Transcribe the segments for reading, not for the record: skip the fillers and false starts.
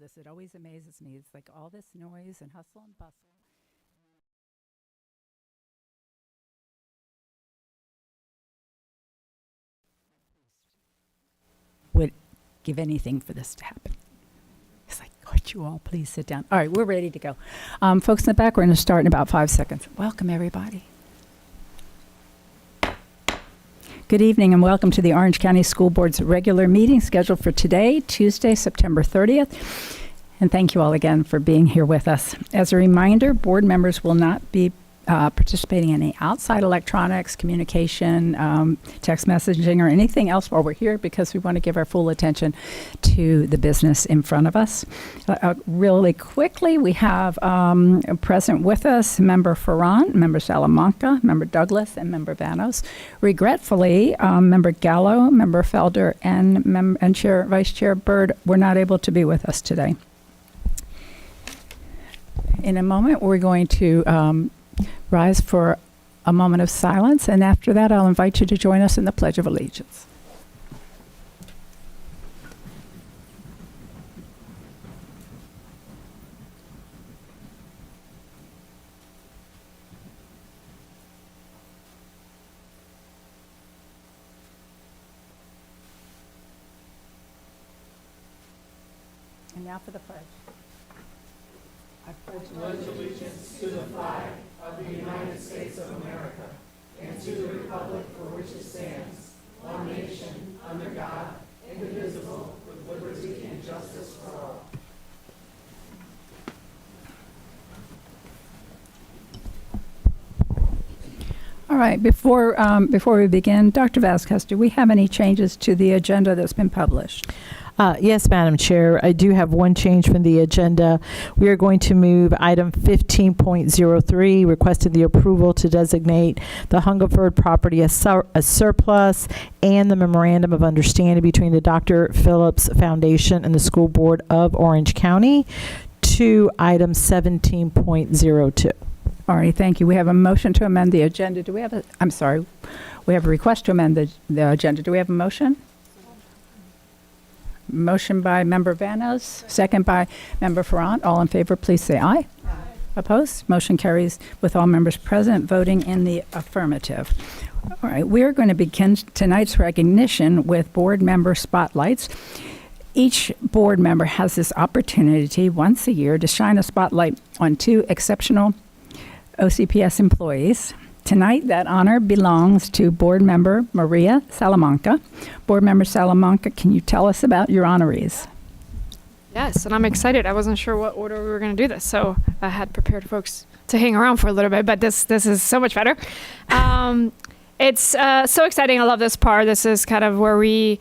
this. It always amazes me. It's like all this noise and hustle and bustle. Would give anything for this to happen. It's like, could you all please sit down? All right, we're ready to go. Folks in the back, we're going to start in about 5 seconds. Welcome, everybody. Good evening and welcome to the Orange County School Board's regular meeting scheduled for today, Tuesday, September 30th. And thank you all again for being here with us. As a reminder, board members will not be participating in any outside electronics, communication, text messaging, or anything else while we're here because we want to give our full attention to the business in front of us. Really quickly, we have present with us Member Ferrand, Member Salamanca, Member Douglas, and Member Vanos. Regretfully, Member Gallo, Member Felder, and Vice Chair Byrd were not able to be with us today. In a moment, we're going to rise for a moment of silence, and after that, I'll invite you to join us in the Pledge of Allegiance. And now for the pledge. I pledge allegiance to the flag of the United States of America and to the republic for which it stands, one nation, under God, indivisible, with liberty and justice for all. All right, before we begin, Dr. Vasquez, do we have any changes to the agenda that's been published? Yes, Madam Chair. I do have one change from the agenda. We are going to move item 15.03, requesting the approval to designate the Hungerford property as surplus and the memorandum of understanding between the Dr. Phillips Foundation and the School Board of Orange County to item 17.02. All right, thank you. We have a motion to amend the agenda. Do we have we have a request to amend the agenda. Do we have a motion? Motion by Member Vanos, second by Member Ferrand. All in favor, please say aye. Aye. Opposed? Motion carries with all members present voting in the affirmative. All right, we're going to begin tonight's recognition with board member spotlights. Each board member has this opportunity once a year to shine a spotlight on 2 exceptional OCPS employees. Tonight, that honor belongs to Board Member Maria Salamanca. Board Member Salamanca, can you tell us about your honorees? Yes, and I'm excited. I wasn't sure what order we were going to do this, so I had prepared folks to hang around for a little bit, but this is so much better. It's so exciting. I love this part. This is kind of where we,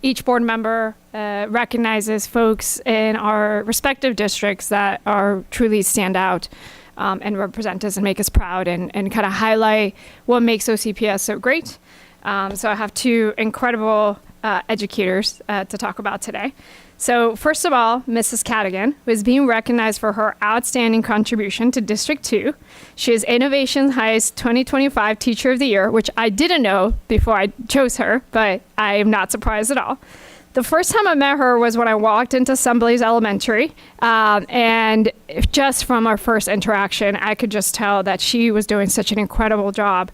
each board member recognizes folks in our respective districts that are truly stand out. And represent us and make us proud and kind of highlight what makes OCPS so great. So I have 2 incredible educators to talk about today. So first of all, Mrs. Cadigan was being recognized for her outstanding contribution to District 2. She is Innovation High's 2025 Teacher of the Year, which I didn't know before I chose her, but I am not surprised at all. The first time I met her was when I walked into Assembly's Elementary, and just from our first interaction, I could just tell that she was doing such an incredible job.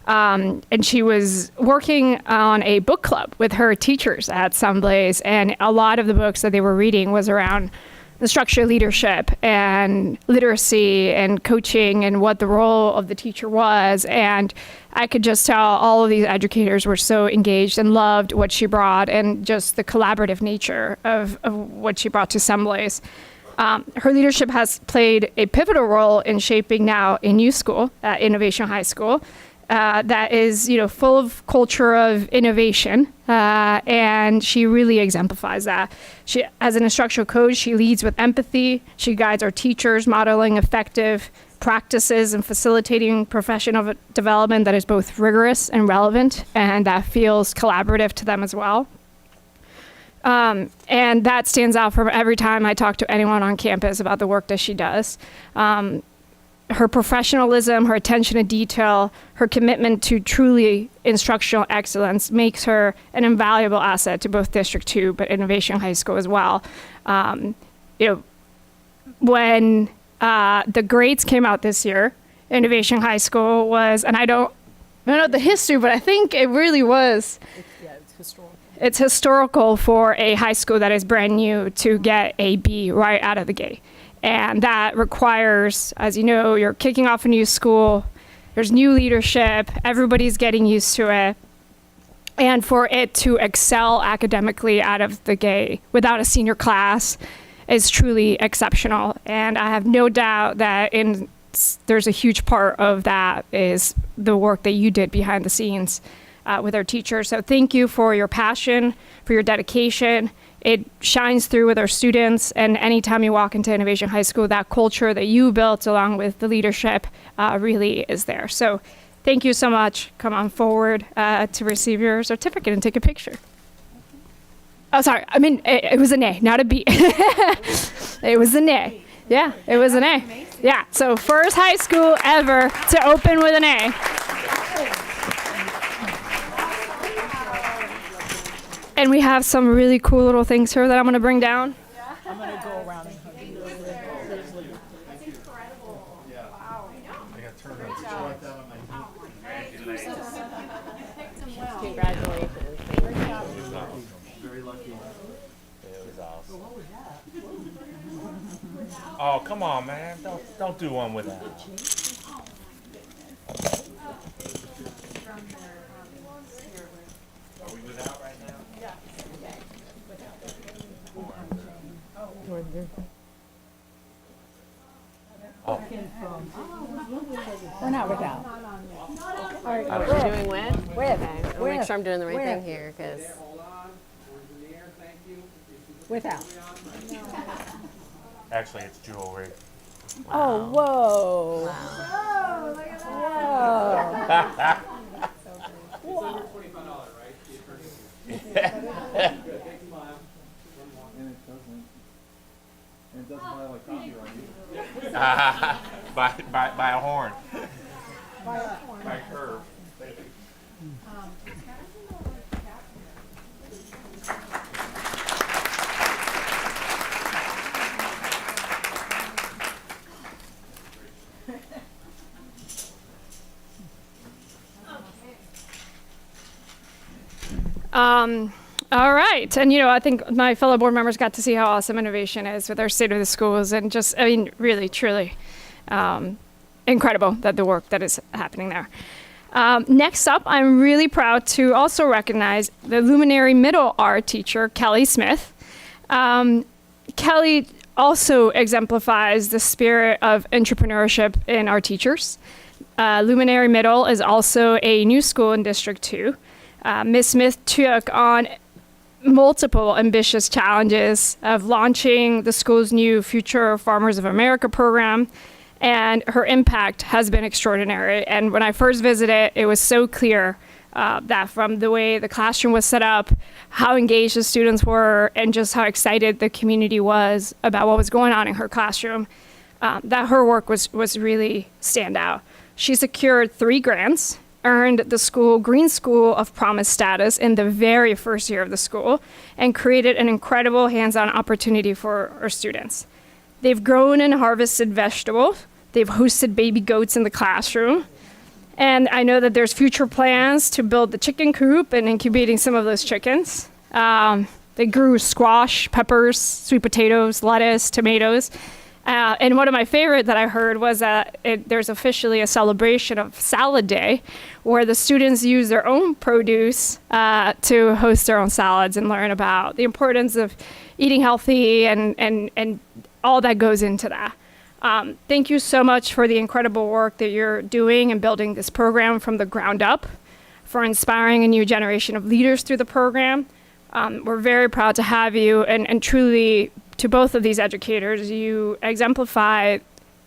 And she was working on a book club with her teachers at Assembly's, and a lot of the books that they were reading was around the structure of leadership and literacy and coaching and what the role of the teacher was. And I could just tell all of these educators were so engaged and loved what she brought and just the collaborative nature of what she brought to Assembly's. Her leadership has played a pivotal role in shaping now a new school at Innovation High School that is, full of culture of innovation, and she really exemplifies that. She, as an instructional coach, she leads with empathy. She guides our teachers, modeling effective practices and facilitating professional development that is both rigorous and relevant, and that feels collaborative to them as well. And that stands out from every time I talk to anyone on campus about the work that she does. Her professionalism, her attention to detail, her commitment to truly instructional excellence makes her an invaluable asset to both District 2, but Innovation High School as well. when the grades came out this year, Innovation High School was, and I don't know the history, but I think it really was. It's historical. It's historical for a high school that is brand new to get a B right out of the gate. And that requires, as you know, you're kicking off a new school, there's new leadership, everybody's getting used to it. And for it to excel academically out of the gate without a senior class is truly exceptional. And I have no doubt that there's a huge part of that is the work that you did behind the scenes with our teachers. So thank you for your passion, for your dedication. It shines through with our students. And anytime you walk into Innovation High School, that culture that you built along with the leadership really is there. So thank you so much. Come on forward to receive your certificate and take a picture. Oh, sorry. I mean, it was an A, not a B. It was an A. Yeah, it was an A. Yeah, so first high school ever to open with an A. And we have some really cool little things here that I'm going to bring down. I'm going to go around and Congratulations. Very lucky. It was awesome. Oh, come on, man. Don't do one with that. Are we without right now? Oh. We're not without. Are we doing with? Okay. I'll make sure I'm doing the right thing here, because Hold on. Words in the air. Thank you. Without. Actually, it's jewelry. Oh, whoa. wow. Whoa. $25, right? Good. Thank you, Mom. And it doesn't buy like copyright either. by a horn. By a curve. All right. And, I think my fellow board members got to see how awesome innovation is with our state of the schools and just, really, truly incredible that the work that is happening there. Next up, I'm really proud to also recognize the luminary middle art teacher, Kelly Smith. Kelly also exemplifies the spirit of entrepreneurship in our teachers. Luminary Middle is also a new school in District 2. Ms. Smith took on multiple ambitious challenges of launching the school's new Future Farmers of America program, and her impact has been extraordinary. And when I first visited, it was so clear that from the way the classroom was set up, how engaged the students were, and just how excited the community was about what was going on in her classroom, that her work was really standout. She secured 3 grants, earned the school Green School of Promise status in the very first year of the school, and created an incredible hands-on opportunity for our students. They've grown and harvested vegetables. They've hosted baby goats in the classroom. And I know that there's future plans to build the chicken coop and incubating some of those chickens. They grew squash, peppers, sweet potatoes, lettuce, tomatoes. And one of my favorite that I heard was that there's officially a celebration of Salad Day, where the students use their own produce to host their own salads and learn about the importance of eating healthy and all that goes into that. Thank you so much for the incredible work that you're doing and building this program from the ground up, for inspiring a new generation of leaders through the program. We're very proud to have you, and truly, to both of these educators, you exemplify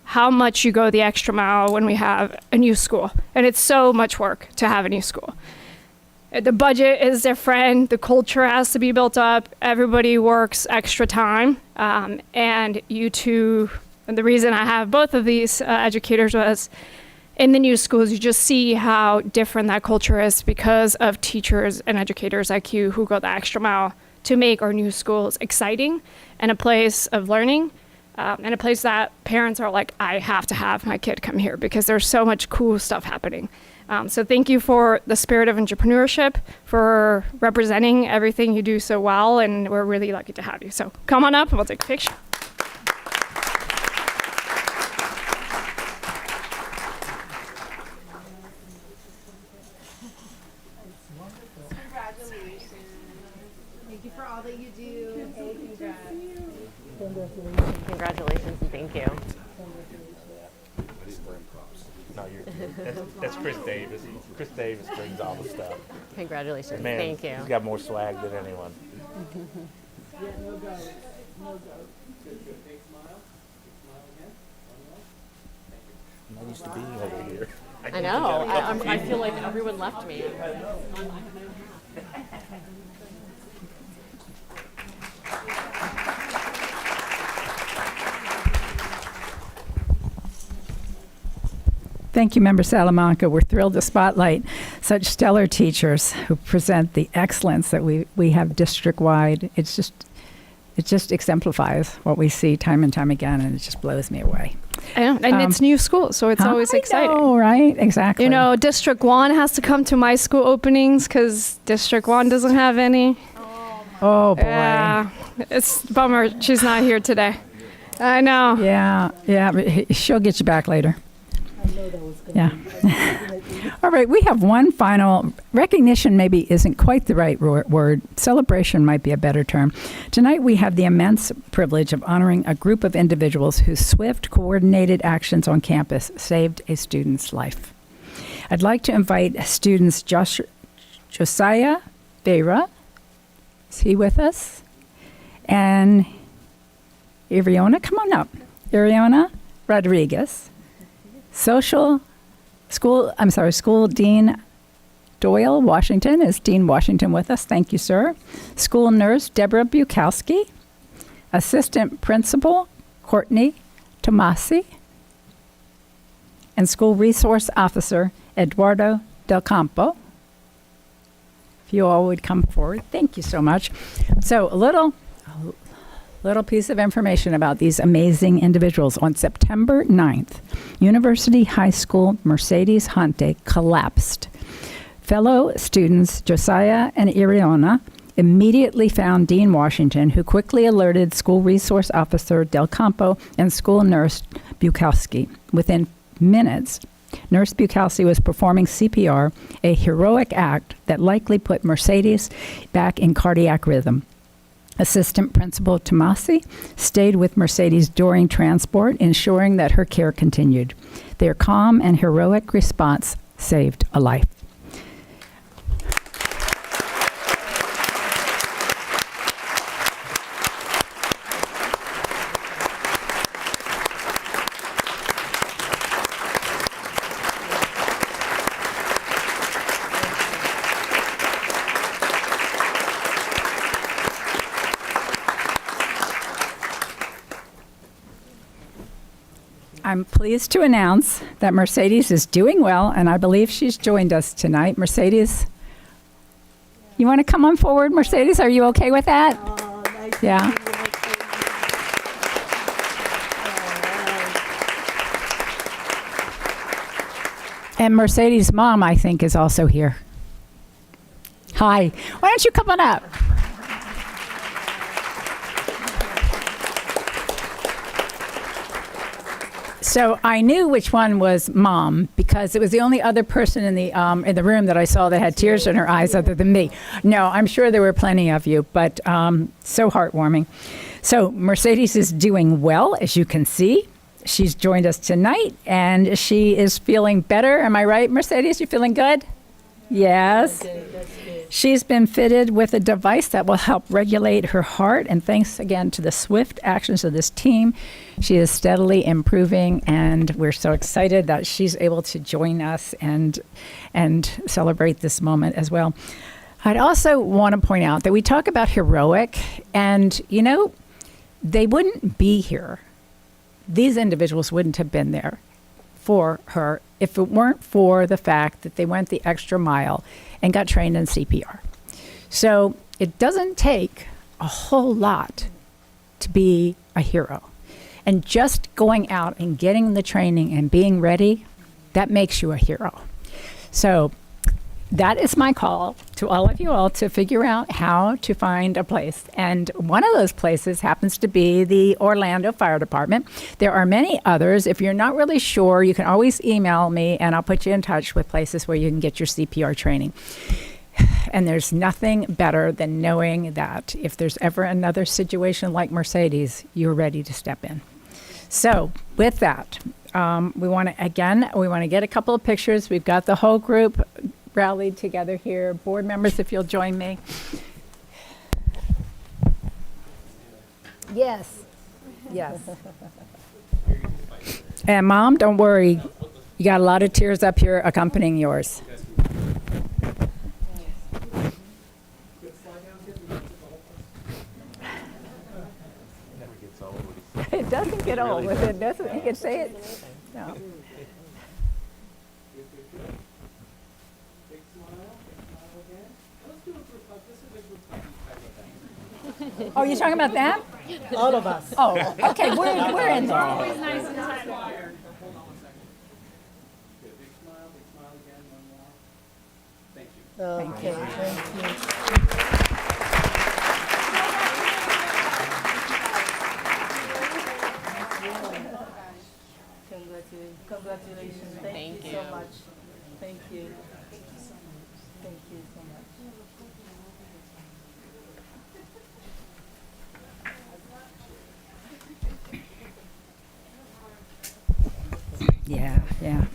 how much you go the extra mile when we have a new school. And it's so much work to have a new school. The budget is different, the culture has to be built up, everybody works extra time. And you two, and the reason I have both of these educators was, in the new schools, you just see how different that culture is because of teachers and educators like you who go the extra mile to make our new schools exciting and a place of learning, and a place that parents are like, I have to have my kid come here because there's so much cool stuff happening. So thank you for the spirit of entrepreneurship, for representing everything you do so well, and we're really lucky to have you. So come on up and we'll take a picture. Thank you for all that you do. Hey, congratulations and thank you. No, that's Chris Davis. Chris Davis brings all the stuff. Congratulations. Man, Thank you. he's got more swag than anyone. I used to be over here. I know. I feel like everyone left me. Thank you, Member Salamanca. We're thrilled to spotlight such stellar teachers who present the excellence that we have district-wide. It just exemplifies what we see time and time again, and it just blows me away. And it's new school, so it's always exciting. Oh, right? Exactly. You know, District 1 has to come to my school openings because District 1 doesn't have any. Oh, boy. Yeah, it's a bummer she's not here today. I know. Yeah, but she'll get you back later. Yeah. All right, we have one final recognition. Maybe isn't quite the right word. Celebration might be a better term. Tonight we have the immense privilege of honoring a group of individuals whose swift, coordinated actions on campus saved a student's life. I'd like to invite students Josiah Vera, is he with us? And Iriona, come on up. Iriona Rodriguez. School Dean Doyle Washington. Is Dean Washington with us? Thank you, sir. School nurse Deborah Bukowski. Assistant principal Courtney Tomasi. And school resource officer Eduardo Del Campo. If you all would come forward. Thank you so much. So a little piece of information about these amazing individuals. On September 9th, University High School Mercedes Hunte collapsed. Fellow students Josiah and Iriona immediately found Dean Washington, who quickly alerted school resource officer Del Campo and school nurse Bukowski. Within minutes, Nurse Bukowski was performing CPR, a heroic act that likely put Mercedes back in cardiac rhythm. Assistant Principal Tomasi stayed with Mercedes during transport, ensuring that her care continued. Their calm and heroic response saved a life. I'm pleased to announce that Mercedes is doing well, and I believe she's joined us tonight. Mercedes, you want to come on forward? Mercedes, are you okay with that? Oh, nice Yeah. And Mercedes' mom, I think, is also here. Hi. Why don't you come on up? So I knew which one was mom because it was the only other person in the room that I saw that had tears in her eyes other than me. No, I'm sure there were plenty of you, but so heartwarming. So Mercedes is doing well, as you can see. She's joined us tonight, and she is feeling better. Am I right, Mercedes? You feeling good? Yes. She's been fitted with a device that will help regulate her heart, and thanks again to the swift actions of this team, she is steadily improving, and we're so excited that she's able to join us and celebrate this moment as well. I'd also want to point out that we talk about heroic, and you know, they wouldn't be here. These individuals wouldn't have been there for her if it weren't for the fact that they went the extra mile and got trained in CPR. So it doesn't take a whole lot to be a hero. And just going out and getting the training and being ready, that makes you a hero. So that is my call to all of you all to figure out how to find a place. And one of those places happens to be the Orlando Fire Department. There are many others. If you're not really sure, you can always email me and I'll put you in touch with places where you can get your CPR training. And there's nothing better than knowing that if there's ever another situation like Mercedes, you're ready to step in. So with that, we want to get a couple of pictures. We've got the whole group rallied together here. Board members, if you'll join me. Yes. Yes. And Mom, don't worry. You got a lot of tears up here accompanying yours. It doesn't get old with it, does it? You can say it. No. Oh, you're talking about that? All of us. Oh, okay. We're in there. Always nice and tight. Big smile again, one more. Thank you. Okay, thank you. Congratulations. Thank you so much. Thank you. Thank you so much. Yeah, yeah.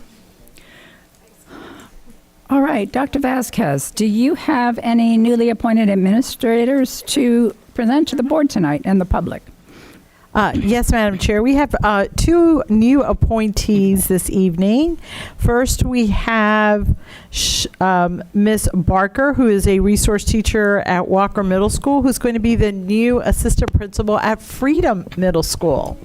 All right, Dr. Vasquez, do you have any newly appointed administrators to present to the board tonight and the public? Yes, Madam Chair. We have two new appointees this evening. First, we have Miss Barker, who is a resource teacher at Walker Middle School, who's going to be the new assistant principal at Freedom Middle School.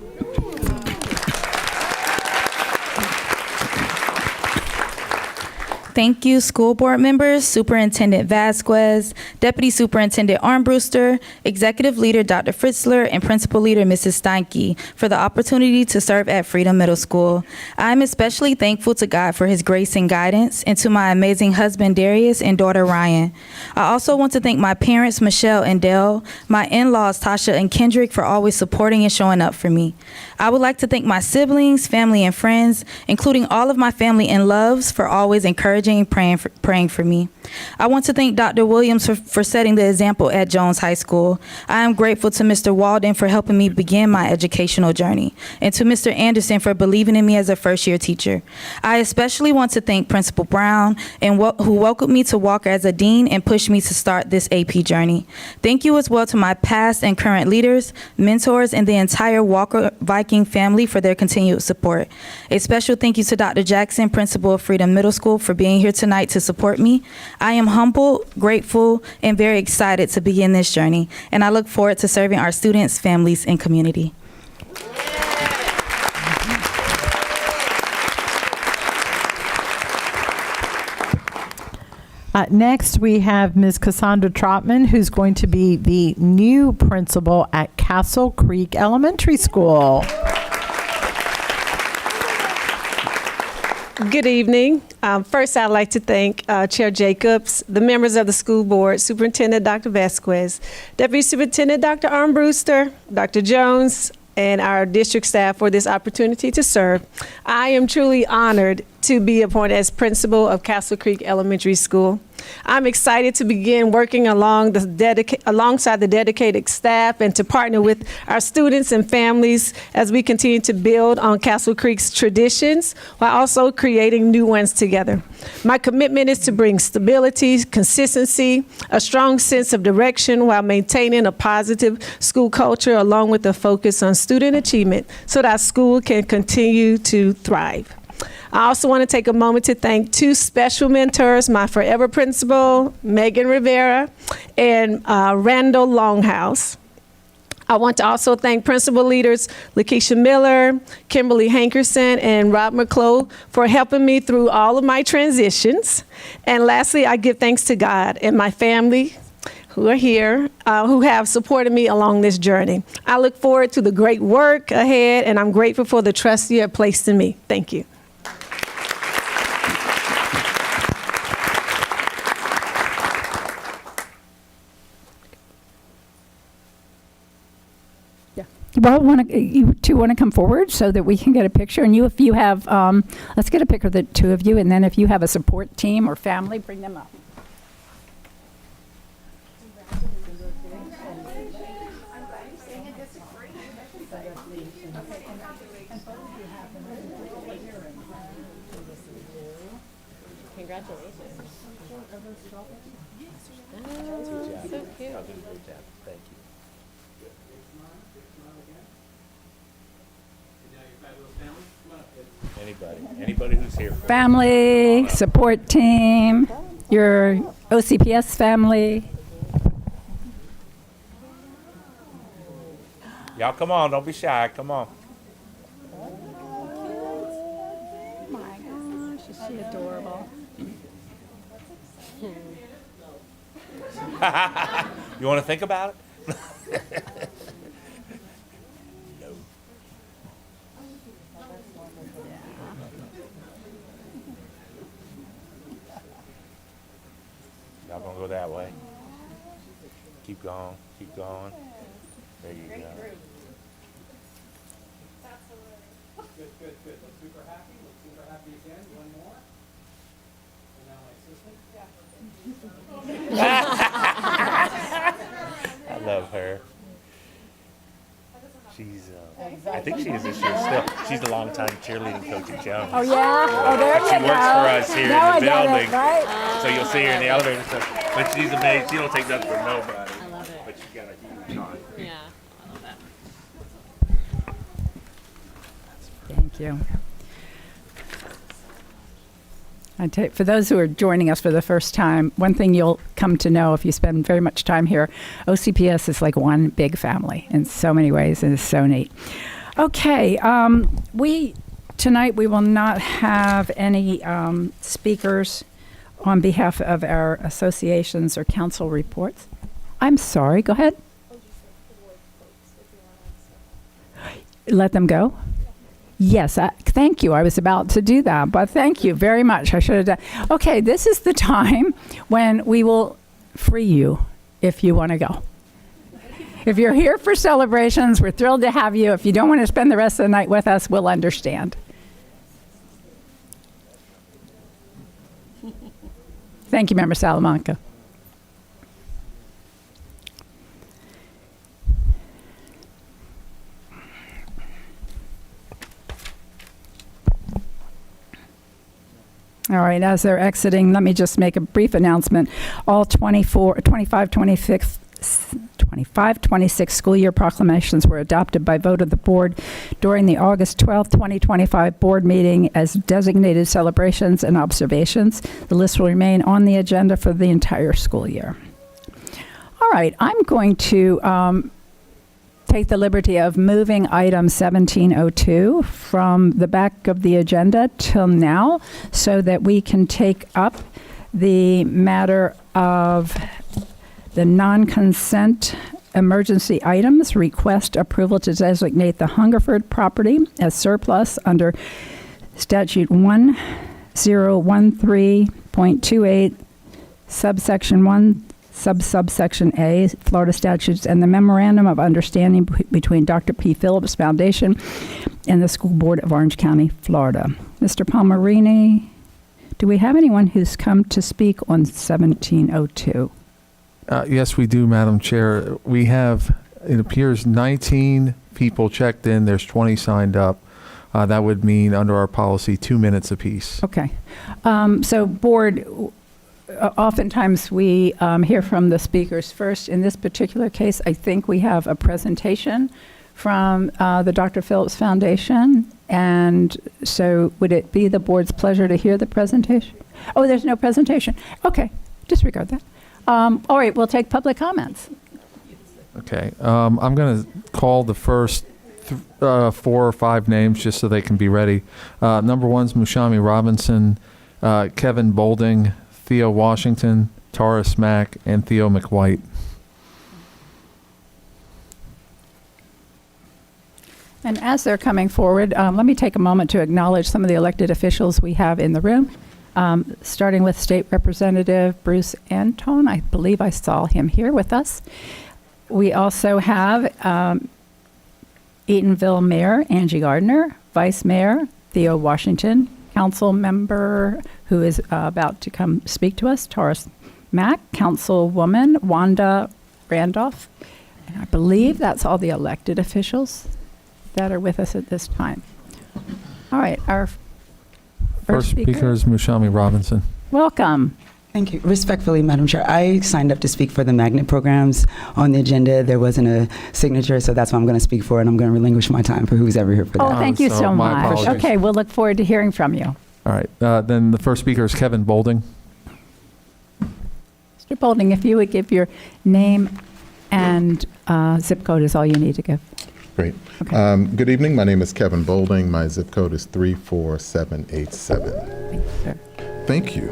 Thank you, school board members, Superintendent Vasquez, Deputy Superintendent Armbruster, Executive Leader Dr. Fritzler, and Principal Leader Mrs. Steinke for the opportunity to serve at Freedom Middle School. I'm especially thankful to God for his grace and guidance, and to my amazing husband Darius and daughter Ryan. I also want to thank my parents Michelle and Dale, my in-laws Tasha and Kendrick for always supporting and showing up for me. I would like to thank my siblings, family, and friends, including all of my family and loves, for always encouraging and praying for me. I want to thank Dr. Williams for setting the example at Jones High School. I am grateful to Mr. Walden for helping me begin my educational journey, and to Mr. Anderson for believing in me as a first-year teacher. I especially want to thank Principal Brown, who welcomed me to Walker as a dean and pushed me to start this AP journey. Thank you as well to my past and current leaders, mentors, and the entire Walker Viking family for their continued support. A special thank you to Dr. Jackson, principal of Freedom Middle School, for being here tonight to support me. I am humble, grateful, and very excited to begin this journey, and I look forward to serving our students, families, and community. Next, we have Ms. Cassandra Trotman, who's going to be the new principal at Castle Creek Elementary School. Good evening. First, I'd like to thank Chair Jacobs, the members of the school board, Superintendent Dr. Vasquez, Deputy Superintendent Dr. Armbruster, Dr. Jones, and our district staff for this opportunity to serve. I am truly honored to be appointed as principal of Castle Creek Elementary School. I'm excited to begin working alongside the dedicated staff and to partner with our students and families as we continue to build on Castle Creek's traditions while also creating new ones together. My commitment is to bring stability, consistency, a strong sense of direction while maintaining a positive school culture along with a focus on student achievement so that our school can continue to thrive. I also want to take a moment to thank two special mentors, my forever principal, Megan Rivera, and Randall Longhouse. I want to also thank principal leaders Lakeisha Miller, Kimberly Hankerson, and Rob McClough for helping me through all of my transitions. And lastly, I give thanks to God and my family, who are here, who have supported me along this journey. I look forward to the great work ahead, and I'm grateful for the trust you have placed in me. Thank you. Well, you two want to come forward so that we can get a picture? And if you have, let's get a picture of the two of you, and then if you have a support team or family, bring them up. Congratulations. So cute. Thank you. Anybody who's here. Family, support team, your OCPS family. Y'all come on, don't be shy, come on. Oh my gosh, is she adorable? You want to think about it? Y'all gonna go that way? Keep going, keep going. There you go. Good. Look super happy. Look super happy again. One more. And now my assistant. I love her. She's, I think she is this year still. She's the longtime cheerleading coach at Jones. Oh, yeah? Oh, there But you she go. works for us here Now in the I get it, building. right? So you'll see her in the elevator and stuff. But she's amazing. She don't take nothing from nobody. I love it. But she's got a huge heart. Yeah, I love that. Thank you. For those who are joining us for the first time, one thing you'll come to know if you spend very much time here, OCPS is like one big family in so many ways, and it's so neat. Okay, tonight we will not have any speakers on behalf of our associations or council reports. I'm sorry, go ahead. Let them go? Yes, thank you. I was about to do that, but thank you very much. I should have done. Okay, this is the time when we will free you if you want to go. If you're here for celebrations, we're thrilled to have you. If you don't want to spend the rest of the night with us, we'll understand. Thank you, Member Salamanca. All right, as they're exiting, let me just make a brief announcement. All 25-26 school year proclamations were adopted by vote of the board during the August 12, 2025 board meeting as designated celebrations and observations. The list will remain on the agenda for the entire school year. All right, I'm going to take the liberty of moving item 1702 from the back of the agenda till now so that we can take up the matter of the non-consent emergency items. Request approval to designate the Hungerford property as surplus under statute 1013.28 subsection 1 subsection A, Florida statutes, and the memorandum of understanding between Dr. P. Phillips Foundation and the School Board of Orange County, Florida. Mr. Palmerini, do we have anyone who's come to speak on 1702? Yes, we do, Madam Chair. We have, it appears, 19 people checked in. There's 20 signed up. That would mean, under our policy, 2 minutes apiece. Okay. So, board, oftentimes we hear from the speakers first. In this particular case, I think we have a presentation from the Dr. Phillips Foundation. And so would it be the board's pleasure to hear the presentation? Oh, there's no presentation. Okay, disregard that. All right, we'll take public comments. Okay. I'm going to call the first 4 or 5 names just so they can be ready. Number 1's Mushami Robinson, Kevin Bolding, Theo Washington, Tara Smack, and Theo McWhite. And as they're coming forward, let me take a moment to acknowledge some of the elected officials we have in the room, starting with State Representative Bruce Antone. I believe I saw him here with us. We also have Eatonville Mayor Angie Gardner, Vice Mayor Theo Washington, Council Member who is about to come speak to us, Taurus Mack, Councilwoman Wanda Randolph, and I believe that's all the elected officials that are with us at this time. All right, our First speaker is Mushami Robinson. Welcome. Thank you. Respectfully, Madam Chair, I signed up to speak for the magnet programs on the agenda. There wasn't a signature, so that's what I'm going to speak for, and I'm going to relinquish my time for who's ever here for that. Oh, thank you so so my much. apologies. Okay, we'll look forward to hearing from you. All right. Then the first speaker is Kevin Bolding. Mr. Bolding, if you would give your name and zip code is all you need to give. Great. Okay. Good evening. My name is Kevin Bolding. My zip code is 34787. Thank you, sir. Thank you.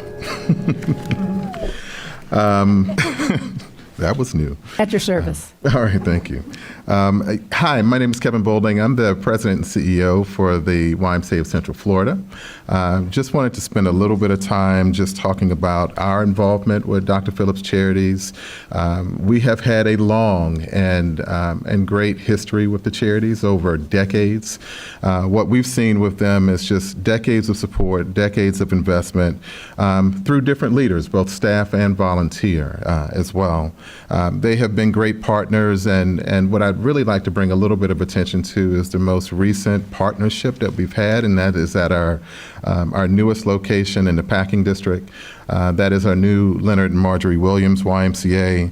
That was new. At your service. All right, thank you. Hi, my name is Kevin Bolding. I'm the president and CEO for the YMCA of Central Florida. Just wanted to spend a little bit of time just talking about our involvement with Dr. Phillips Charities. We have had a long and great history with the charities over decades. What we've seen with them is just decades of support, decades of investment through different leaders, both staff and volunteer as well. They have been great partners, and what I'd really like to bring a little bit of attention to is the most recent partnership that we've had, and that is at our newest location in the Packing District. That is our new Leonard and Marjorie Williams YMCA.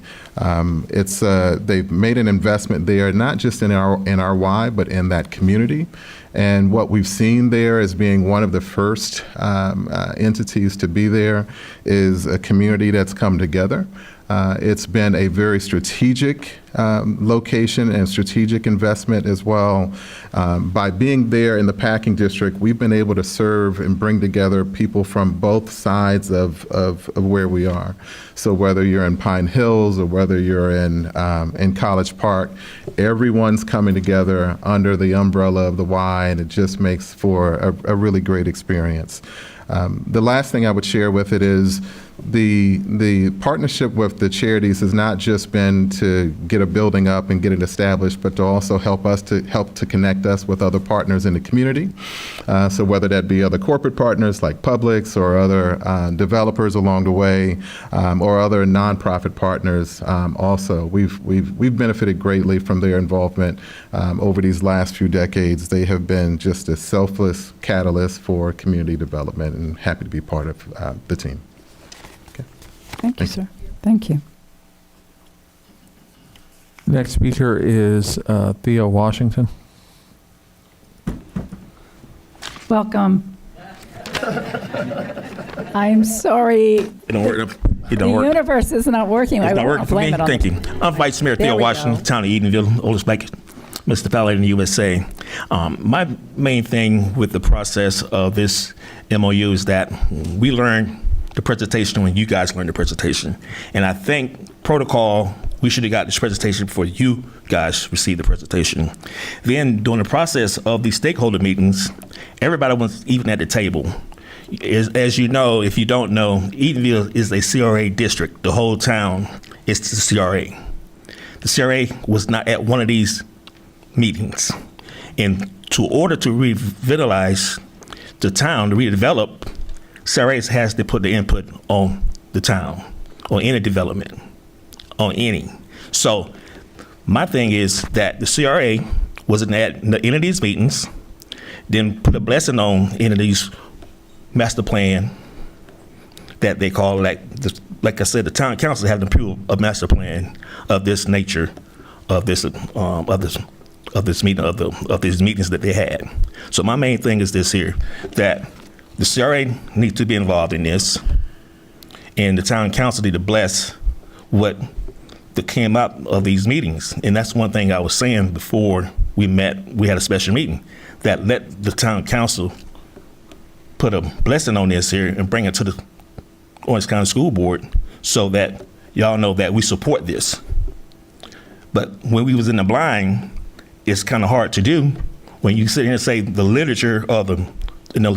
They've made an investment there, not just in our Y, but in that community. And what we've seen there as being one of the first entities to be there is a community that's come together. It's been a very strategic location and strategic investment as well. By being there in the Packing District, we've been able to serve and bring together people from both sides of where we are. So whether you're in Pine Hills or whether you're in College Park, everyone's coming together under the umbrella of the Y, and it just makes for a really great experience. The last thing I would share with it is the partnership with the charities has not just been to get a building up and get it established, but to also help to connect us with other partners in the community. So whether that be other corporate partners like Publix or other developers along the way, or other nonprofit partners also. We've benefited greatly from their involvement over these last few decades. They have been just a selfless catalyst for community development, and happy to be part of the team. Thank you, sir. Thank you. Next speaker is Theo Washington. Welcome. I'm sorry. It don't work. It don't The work. universe is not working. It's I not won't working for blame me. it on Thank the- you. I'm Vice Mayor There Theo we Washington, go. Town of Edenville, oldest black municipality in the USA. My main thing with the process of this MOU is that we learned the presentation when you guys learned the presentation. And I think protocol, we should have got this presentation before you guys received the presentation. Then during the process of these stakeholder meetings, everybody was even at the table. As you know, if you don't know, Edenville is a CRA district. The whole town is the CRA. The CRA was not at one of these meetings. And to order to revitalize the town, to redevelop, CRA has to put the input on the town, on any development, on any. So my thing is that the CRA wasn't at any of these meetings, then put a blessing on any of these master plan that they call, like I said, the town council have to approve a master plan of this nature, of these meetings that they had. So my main thing is this here, that the CRA needs to be involved in this, and the town council need to bless what that came out of these meetings. And that's one thing I was saying before we met. We had a special meeting that let the town council put a blessing on this here and bring it to the Orange County School Board so that y'all know that we support this. But when we was in the blind, it's kind of hard to do when you sit here and say the literature or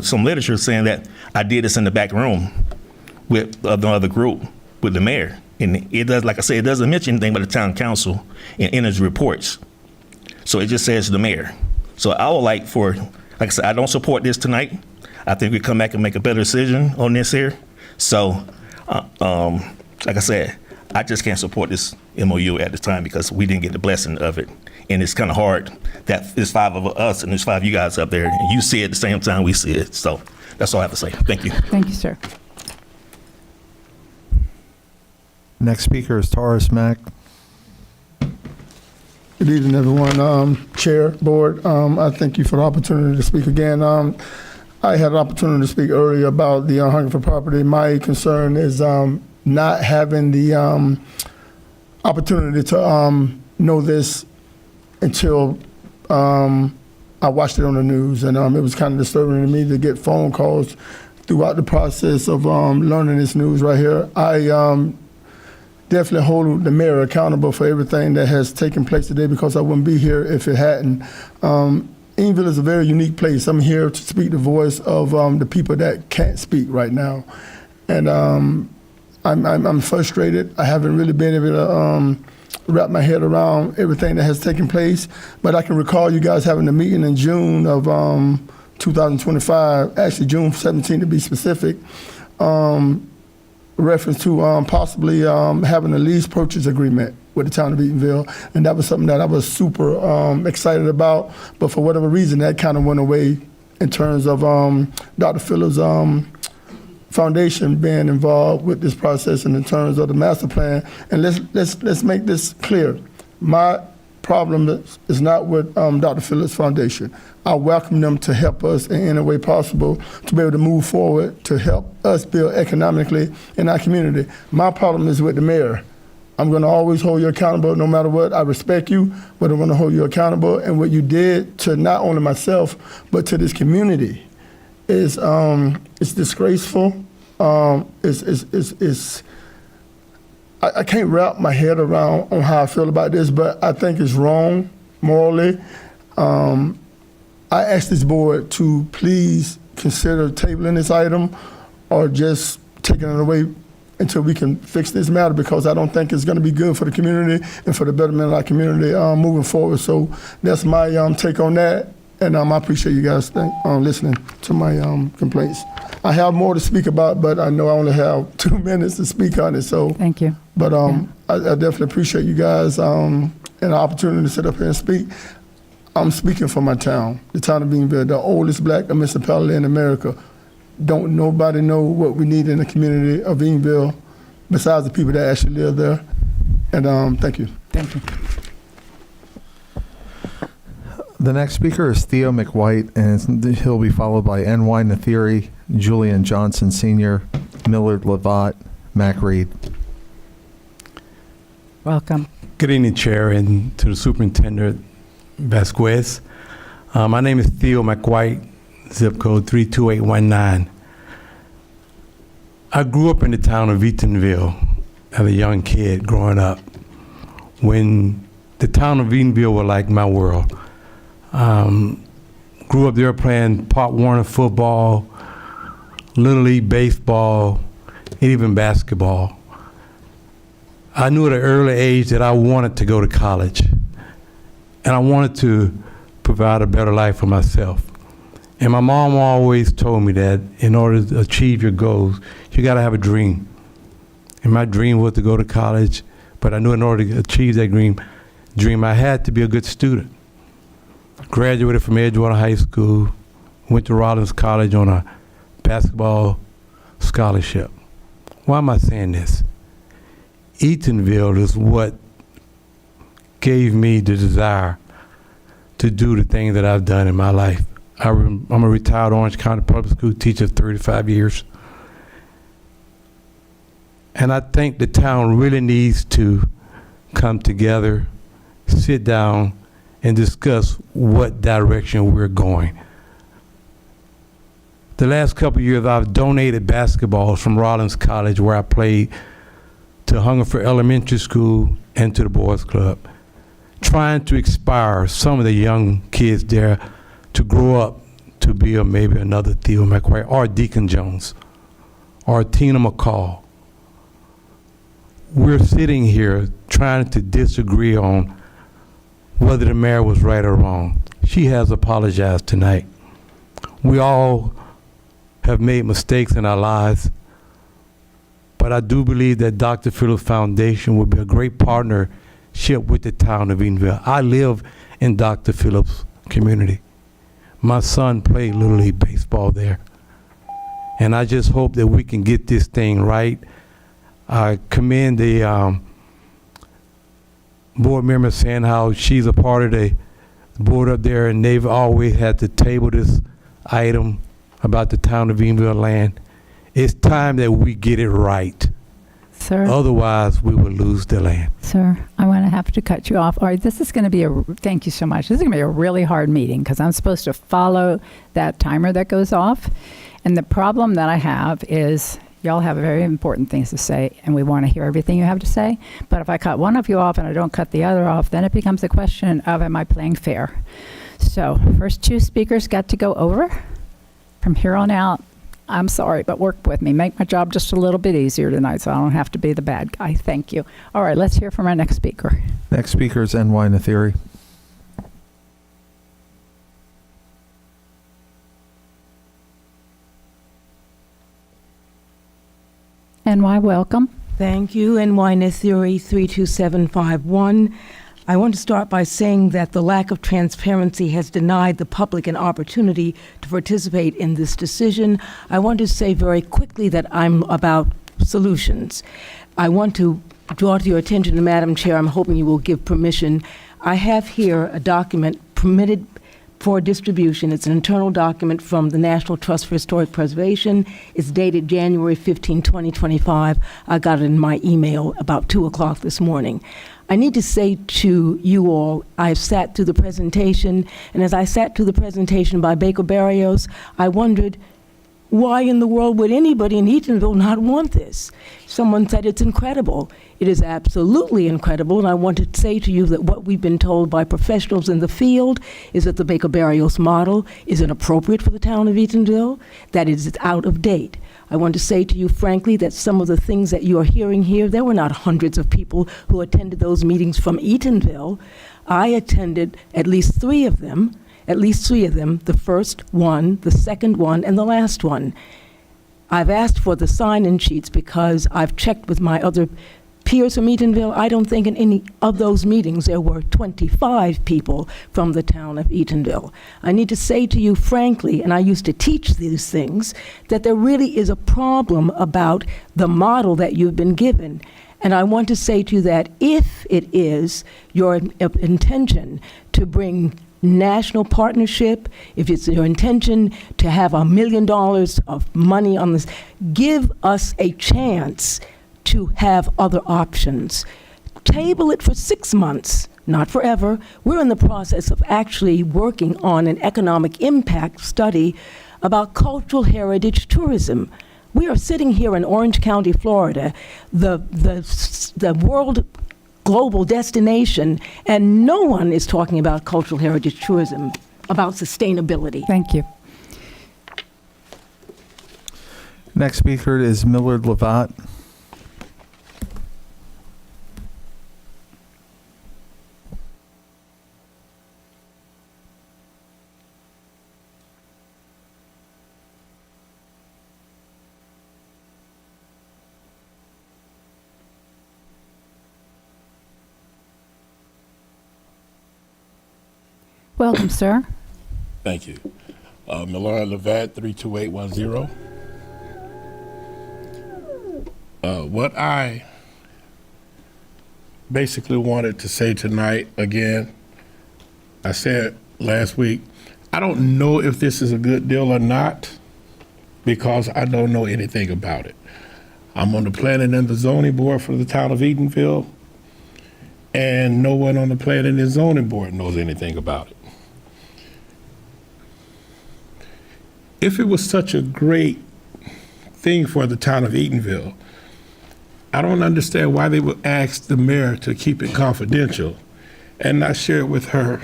some literature saying that I did this in the back room with the other group, with the mayor. And it does, like I said, it doesn't mention anything about the town council in his reports. So it just says the mayor. So I would like for, like I said, I don't support this tonight. I think we come back and make a better decision on this here. So, like I said, I just can't support this MOU at the time because we didn't get the blessing of it. And it's kind of hard that there's 5 of us and there's 5 of you guys up there, and you see it at the same time we see it. So that's all I have to say. Thank you. Thank you, sir. Next speaker is Taurus Mack. Good evening, everyone. Chair, board, I thank you for the opportunity to speak again. I had an opportunity to speak earlier about the Hungerford property. My concern is not having the opportunity to know this until I watched it on the news, and it was kind of disturbing to me to get phone calls throughout the process of learning this news right here. I definitely hold the mayor accountable for everything that has taken place today because I wouldn't be here if it hadn't. Enville is a very unique place. I'm here to speak the voice of the people that can't speak right now. And I'm frustrated. I haven't really been able to wrap my head around everything that has taken place. But I can recall you guys having a meeting in June of 2025, actually June 17 to be specific, reference to possibly having a lease purchase agreement with the town of Eatonville, and that was something that I was super excited about, but for whatever reason that kind of went away in terms of Dr. Fuller's foundation being involved with this process and in terms of the master plan. And let's make this clear. My problem is not with Dr. Fuller's foundation. I welcome them to help us in any way possible to be able to move forward, to help us build economically in our community. My problem is with the mayor. I'm going to always hold you accountable no matter what. I respect you, but I'm going to hold you accountable. And what you did to not only myself, but to this community is it's disgraceful. I can't wrap my head around on how I feel about this, but I think it's wrong morally. I asked this board to please consider tabling this item or just taking it away until we can fix this matter, because I don't think it's going to be good for the community and for the betterment of our community moving forward. So that's my take on that, and I appreciate you guys listening to my complaints. I have more to speak about, but I know I only have 2 minutes to speak on it. So Thank you. But I definitely appreciate you guys and the opportunity to sit up here and speak. I'm speaking for my town, the town of Eatonville, the oldest black municipality in America. Don't nobody know what we need in the community of Eatonville besides the people that actually live there. And thank you. Thank you. The next speaker is Theo McWhite, and he'll be followed by N.Y. Nathiri, Julian Johnson Sr., Millard Lavatt, Mac Reed. Welcome. Good evening, Chair, and to the Superintendent Vasquez. My name is Theo McWhite, zip code 32819. I grew up in the town of Eatonville as a young kid growing up, when the town of Eatonville was like my world. Grew up there playing Pop Warner football, Little League baseball, and even basketball. I knew at an early age that I wanted to go to college, and I wanted to provide a better life for myself. And my mom always told me that in order to achieve your goals, you got to have a dream. And my dream was to go to college, but I knew in order to achieve that dream, I had to be a good student. Graduated from Edgewater High School, went to Rollins College on a basketball scholarship. Why am I saying this? Eatonville is what gave me the desire to do the things that I've done in my life. I'm a retired Orange County Public School teacher of 35 years. And I think the town really needs to come together, sit down, and discuss what direction we're going. The last couple of years, I've donated basketballs from Rollins College, where I played, to Hungerford Elementary School and to the Boys Club, trying to inspire some of the young kids there to grow up to be maybe another Theo McQuarrie or Deacon Jones or Tina McCall. We're sitting here trying to disagree on whether the mayor was right or wrong. She has apologized tonight. We all have made mistakes in our lives, but I do believe that Dr. Phillips Foundation would be a great partnership with the town of Eatonville. I live in Dr. Phillips' community. My son played Little League baseball there. And I just hope that we can get this thing right. I commend the board member saying how she's a part of the board up there, and they've always had to table this item about the town of Eatonville land. It's time that we get it right. Sir? Otherwise, we will lose the land. Sir, I want to have to cut you off. All right, this is going to be thank you so much. This is going to be a really hard meeting because I'm supposed to follow that timer that goes off. And the problem that I have is y'all have very important things to say, and we want to hear everything you have to say. But if I cut one of you off and I don't cut the other off, then it becomes a question of, am I playing fair? So first two speakers got to go over. From here on out, I'm sorry, but work with me. Make my job just a little bit easier tonight so I don't have to be the bad guy. Thank you. All right, let's hear from our next speaker. Next speaker is NY Nathiri. NY, welcome. Thank you. NY Nathiri 32751. I want to start by saying that the lack of transparency has denied the public an opportunity to participate in this decision. I want to say very quickly that I'm about solutions. I want to draw to your attention, Madam Chair, I'm hoping you will give permission. I have here a document permitted for distribution. It's an internal document from the National Trust for Historic Preservation. It's dated January 15, 2025. I got it in my email about 2 o'clock this morning. I need to say to you all, I've sat through the presentation, and as I sat through the presentation by Baker Barrios, I wondered, why in the world would anybody in Eatonville not want this? Someone said it's incredible. It is absolutely incredible, and I want to say to you that what we've been told by professionals in the field is that the Baker Barrios model is inappropriate for the town of Eatonville, that it is out of date. I want to say to you, frankly, that some of the things that you are hearing here, there were not hundreds of people who attended those meetings from Eatonville. I attended at least three of them, the first one, the second one, and the last one. I've asked for the sign-in sheets because I've checked with my other peers from Eatonville. I don't think in any of those meetings there were 25 people from the town of Eatonville. I need to say to you frankly, and I used to teach these things, that there really is a problem about the model that you've been given. And I want to say to you that if it is your intention to bring national partnership, if it's your intention to have $1 million of money on this, give us a chance to have other options. Table it for 6 months, not forever. We're in the process of actually working on an economic impact study about cultural heritage tourism. We are sitting here in Orange County, Florida, the world global destination, and no one is talking about cultural heritage tourism, about sustainability. Thank you. Next speaker is Millard Lavatt. Welcome, sir. Thank you. Millard Lavatt, 32810. What I basically wanted to say tonight, again, I said last week, I don't know if this is a good deal or not because I don't know anything about it. I'm on the planning and the zoning board for the town of Eatonville, and no one on the planning and zoning board knows anything about it. If it was such a great thing for the town of Eatonville, I don't understand why they would ask the mayor to keep it confidential and not share it with her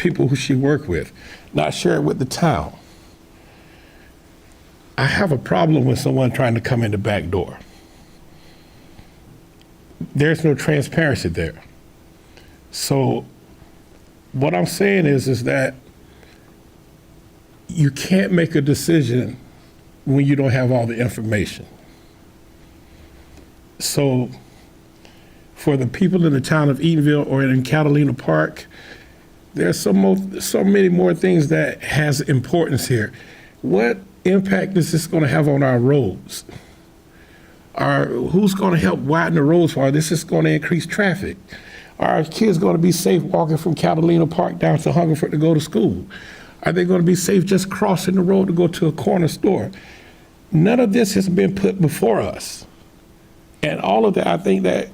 people who she worked with, not share it with the town. I have a problem with someone trying to come in the back door. There's no transparency there. So what I'm saying is that you can't make a decision when you don't have all the information. So for the people in the town of Eatonville or in Catalina Park, there's so many more things that has importance here. What impact is this going to have on our roads? Who's going to help widen the roads for us? This is going to increase traffic. Are our kids going to be safe walking from Catalina Park down to Hungerford to go to school? Are they going to be safe just crossing the road to go to a corner store? None of this has been put before us. And all of that, I think that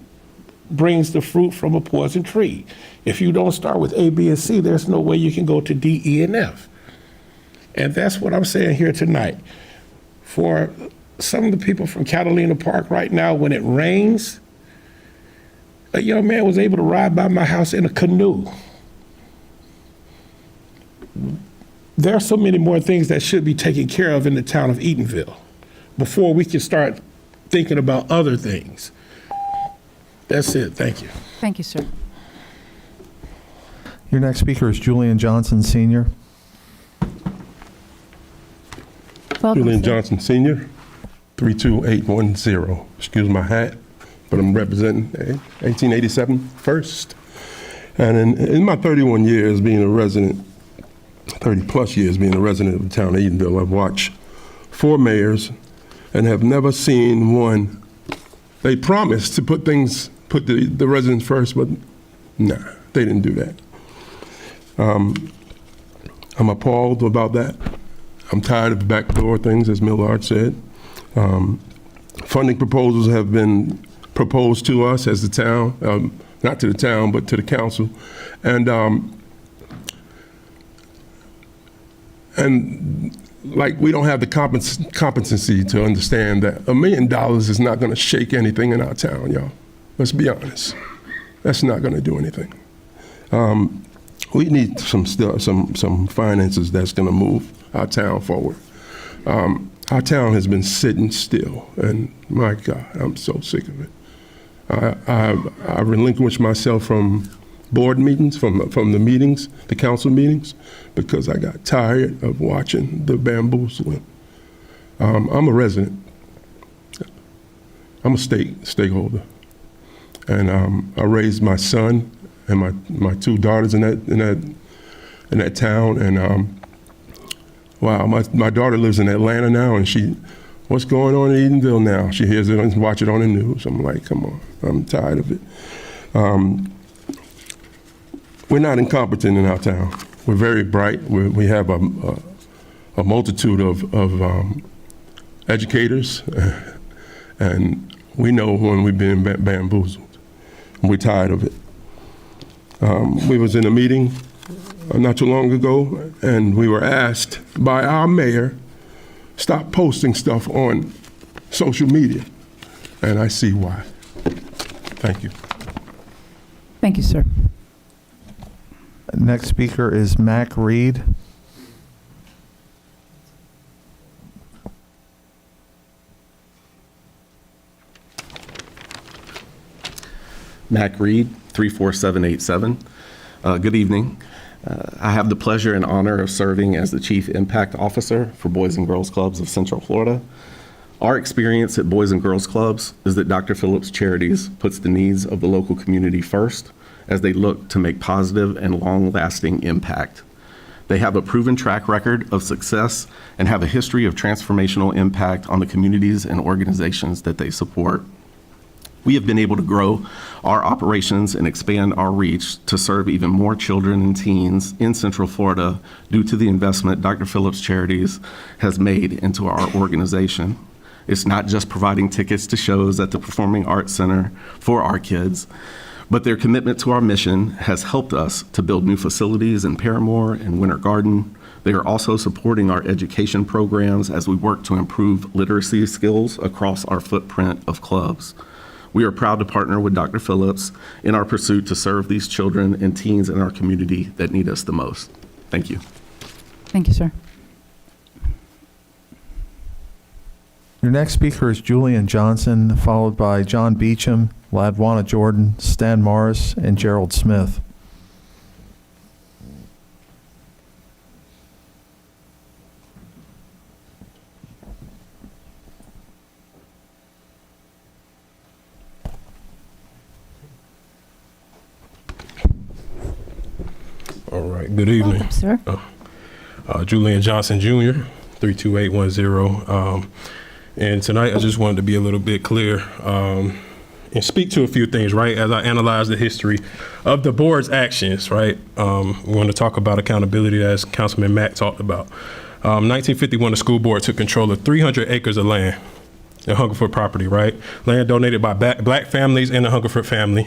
brings the fruit from a poison tree. If you don't start with A, B, and C, there's no way you can go to D, E, and F. And that's what I'm saying here tonight. For some of the people from Catalina Park right now, when it rains, a young man was able to ride by my house in a canoe. There are so many more things that should be taken care of in the town of Eatonville before we can start thinking about other things. That's it. Thank you. Thank you, sir. Your next speaker is Julian Johnson, Sr. Welcome, Julian sir. Johnson, Sr., 32810. Excuse my hat, but I'm representing 1887 First. And in my 31 years being a resident, 30 plus years being a resident of the town of Eatonville, I've watched 4 mayors and have never seen one. They promised to put the residents first, but nah, they didn't do that. I'm appalled about that. I'm tired of backdoor things, as Millard said. Funding proposals have been proposed to us as the town, not to the town, but to the council. And like, we don't have the competency to understand that $1 million is not going to shake anything in our town, y'all. Let's be honest. That's not going to do anything. We need some finances that's going to move our town forward. Our town has been sitting still, and my God, I'm so sick of it. I relinquished myself from board meetings, from the meetings, the council meetings, because I got tired of watching the bamboozling. I'm a resident. I'm a stakeholder, and I raised my son and my 2 daughters in that town, and wow, my daughter lives in Atlanta now, and what's going on in Eatonville now? She hears it and watch it on the news. I'm like, come on, I'm tired of it. We're not incompetent in our town. We're very bright. We have a multitude of educators, and we know when we've been bamboozled. We're tired of it. We was in a meeting not too long ago, and we were asked by our mayor, stop posting stuff on social media. And I see why. Thank you. Thank you, sir. Next speaker is Mac Reed. Mac Reed, 34787. Good evening. I have the pleasure and honor of serving as the Chief Impact Officer for Boys and Girls Clubs of Central Florida. Our experience at Boys and Girls Clubs is that Dr. Phillips Charities puts the needs of the local community first as they look to make positive and long-lasting impact. They have a proven track record of success and have a history of transformational impact on the communities and organizations that they support. We have been able to grow our operations and expand our reach to serve even more children and teens in Central Florida due to the investment Dr. Phillips Charities has made into our organization. It's not just providing tickets to shows at the Performing Arts Center for our kids, but their commitment to our mission has helped us to build new facilities in Paramore and Winter Garden. They are also supporting our education programs as we work to improve literacy skills across our footprint of clubs. We are proud to partner with Dr. Phillips in our pursuit to serve these children and teens in our community that need us the most. Thank you. Thank you, sir. Your next speaker is Julian Johnson, followed by John Beecham, Ladwana Jordan, Stan Morris, and Gerald Smith. All right, good evening. Welcome, sir. Julian Johnson Jr., 32810. And tonight I just wanted to be a little bit clear and speak to a few things, right? As I analyze the history of the board's actions, right? We want to talk about accountability, as Councilman Mack talked about. 1951, the school board took control of 300 acres of land in Hungerford property, right? Land donated by black families in the Hungerford family,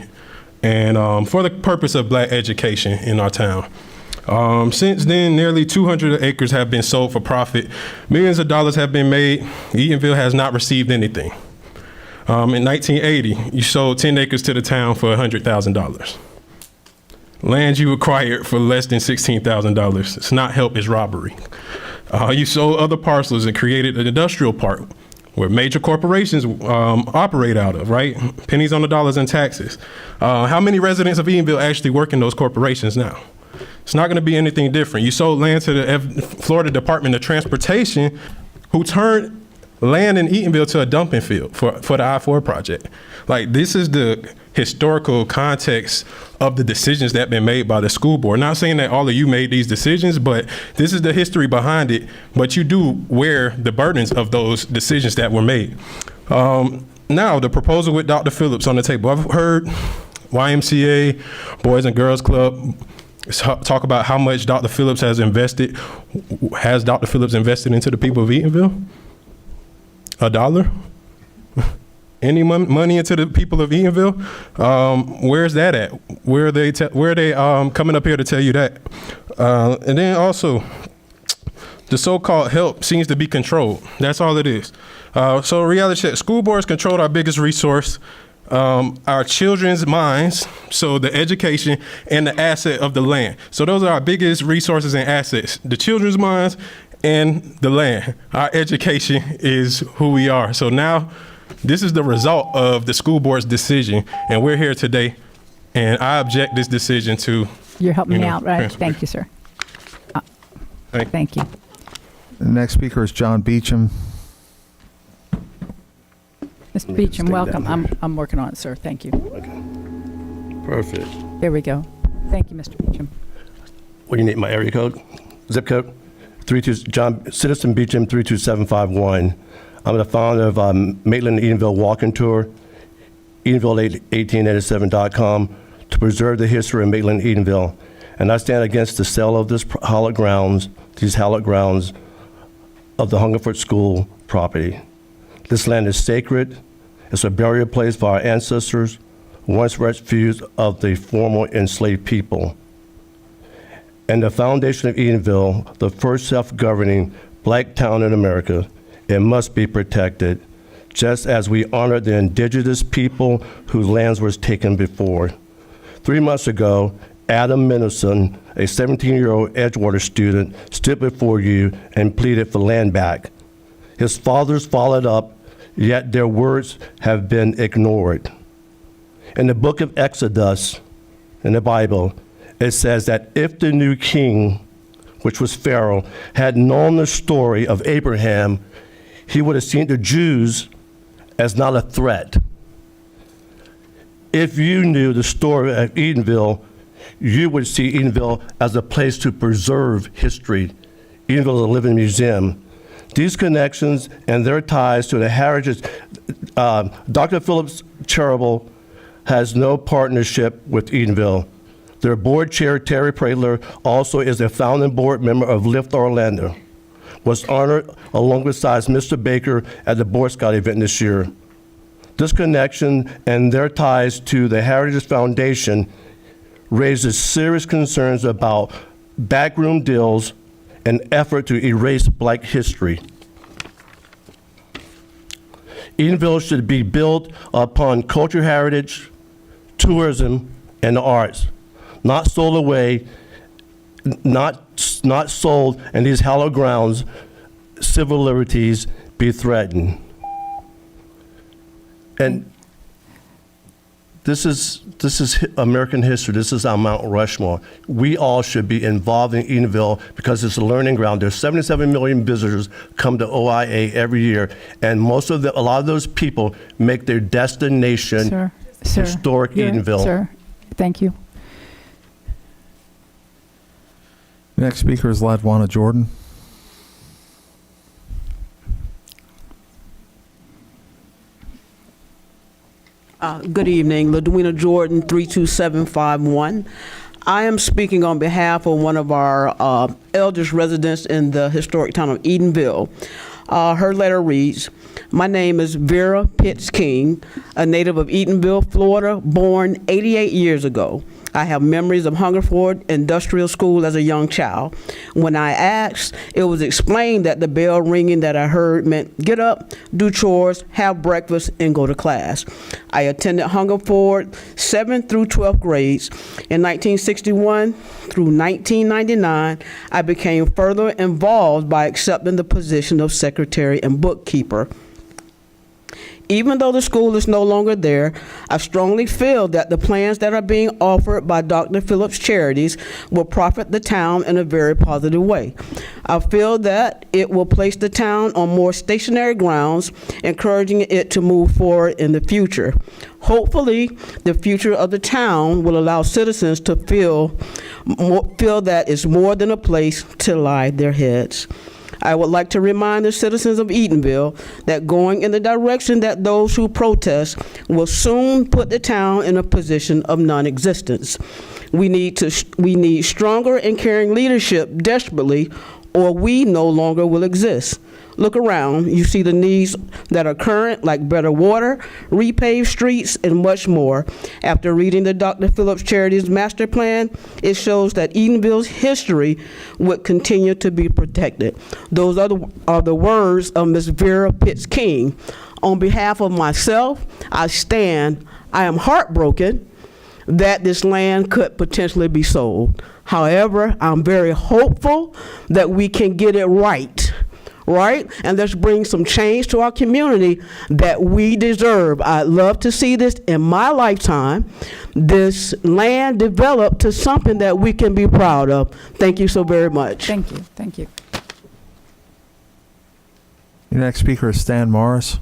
and for the purpose of black education in our town. Since then, nearly 200 acres have been sold for profit. Millions of dollars have been made. Eatonville has not received anything. In 1980, you sold 10 acres to the town for $100,000. Land you acquired for less than $16,000. It's not help, it's robbery. You sold other parcels and created an industrial park where major corporations operate out of, right? Pennies on the dollars in taxes. How many residents of Eatonville actually work in those corporations now? It's not going to be anything different. You sold land to the Florida Department of Transportation, who turned land in Eatonville to a dumping field for the I-4 project. Like, this is the historical context of the decisions that have been made by the school board. Not saying that all of you made these decisions, but this is the history behind it. But you do wear the burdens of those decisions that were made. Now, the proposal with Dr. Phillips on the table. I've heard YMCA, Boys and Girls Club, talk about how much Dr. Phillips has invested. Has Dr. Phillips invested into the people of Eatonville? $1? Any money into the people of Eatonville? Where's that at? Where are they coming up here to tell you that? And then also, the so-called help seems to be controlled. That's all it is. So reality check, school boards control our biggest resource, our children's minds, so the education and the asset of the land. So those are our biggest resources and assets, the children's minds and the land. Our education is who we are. So now this is the result of the school board's decision, and we're here today, and I object this decision to. You're helping me out, right? Thank you, sir. Thank you. The next speaker is John Beecham. Mr. Beecham, welcome. I'm working on it, sir. Thank you. Okay. Perfect. There we go. Thank you, Mr. Beecham. What do you need? My area code? Zip code? Citizen Beecham 32751. I'm the founder of Maitland Eatonville Walking Tour, Eatonville1887.com, to preserve the history of Maitland Eatonville. And I stand against the sale of these hallowed grounds of the Hungerford School property. This land is sacred. It's a burial place for our ancestors, once refuge of the former enslaved people. And the foundation of Eatonville, the first self-governing black town in America, it must be protected, just as we honor the indigenous people whose lands were taken before. 3 months ago, Adam Mendelson, a 17-year-old Edgewater student, stood before you and pleaded for land back. His fathers followed up, yet their words have been ignored. In the book of Exodus, in the Bible, it says that if the new king, which was Pharaoh, had known the story of Abraham, he would have seen the Jews as not a threat. If you knew the story of Eatonville, you would see Eatonville as a place to preserve history. Eatonville is a living museum. These connections and their ties to the heritage, Dr. Phillips Charitable has no partnership with Eatonville. Their board chair, Terry Pratler, also is a founding board member of Lift Orlando, was honored alongside Mr. Baker at the Boy Scout event this year. This connection and their ties to the Heritage Foundation raises serious concerns about backroom deals and effort to erase black history. Edenville should be built upon cultural heritage, tourism, and the arts, not sold away, not sold, and these hallowed grounds, civil liberties be threatened. And this is American history. This is our Mount Rushmore. We all should be involved in Edenville because it's a learning ground. There's 77 million visitors come to OIA every year, and a lot of those people make their destination historic Edenville. Sir, thank you. Next speaker is Ladwana Jordan. Good evening, Ladwina Jordan, 32751. I am speaking on behalf of one of our eldest residents in the historic town of Edenville. Her letter reads, "My name is Vera Pitts King, a native of Edenville, Florida, born 88 years ago. I have memories of Hungerford Industrial School as a young child. When I asked, it was explained that the bell ringing that I heard meant get up, do chores, have breakfast, and go to class. I attended Hungerford 7th through 12th grades. In 1961 through 1999, I became further involved by accepting the position of secretary and bookkeeper. Even though the school is no longer there, I strongly feel that the plans that are being offered by Dr. Phillips Charities will profit the town in a very positive way. I feel that it will place the town on more stationary grounds, encouraging it to move forward in the future. Hopefully, the future of the town will allow citizens to feel that it's more than a place to lie their heads. I would like to remind the citizens of Edenville that going in the direction that those who protest will soon put the town in a position of non-existence. We need stronger and caring leadership desperately, or we no longer will exist. Look around, you see the needs that are current, like better water, repaved streets, and much more. After reading the Dr. Phillips Charities Master Plan, it shows that Edenville's history would continue to be protected. Those are the words of Ms. Vera Pitts King. On behalf of myself, I am heartbroken that this land could potentially be sold. However, I'm very hopeful that we can get it right? And let's bring some change to our community that we deserve. I'd love to see this in my lifetime, this land developed to something that we can be proud of. Thank you so very much. Thank you. Thank you. Your next speaker is Stan Morris.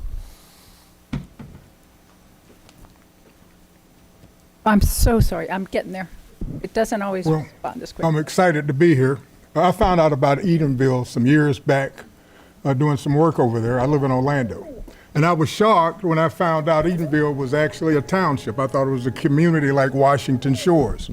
I'm so sorry. I'm getting there. It doesn't always respond this quick. I'm excited to be here. I found out about Edenville some years back doing some work over there. I live in Orlando. And I was shocked when I found out Edenville was actually a township. I thought it was a community like Washington Shores.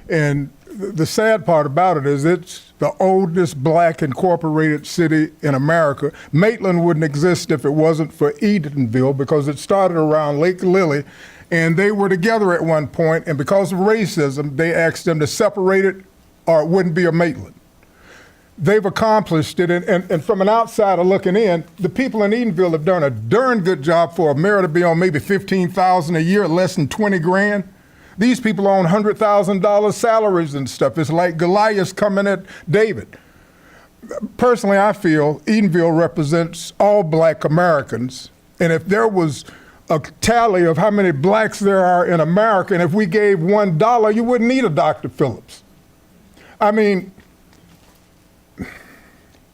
And the sad part about it is it's the oldest black incorporated city in America. Maitland wouldn't exist if it wasn't for Edenville because it started around Lake Lily and they were together at one point, and because of racism, they asked them to separate it or it wouldn't be a Maitland. They've accomplished it, and from an outsider looking in, the people in Edenville have done a darn good job for a mayor to be on maybe $15,000 a year, less than 20 grand. These people own $100,000 salaries and stuff. It's like Goliath coming at David. Personally, I feel Edenville represents all black Americans, and if there was a tally of how many blacks there are in America, and if we gave $1, you wouldn't need a Dr. Phillips. I mean,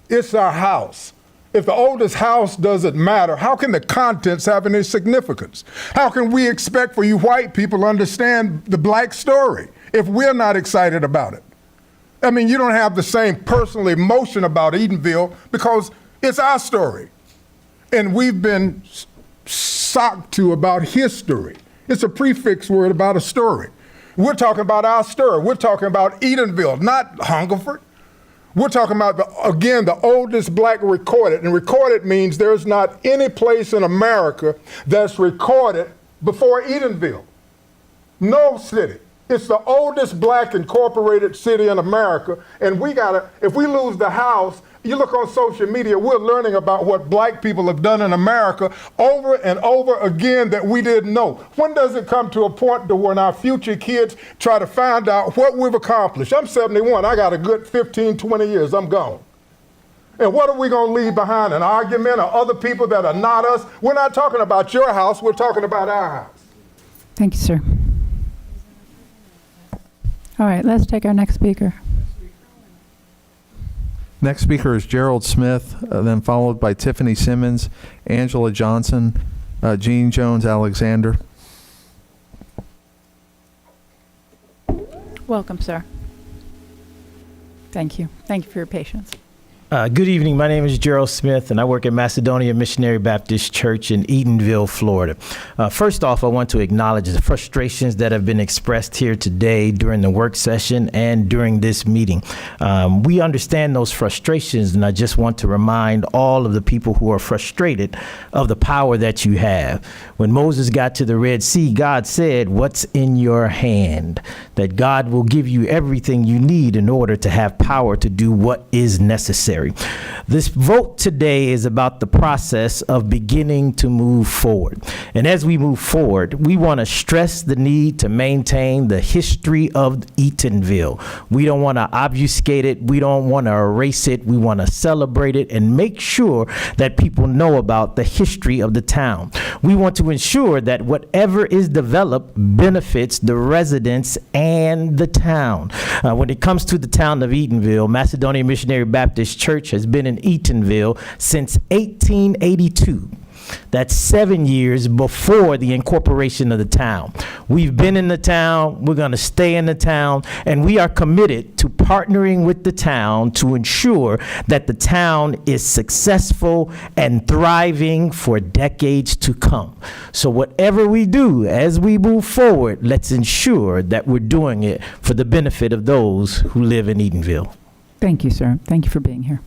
it's our house. If the oldest house doesn't matter, how can the contents have any significance? How can we expect for you white people to understand the black story if we're not excited about it? I mean, you don't have the same personal emotion about Edenville because it's our story. And we've been socked to about history. It's a prefix word about a story. We're talking about our story. We're talking about Edenville, not Hungerford. We're talking about, the oldest black recorded, and recorded means there's not any place in America that's recorded before Edenville. No city. It's the oldest black incorporated city in America, and if we lose the house, You look on social media, we're learning about what black people have done in America over and over again that we didn't know. When does it come to a point to when our future kids try to find out what we've accomplished? I'm 71, I got a good 15, 20 years, I'm gone. And what are we going to leave behind? An argument or other people that are not us? We're not talking about your house, we're talking about our house. Thank you, sir. All right, let's take our next speaker. Next speaker is Gerald Smith, then followed by Tiffany Simmons, Angela Johnson, Jean Jones Alexander. Welcome, sir. Thank you. Thank you for your patience. Good evening. My name is Gerald Smith, and I work at Macedonia Missionary Baptist Church in Eatonville, Florida. First off, I want to acknowledge the frustrations that have been expressed here today during the work session and during this meeting. We understand those frustrations, and I just want to remind all of the people who are frustrated of the power that you have. When Moses got to the Red Sea, God said, "What's in your hand?" That God will give you everything you need in order to have power to do what is necessary. This vote today is about the process of beginning to move forward. And as we move forward, we want to stress the need to maintain the history of Eatonville. We don't want to obfuscate it. We don't want to erase it. We want to celebrate it and make sure that people know about the history of the town. We want to ensure that whatever is developed benefits the residents and the town. When it comes to the town of Eatonville, Macedonia Missionary Baptist Church has been in Eatonville since 1882. That's 7 years before the incorporation of the town. We've been in the town, we're going to stay in the town, and we are committed to partnering with the town to ensure that the town is successful and thriving for decades to come. So whatever we do as we move forward, let's ensure that we're doing it for the benefit of those who live in Eatonville. Thank you, sir. Thank you for being here.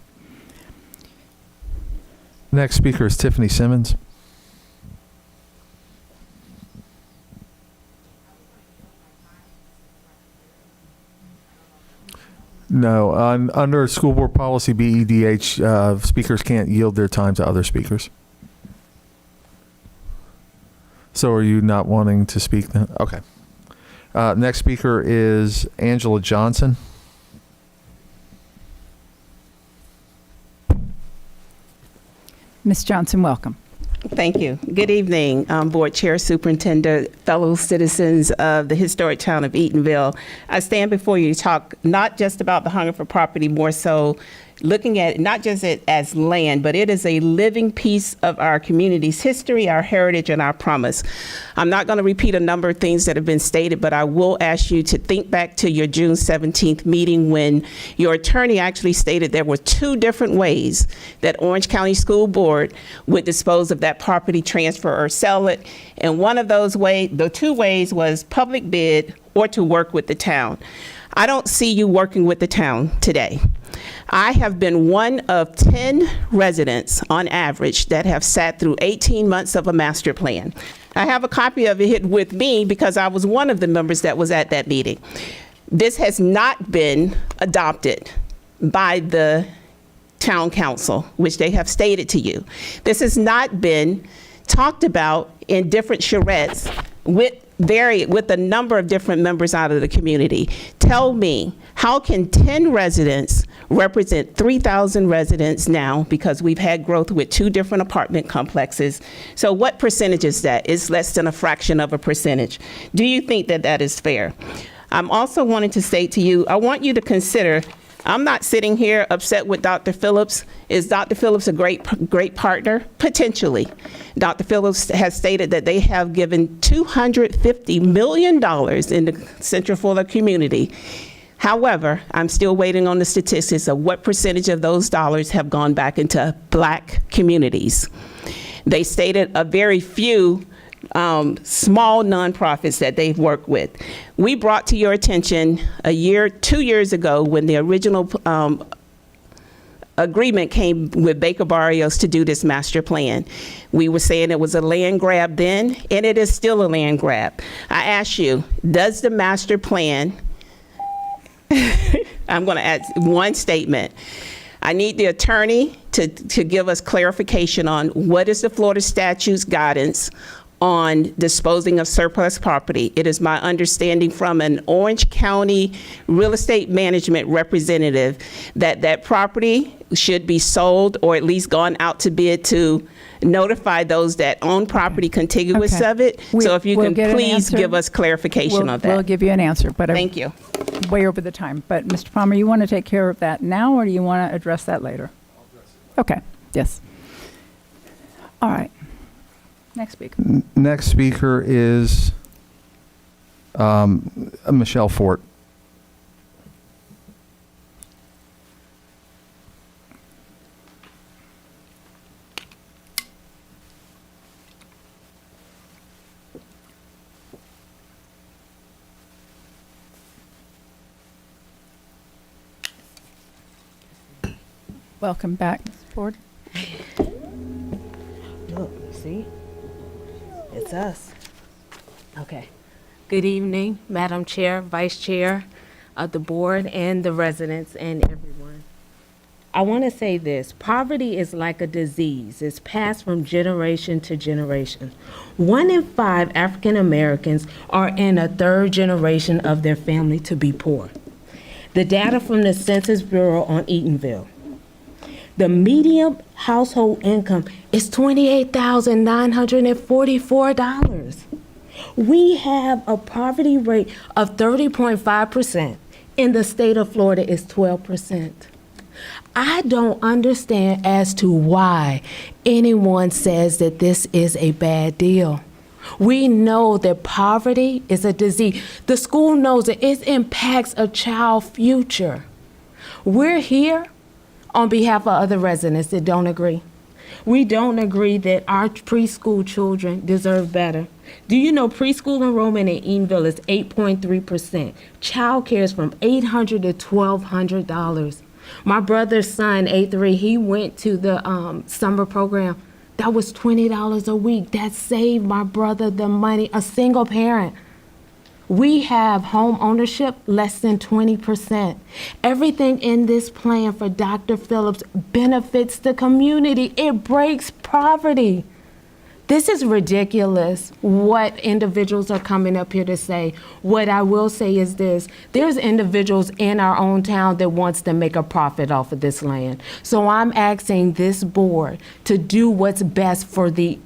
Next speaker is Tiffany Simmons. No, under school board policy BEDH, speakers can't yield their time to other speakers. So are you not wanting to speak then? Okay. Next speaker is Angela Johnson. Ms. Johnson, welcome. Thank you. Good evening, Board Chair, Superintendent, fellow citizens of the historic town of Eatonville. I stand before you to talk not just about the Hungerford property, more so looking at it, not just it as land, but it is a living piece of our community's history, our heritage, and our promise. I'm not going to repeat a number of things that have been stated, but I will ask you to think back to your June 17th meeting when your attorney actually stated there were two different ways that Orange County School Board would dispose of that property, transfer or sell it. And one of those ways, the two ways, was public bid or to work with the town. I don't see you working with the town today. I have been one of 10 residents on average that have sat through 18 months of a master plan. I have a copy of it with me because I was one of the members that was at that meeting. This has not been adopted by the town council, which they have stated to you. This has not been talked about in different charrettes with a number of different members out of the community. Tell me, how can 10 residents represent 3,000 residents now, because we've had growth with 2 different apartment complexes? So what percentage is that? It's less than a fraction of a percentage. Do you think that that is fair? I'm also wanting to say to you, I want you to consider, I'm not sitting here upset with Dr. Phillips. Is Dr. Phillips a great partner? Potentially. Dr. Phillips has stated that they have given $250 million in the Central Florida community. However, I'm still waiting on the statistics of what percentage of those dollars have gone back into Black communities. They stated a very few small nonprofits that they've worked with. We brought to your attention 2 years ago when the original agreement came with Baker Barrios to do this master plan. We were saying it was a land grab then, and it is still a land grab. I ask you, does the master plan, I'm going to add one statement. I need the attorney to give us clarification on what is the Florida statute's guidance on disposing of surplus property. It is my understanding from an Orange County real estate management representative that that property should be sold or at least gone out to bid to notify those that own property contiguous Okay. of it. So if you We'll can get an please answer. give us clarification on that. We'll give you an answer, but Thank you. way over the time. But Mr. Palmer, you want to take care of that now, or do you want to address that later? Okay, yes. All right. Next speaker. Next speaker is Michelle Fort. Welcome back, Ms. Ford. Look, see? It's us. Okay. Good evening, Madam Chair, Vice Chair of the board, and the residents, and everyone. I want to say this. Poverty is like a disease. It's passed from generation to generation. 1 in 5 African Americans are in a third generation of their family to be poor. The data from the Census Bureau on Eatonville. The median household income is $28,944. We have a poverty rate of 30.5%. In the state of Florida, is 12%. I don't understand as to why anyone says that this is a bad deal. We know that poverty is a disease. The school knows that it impacts a child's future. We're here on behalf of other residents that don't agree. We don't agree that our preschool children deserve better. Do you know preschool enrollment in Eatonville is 8.3%? Child care is from $800 to $1,200. My brother's son, A3, he went to the summer program. That was $20 a week. That saved my brother the money, a single parent. We have home ownership less than 20%. Everything in this plan for Dr. Phillips benefits the community. It breaks poverty. This is ridiculous what individuals are coming up here to say. What I will say is this: there's individuals in our own town that wants to make a profit off of this land. So I'm asking this board to do what's best for the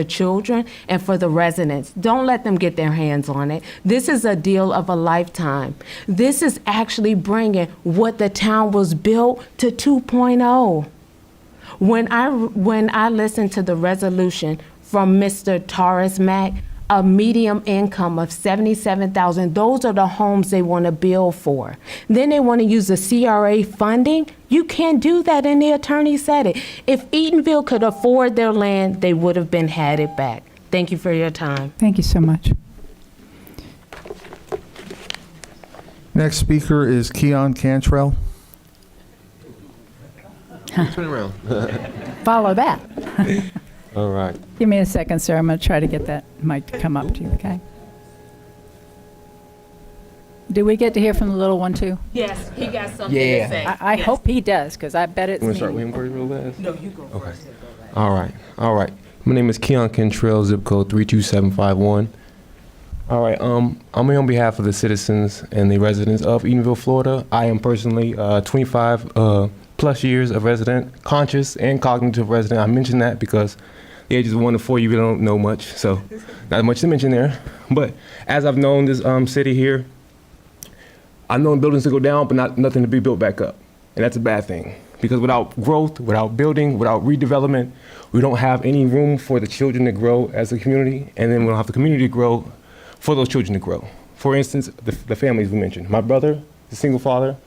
children and for the residents. Don't let them get their hands on it. This is a deal of a lifetime. This is actually bringing what the town was built to 2.0. When I listened to the resolution from Mr. Taurus Mack, a medium income of $77,000. Those are the homes they want to build for. Then they want to use the CRA funding. You can't do that, and the attorney said it. If Eatonville could afford their land, they would have been had it back. Thank you for your time. Thank you so much. Next speaker is Keon Cantrell. Turn around. Follow that. All right. Give me a second, sir. I'm going to try to get that mic to come up to you, okay? Do we get to hear from the little one, too? Yes, he got something Yeah. to say. I hope he does, because I bet it's You want me. to start with him first real fast? No, you go Okay. first. All right. All right. My name is Keon Cantrell, zip code 32751. All right. I'm here on behalf of the citizens and the residents of Eatonville, Florida. I am personally 25 plus years of resident, conscious and cognitive resident. I mention that because the ages of 1 to 4, you really don't know much, so not much to mention there. But as I've known this city here, I've known buildings to go down, but nothing to be built back up. And that's a bad thing, because without growth, without building, without redevelopment, we don't have any room for the children to grow as a community, and then we don't have the community to grow for those children to grow. For instance, the families we mentioned. My brother, the single father,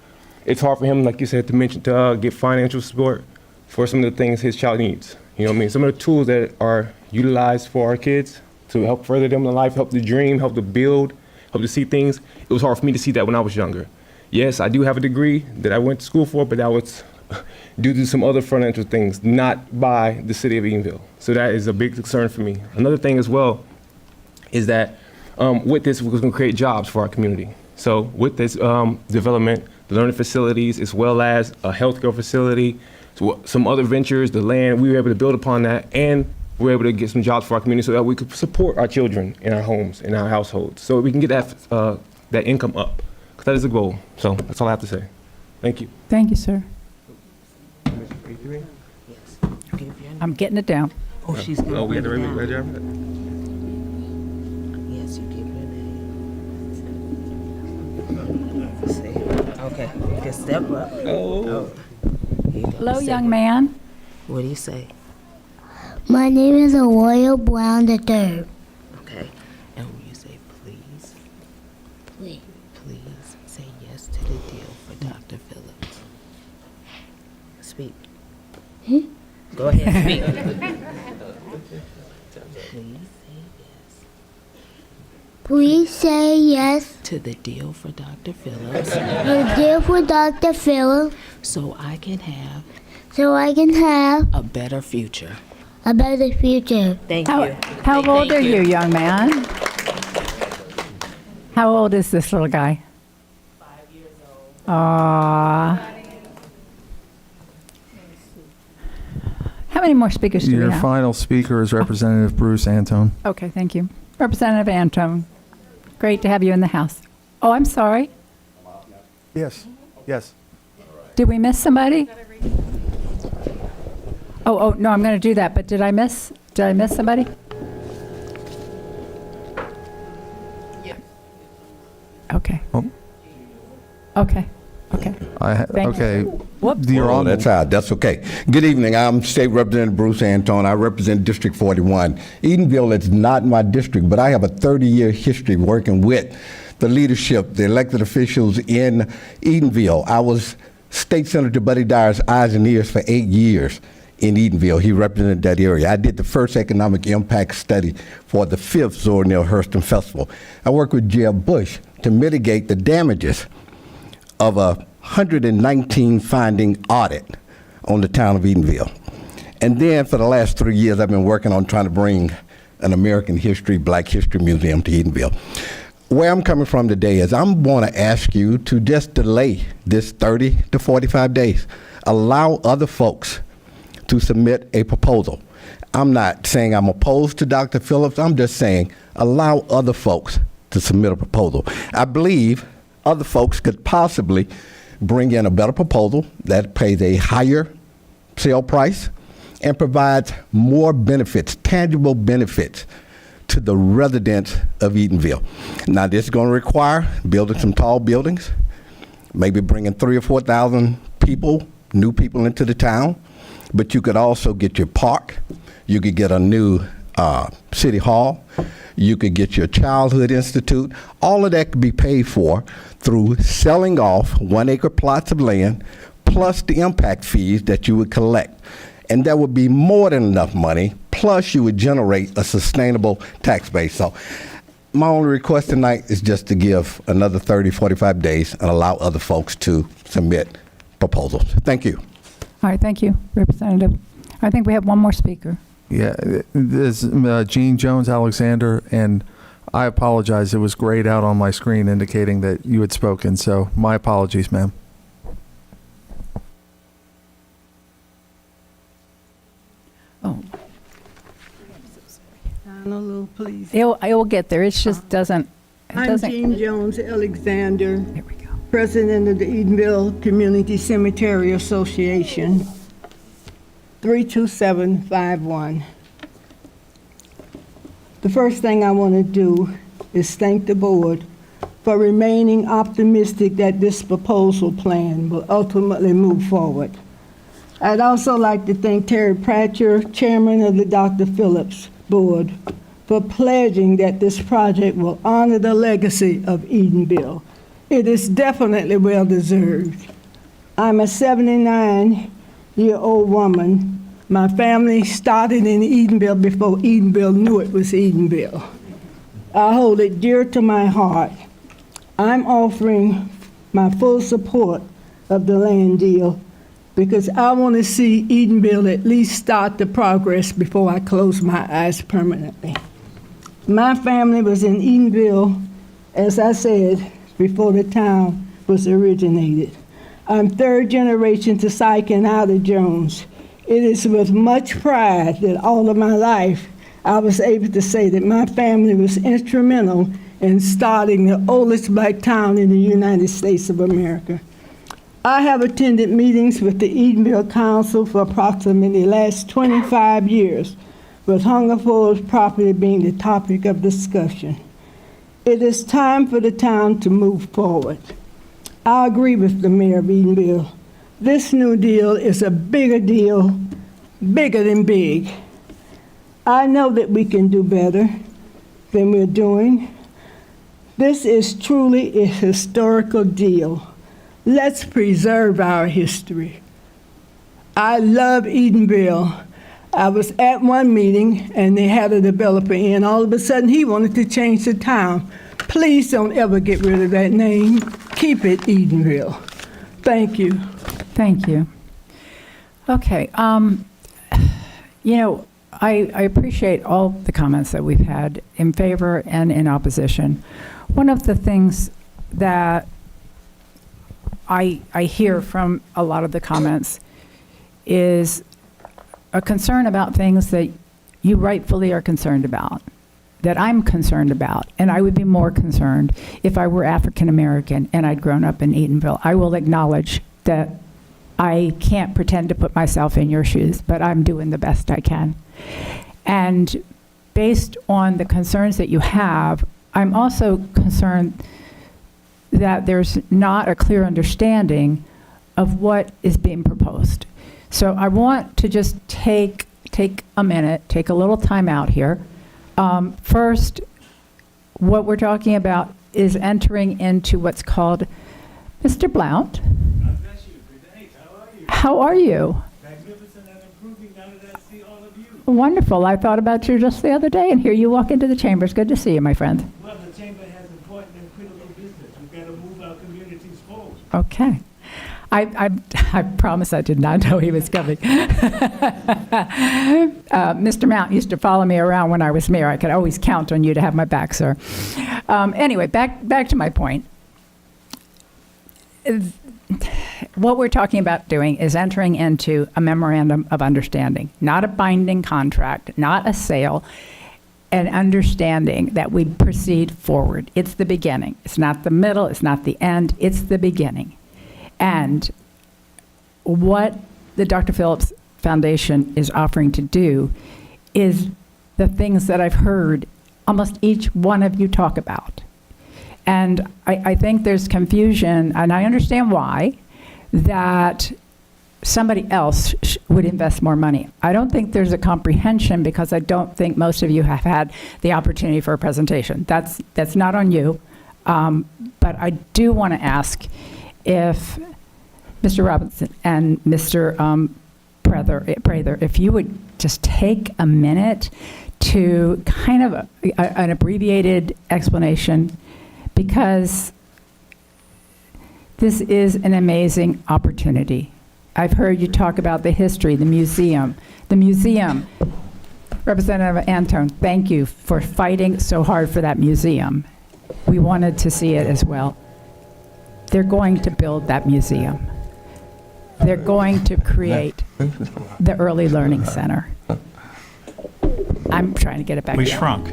it's hard for him, like you said, to get financial support for some of the things his child needs. You know what I mean? Some of the tools that are utilized for our kids to help further them in life, help to dream, help to build, help to see things. It was hard for me to see that when I was younger. Yes, I do have a degree that I went to school for, but that was due to some other financial things, not by the city of Eatonville. So that is a big concern for me. Another thing as well is that with this, we're going to create jobs for our community. So with this development, the learning facilities, as well as a healthcare facility, some other ventures, the land. We were able to build upon that, and we were able to get some jobs for our community so that we could support our children in our homes, in our households, so we can get that income up. Because that is the goal. So that's all I have to say. Thank you. Thank you, sir. I'm getting it down. Oh, she's good. Oh, we had to read it. Yes, you give her name. Okay, just step up. Oh. Hello, young man. What do you say? My name is Royal Brown III. Okay, and when you say please, Please. please say yes to the deal for Dr. Phillips. Speak. Go ahead, speak. Please say yes To the deal for Dr. Phillips. to deal for Dr. Phillips So I can have so I can have a better future. a better future. Thank How, you. how Thank old are you. you, young man? How old is this little guy? 5 years old. Aww. How many more speakers do we Your have? final speaker is Representative Bruce Antone. Okay, thank you. Representative Antone, great to have you in the House. Oh, I'm sorry. Yes, yes. Did we miss somebody? Oh, no, I'm going to do that, but did I miss somebody? Yeah. Okay. Oh. Okay. Thank Okay. Whoops. You're on. That's okay. Good evening. I'm State Representative Bruce Antone. I represent District 41. Edenville is not my district, but I have a 30-year history working with the leadership, the elected officials in Edenville. I was State Senator Buddy Dyer's eyes and ears for 8 years in Edenville. He represented that area. I did the first economic impact study for the 5th Zora Neale Hurston Festival. I worked with Jeb Bush to mitigate the damages of a 119 finding audit on the town of Edenville. And then for the last 3 years, I've been working on trying to bring an American history, Black History Museum to Edenville. Where I'm coming from today is I'm going to ask you to just delay this 30 to 45 days. Allow other folks to submit a proposal. I'm not saying I'm opposed to Dr. Phillips. I'm just saying allow other folks to submit a proposal. I believe other folks could possibly bring in a better proposal that pays a higher sale price and provides more benefits, tangible benefits to the residents of Edenville. Now, this is going to require building some tall buildings, maybe bringing 3,000 or 4,000 people, new people into the town, but you could also get your park, you could get a new city hall, you could get your childhood institute. All of that could be paid for through selling off 1 acre plots of land plus the impact fees that you would collect. And that would be more than enough money, plus you would generate a sustainable tax base. So my only request tonight is just to give another 30, 45 days and allow other folks to submit proposals. Thank you. All right, thank you, Representative. I think we have one more speaker. Yeah, this is Jean Jones Alexander, and I apologize. It was grayed out on my screen indicating that you had spoken, so my apologies, ma'am. Oh. Honolulu, please. It will get there. It just doesn't. I'm Jean Jones Alexander. There we go. President of the Edenville Community Cemetery Association, 32751. The first thing I want to do is thank the board for remaining optimistic that this proposal plan will ultimately move forward. I'd also like to thank Terry Pratcher, chairman of the Dr. Phillips Board, for pledging that this project will honor the legacy of Edenville. It is definitely well-deserved. I'm a 79-year-old woman. My family started in Edenville before Edenville knew it was Edenville. I hold it dear to my heart. I'm offering my full support of the land deal because I want to see Edenville at least start the progress before I close my eyes permanently. My family was in Edenville, as I said, before the town was originated. I'm third generation to Syke and Ida Jones. It is with much pride that all of my life I was able to say that my family was instrumental in starting the oldest black town in the United States of America. I have attended meetings with the Edenville Council for approximately the last 25 years, with Hungerford's property being the topic of discussion. It is time for the town to move forward. I agree with the mayor of Edenville. This new deal is a bigger deal, bigger than big. I know that we can do better than we're doing. This is truly a historical deal. Let's preserve our history. I love Edenville. I was at one meeting and they had a developer in. All of a sudden he wanted to change the town. Please don't ever get rid of that name. Keep it Edenville. Thank you. Thank you. Okay. You know, I appreciate all the comments that we've had in favor and in opposition. One of the things that I hear from a lot of the comments is a concern about things that you rightfully are concerned about, that I'm concerned about, and I would be more concerned if I were African American and I'd grown up in Edenville. I will acknowledge that I can't pretend to put myself in your shoes, but I'm doing the best I can. And based on the concerns that you have, I'm also concerned that there's not a clear understanding of what is being proposed. So I want to just take a minute, take a little time out here. First, what we're talking about is entering into what's called, Mr. Blount. How are you? Magnificent and improving now that I see all of you. Wonderful. I thought about you just the other day, and here you walk into the chamber. It's good to see you, my friend. Well, the chamber has important and critical business. We've got to move our communities forward. Okay. I promise I did not know he was coming. Mr. Mount used to follow me around when I was mayor. I could always count on you to have my back, sir. Anyway, back to my point. What we're talking about doing is entering into a memorandum of understanding, not a binding contract, not a sale, an understanding that we proceed forward. It's the beginning. It's not the middle. It's not the end. It's the beginning. And what the Dr. Phillips Foundation is offering to do is the things that I've heard almost each one of you talk about. And I think there's confusion, and I understand why, that somebody else would invest more money. I don't think there's a comprehension because I don't think most of you have had the opportunity for a presentation. That's not on you. But I do want to ask if Mr. Robinson and Mr. Prather, if you would just take a minute to kind of an abbreviated explanation, because this is an amazing opportunity. I've heard you talk about the history, the museum. The museum, Representative Antone, thank you for fighting so hard for that museum. We wanted to see it as well. They're going to build that museum. They're going to create the Early Learning Center. I'm trying to get it back. We down. shrunk.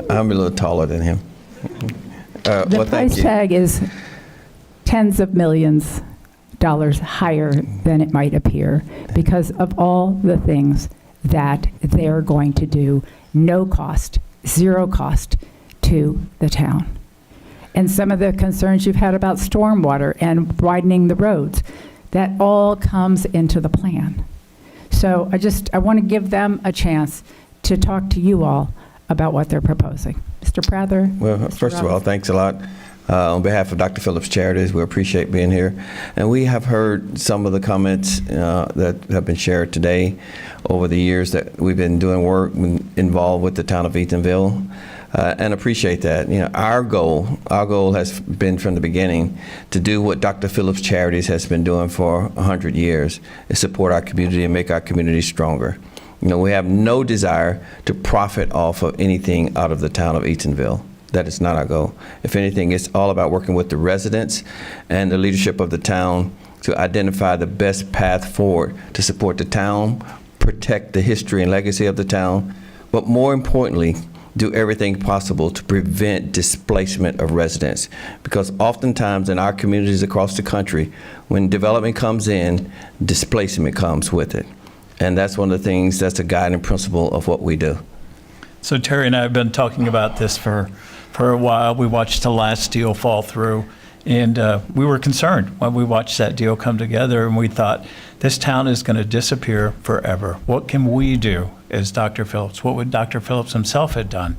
I'm a little taller than him. The price tag is tens of millions dollars higher than it might appear because of all the things that they're going to do, no cost, zero cost to the town. And some of the concerns you've had about stormwater and widening the roads, that all comes into the plan. So I want to give them a chance to talk to you all about what they're proposing. Mr. Prather? Well, first of all, thanks a lot. On behalf of Dr. Phillips Charities, we appreciate being here. And we have heard some of the comments that have been shared today over the years that we've been doing work involved with the town of Eatonville. And appreciate that. You know, our goal has been from the beginning to do what Dr. Phillips Charities has been doing for 100 years, is support our community and make our community stronger. You know, we have no desire to profit off of anything out of the town of Eatonville. That is not our goal. If anything, it's all about working with the residents and the leadership of the town to identify the best path forward to support the town, protect the history and legacy of the town, but more importantly, do everything possible to prevent displacement of residents. Because oftentimes in our communities across the country, when development comes in, displacement comes with it. And that's one of the things that's a guiding principle of what we do. So Terry and I have been talking about this for a while. We watched the last deal fall through, and we were concerned when we watched that deal come together, and we thought, this town is going to disappear forever. What can we do as Dr. Phillips? What would Dr. Phillips himself have done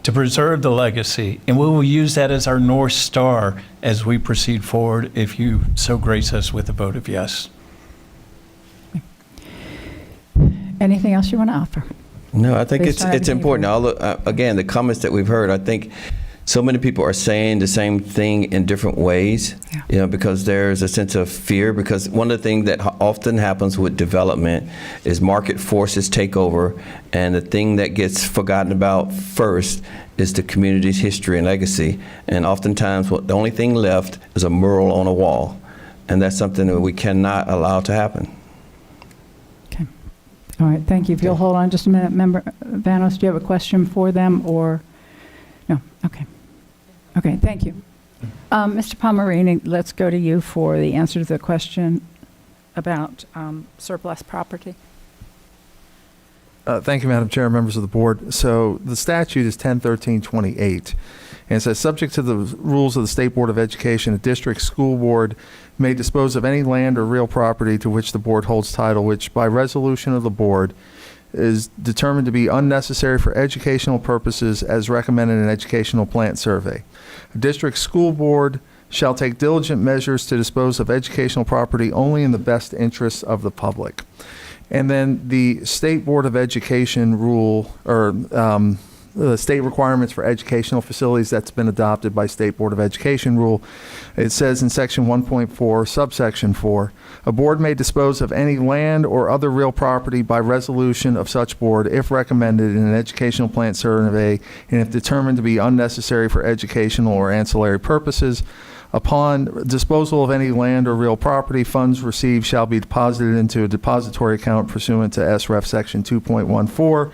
to preserve the legacy? And we will use that as our North Star as we proceed forward, if you so grace us with a vote of yes. Anything else you want to offer? No, I think Based on it's everything important. Again, the comments that we've heard, I think so many people are saying the same thing in different ways, because there's a sense of fear. Because one of the things that often happens with development is market forces take over, and the thing that gets forgotten about first is the community's history and legacy. And oftentimes, the only thing left is a mural on a wall, and that's something that we cannot allow to happen. All right, thank you. If you'll hold on just a minute, Member Vanos, do you have a question for them or no? Okay. Okay, thank you. Mr. Palmerini, let's go to you for the answer to the question about surplus property. Thank you, Madam Chair, members of the board. So the statute is 101328, and it says, subject to the rules of the State Board of Education, a district school board may dispose of any land or real property to which the board holds title, which by resolution of the board is determined to be unnecessary for educational purposes as recommended in an educational plant survey. A district school board shall take diligent measures to dispose of educational property only in the best interests of the public. And then the State Board of Education rule, or the state requirements for educational facilities that's been adopted by State Board of Education rule. It says in section 1.4, subsection 4, a board may dispose of any land or other real property by resolution of such board if recommended in an educational plant survey and if determined to be unnecessary for educational or ancillary purposes. Upon disposal of any land or real property, funds received shall be deposited into a depository account pursuant to SREF section 2.14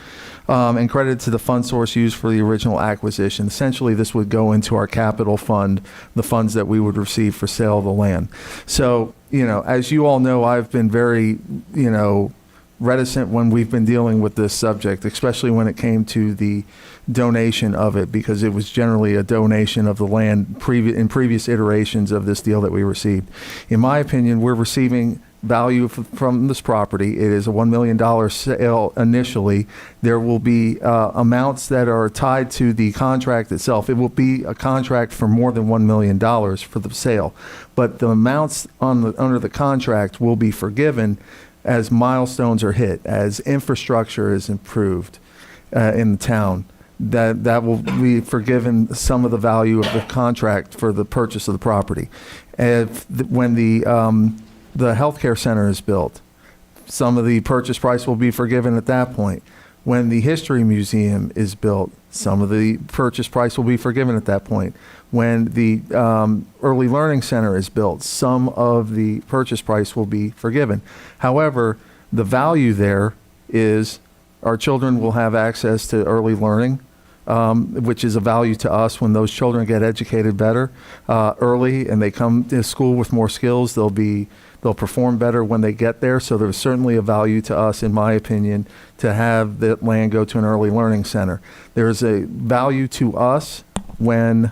and credited to the fund source used for the original acquisition. Essentially, this would go into our capital fund, the funds that we would receive for sale of the land. So, as you all know, I've been very, reticent when we've been dealing with this subject, especially when it came to the donation of it, because it was generally a donation of the land in previous iterations of this deal that we received. In my opinion, we're receiving value from this property. It is a $1 million sale initially. There will be amounts that are tied to the contract itself. It will be a contract for more than $1 million for the sale, but the amounts under the contract will be forgiven as milestones are hit, as infrastructure is improved in the town. That will be forgiven some of the value of the contract for the purchase of the property. When the healthcare center is built, some of the purchase price will be forgiven at that point. When the history museum is built, some of the purchase price will be forgiven at that point. When the early learning center is built, some of the purchase price will be forgiven. However, the value there is our children will have access to early learning, which is a value to us when those children get educated better early and they come to school with more skills. They'll perform better when they get there. So there's certainly a value to us, in my opinion, to have that land go to an early learning center. There's a value to us when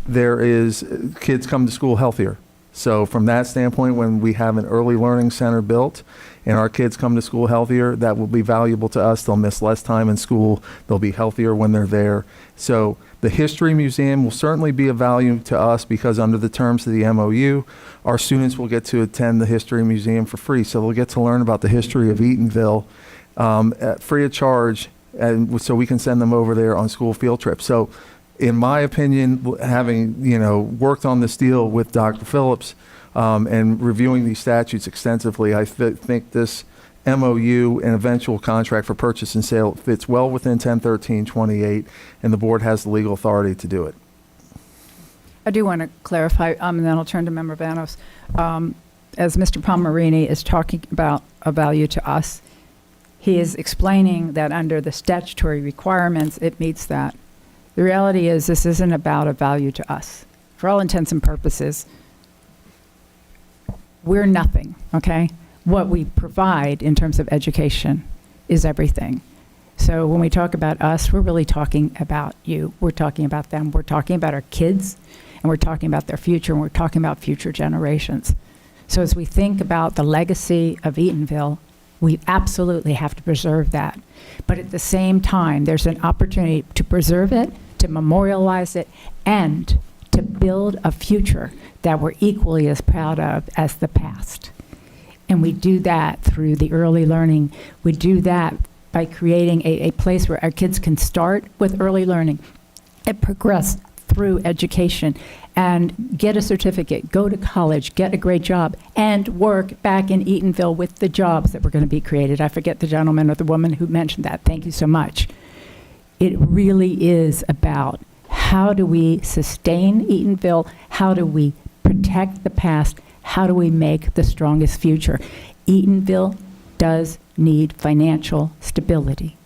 there is kids come to school healthier. So from that standpoint, when we have an early learning center built and our kids come to school healthier, that will be valuable to us. They'll miss less time in school. They'll be healthier when they're there. So the History Museum will certainly be of value to us because under the terms of the MOU, our students will get to attend the History Museum for free. So they'll get to learn about the history of Eatonville free of charge, and so we can send them over there on school field trips. So in my opinion, having worked on this deal with Dr. Phillips and reviewing these statutes extensively, I think this MOU and eventual contract for purchase and sale fits well within 1013-28, and the board has the legal authority to do it. I do want to clarify, and then I'll turn to Member Vanos. As Mr. Palmerini is talking about a value to us, he is explaining that under the statutory requirements, it meets that. The reality is this isn't about a value to us. For all intents and purposes, we're nothing, okay? What we provide in terms of education is everything. So when we talk about us, we're really talking about you. We're talking about them. We're talking about our kids, and we're talking about their future, and we're talking about future generations. So as we think about the legacy of Eatonville, we absolutely have to preserve that. But at the same time, there's an opportunity to preserve it, to memorialize it, and to build a future that we're equally as proud of as the past. And we do that through the early learning. We do that by creating a place where our kids can start with early learning and progress through education and get a certificate, go to college, get a great job, and work back in Eatonville with the jobs that were going to be created. I forget the gentleman or the woman who mentioned that. Thank you so much. It really is about how do we sustain Eatonville? How do we protect the past? How do we make the strongest future? Eatonville does need financial stability.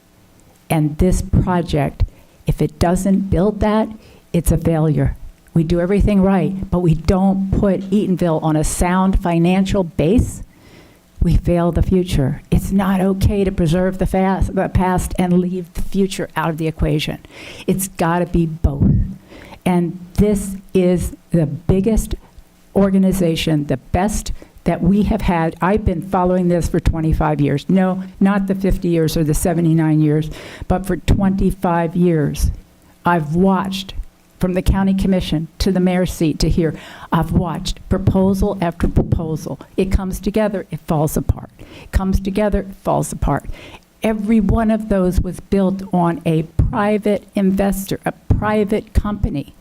And this project, if it doesn't build that, it's a failure. We do everything right, but we don't put Eatonville on a sound financial base, we fail the future. It's not okay to preserve the past and leave the future out of the equation. It's got to be both. And this is the biggest organization, the best that we have had. I've been following this for 25 years. No, not the 50 years or the 79 years, but for 25 years. I've watched from the county commission to the mayor's seat to here, I've watched proposal after proposal. It comes together, it falls apart. It comes together, it falls apart. Every one of those was built on a private investor, a private company.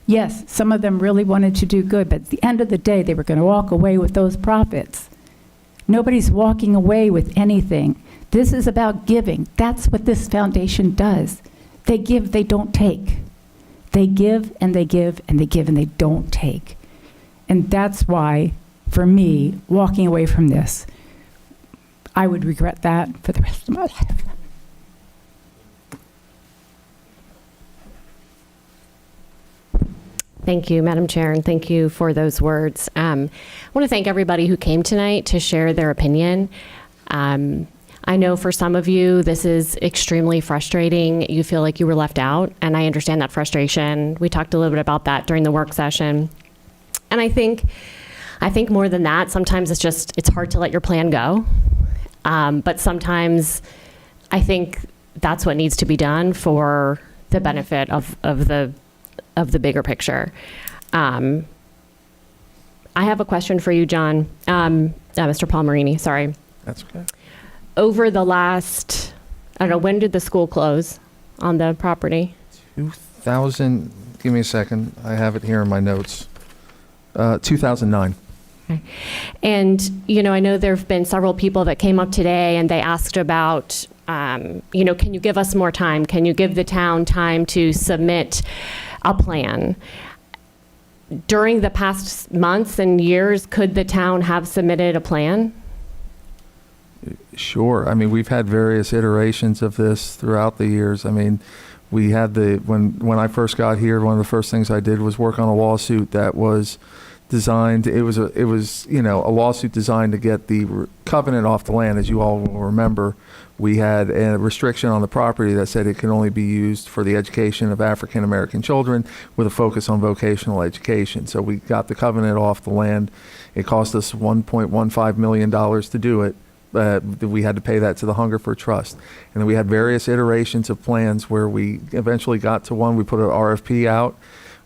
Yes, some of them really wanted to do good, but at the end of the day, they were going to walk away with those profits. Nobody's walking away with anything. This is about giving. That's what this foundation does. They give, they don't take. They give and they give and they give and they don't take. And that's why, for me, walking away from this, I would regret that for the rest of my life. Thank you, Madam Chair, and thank you for those words. I want to thank everybody who came tonight to share their opinion. I know for some of you, this is extremely frustrating. You feel like you were left out, and I understand that frustration. We talked a little bit about that during the work session. And I think more than that, sometimes it's hard to let your plan go. But sometimes I think that's what needs to be done for the benefit of the bigger picture. I have a question for you, John. Mr. Palmerini, sorry. That's okay. Over the last, I don't know, when did the school close on the property? 2000, give me a second. I have it here in my notes. 2009. Okay. And, I know there have been several people that came up today and they asked about, can you give us more time? Can you give the town time to submit a plan? During the past months and years, could the town have submitted a plan? Sure. I mean, we've had various iterations of this throughout the years. I mean, we had when I first got here, one of the first things I did was work on a lawsuit that was designed. It was a lawsuit designed to get the covenant off the land. As you all will remember, we had a restriction on the property that said it can only be used for the education of African American children with a focus on vocational education. So we got the covenant off the land. It cost us $1.15 million to do it. We had to pay that to the Hungerford Trust. And then we had various iterations of plans where we eventually got to one. We put an RFP out.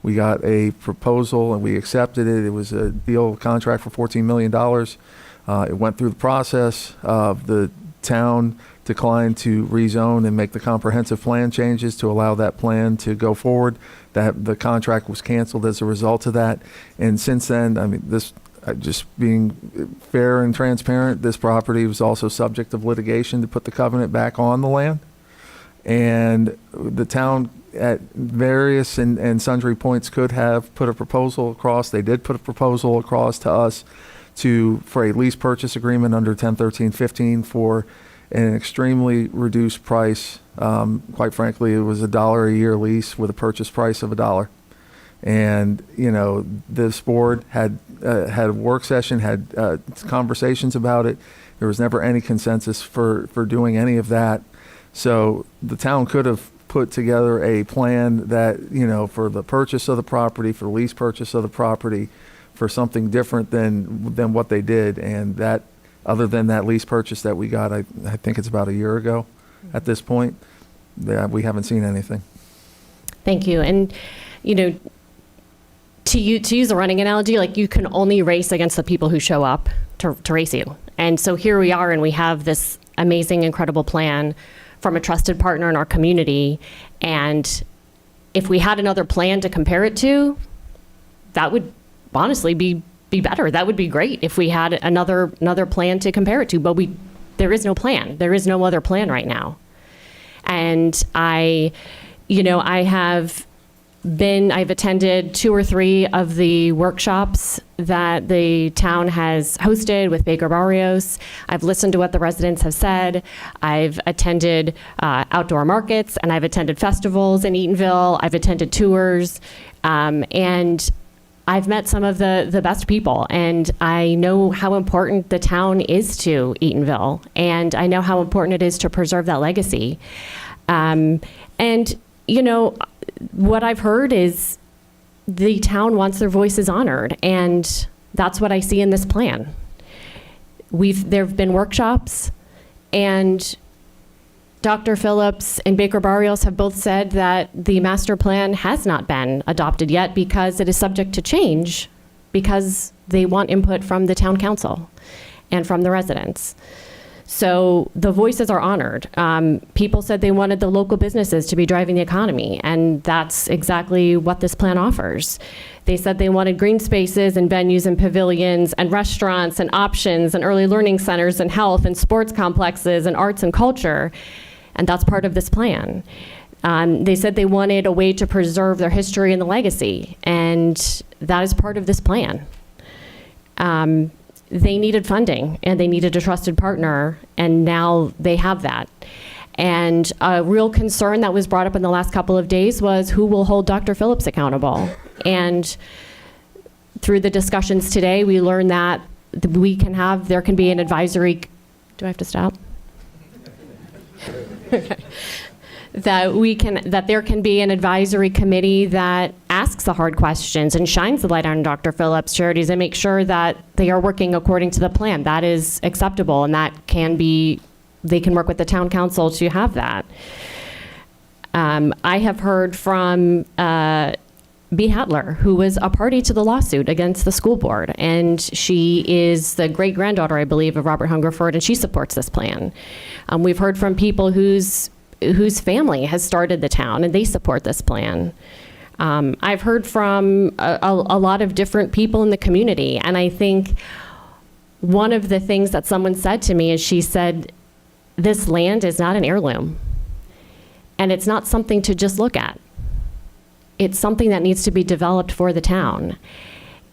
We got a proposal and we accepted it. It was a deal contract for $14 million. It went through the process. The town declined to rezone and make the comprehensive plan changes to allow that plan to go forward. The contract was canceled as a result of that. And since then, I mean, Just being fair and transparent, this property was also subject of litigation to put the covenant back on the land. And the town at various and sundry points could have put a proposal across. They did put a proposal across to us for a lease purchase agreement under 1013-15 for an extremely reduced price. Quite frankly, it was $1 a year lease with a purchase price of $1. And, this board had a work session, had conversations about it. There was never any consensus for doing any of that. So the town could have put together a plan that, for the purchase of the property, for lease purchase of the property, for something different than what they did. And that, other than that lease purchase that we got, I think it's about a year ago at this point, we haven't seen anything. Thank you. And, to use a running analogy, like you can only race against the people who show up to race you. And so here we are, and we have this amazing, incredible plan from a trusted partner in our community. And if we had another plan to compare it to, that would honestly be better. That would be great if we had another plan to compare it to, but there is no plan. There is no other plan right now. And I've attended 2 or 3 of the workshops that the town has hosted with Baker Barrios. I've listened to what the residents have said. I've attended outdoor markets, and I've attended festivals in Eatonville. I've attended tours, and I've met some of the best people, and I know how important the town is to Eatonville, and I know how important it is to preserve that legacy. What I've heard is the town wants their voices honored, and that's what I see in this plan. There have been workshops, and Dr. Phillips and Baker Barrios have both said that the master plan has not been adopted yet because it is subject to change, because they want input from the town council and from the residents. So the voices are honored. People said they wanted the local businesses to be driving the economy, and that's exactly what this plan offers. They said they wanted green spaces and venues and pavilions and restaurants and options and early learning centers and health and sports complexes and arts and culture, and that's part of this plan. They said they wanted a way to preserve their history and the legacy, and that is part of this plan. They needed funding, and they needed a trusted partner, and now they have that. And a real concern that was brought up in the last couple of days was who will hold Dr. Phillips accountable. And through the discussions today, we learned that there can be an advisory. Do I have to stop? Okay. That there can be an advisory committee that asks the hard questions and shines the light on Dr. Phillips charities and make sure that they are working according to the plan. That is acceptable, and they can work with the town council to have that. I have heard from B. Hatler, who was a party to the lawsuit against the school board, and she is the great-granddaughter, I believe, of Robert Hungerford, and she supports this plan. We've heard from people whose family has started the town, and they support this plan. I've heard from a lot of different people in the community, and I think one of the things that someone said to me is she said, this land is not an heirloom, and it's not something to just look at. It's something that needs to be developed for the town.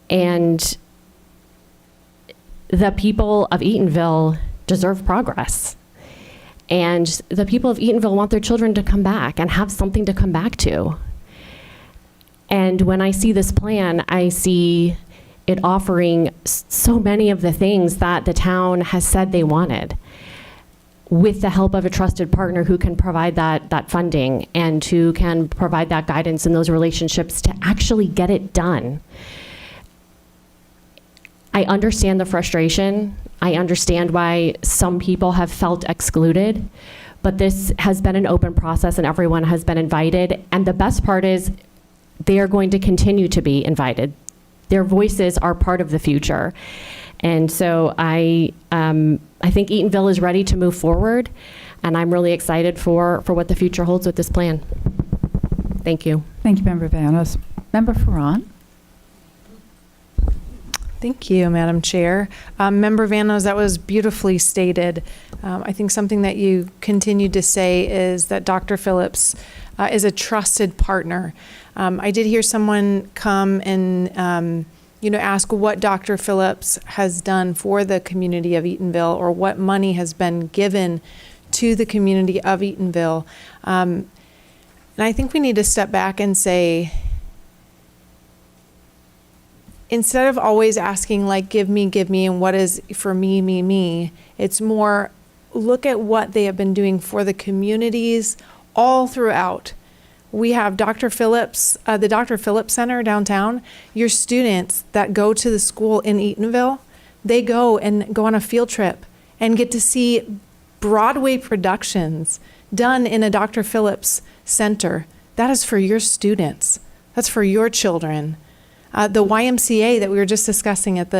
And the people of Eatonville deserve progress. And the people of Eatonville want their children to come back and have something to come back to. And when I see this plan, I see it offering so many of the things that the town has said they wanted, with the help of a trusted partner who can provide that funding and who can provide that guidance in those relationships to actually get it done. I understand the frustration. I understand why some people have felt excluded, but this has been an open process and everyone has been invited. And the best part is they are going to continue to be invited. Their voices are part of the future. And so I think Eatonville is ready to move forward, and I'm really excited for what the future holds with this plan. Thank you. Thank you, Member Vanos. Member Farran? Thank you, Madam Chair. Member Vanos, that was beautifully stated. I think something that you continued to say is that Dr. Phillips is a trusted partner. I did hear someone come and ask what Dr. Phillips has done for the community of Eatonville, or what money has been given to the community of Eatonville. And I think we need to step back and say, instead of always asking, like, give me, and what is for me, it's more, look at what they have been doing for the communities all throughout. We have Dr. Phillips, the Dr. Phillips Center downtown. Your students that go to the school in Eatonville, they go on a field trip and get to see Broadway productions done in a Dr. Phillips Center. That is for your students. That's for your children. The YMCA that we were just discussing at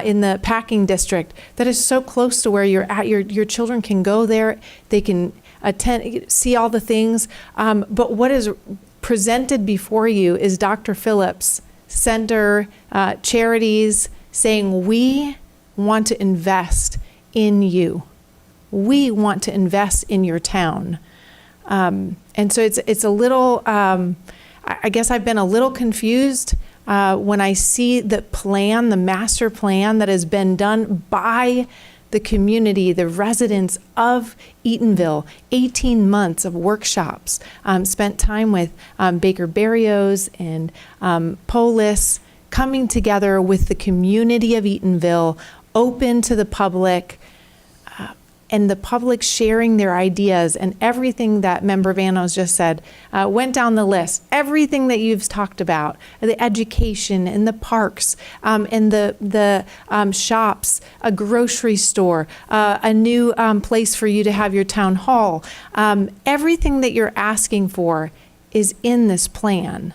in the packing district, that is so close to where you're at. Your children can go there. They can attend, see all the things. But what is presented before you is Dr. Phillips Center, charities saying, we want to invest in you. We want to invest in your town. And so it's a little, I guess I've been a little confused when I see the plan, the master plan that has been done by the community, the residents of Eatonville, 18 months of workshops, spent time with Baker Berrios and Polis, coming together with the community of Eatonville, open to the public, and the public sharing their ideas, and everything that Member Vanos just said went down the list. Everything that you've talked about, the education and the parks and the shops, a grocery store, a new place for you to have your town hall. Everything that you're asking for is in this plan.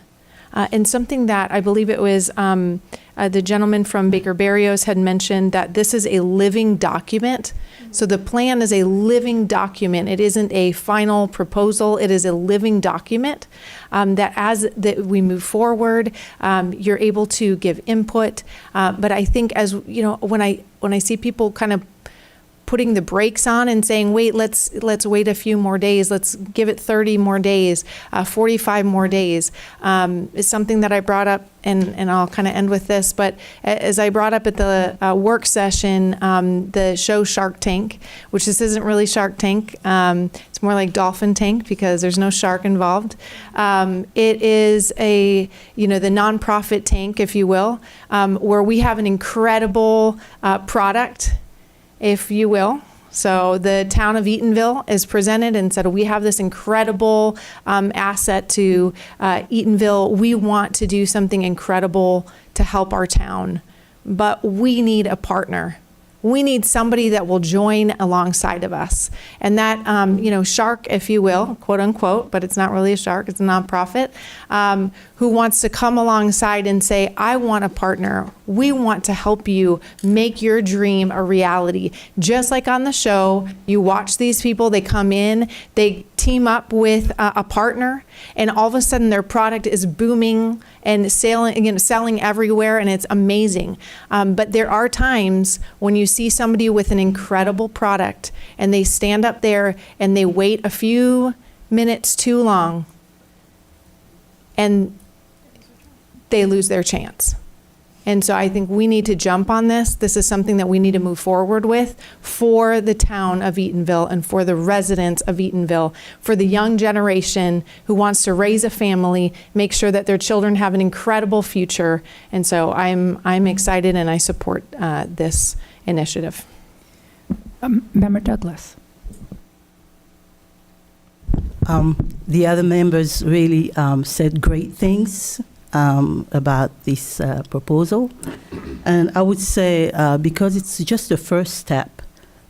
And something that I believe it was the gentleman from Baker Berrios had mentioned, that this is a living document. So the plan is a living document. It isn't a final proposal. It is a living document that as we move forward, you're able to give input. But I think, as you know, when I see people kind of putting the brakes on and saying, wait, let's wait a few more days, let's give it 30 more days, 45 more days, is something that I brought up, and I'll kind of end with this, but as I brought up at the work session, the show Shark Tank, which this isn't really Shark Tank, it's more like Dolphin Tank because there's no shark involved. It is the nonprofit tank, if you will, where we have an incredible product, if you will. So the town of Eatonville is presented and said, we have this incredible asset to Eatonville. We want to do something incredible to help our town, but we need a partner. We need somebody that will join alongside of us. And that, shark, if you will, quote unquote, but it's not really a shark, it's a nonprofit, who wants to come alongside and say, I want a partner. We want to help you make your dream a reality. Just like on the show, you watch these people, they come in, they team up with a partner, and all of a sudden their product is booming and selling everywhere, and it's amazing. But there are times when you see somebody with an incredible product and they stand up there and they wait a few minutes too long and they lose their chance. And so I think we need to jump on this. This is something that we need to move forward with for the town of Eatonville and for the residents of Eatonville, for the young generation who wants to raise a family, make sure that their children have an incredible future. And so I'm excited and I support this initiative. Member Douglas. The other members really said great things about this proposal. And I would say, because it's just the first step,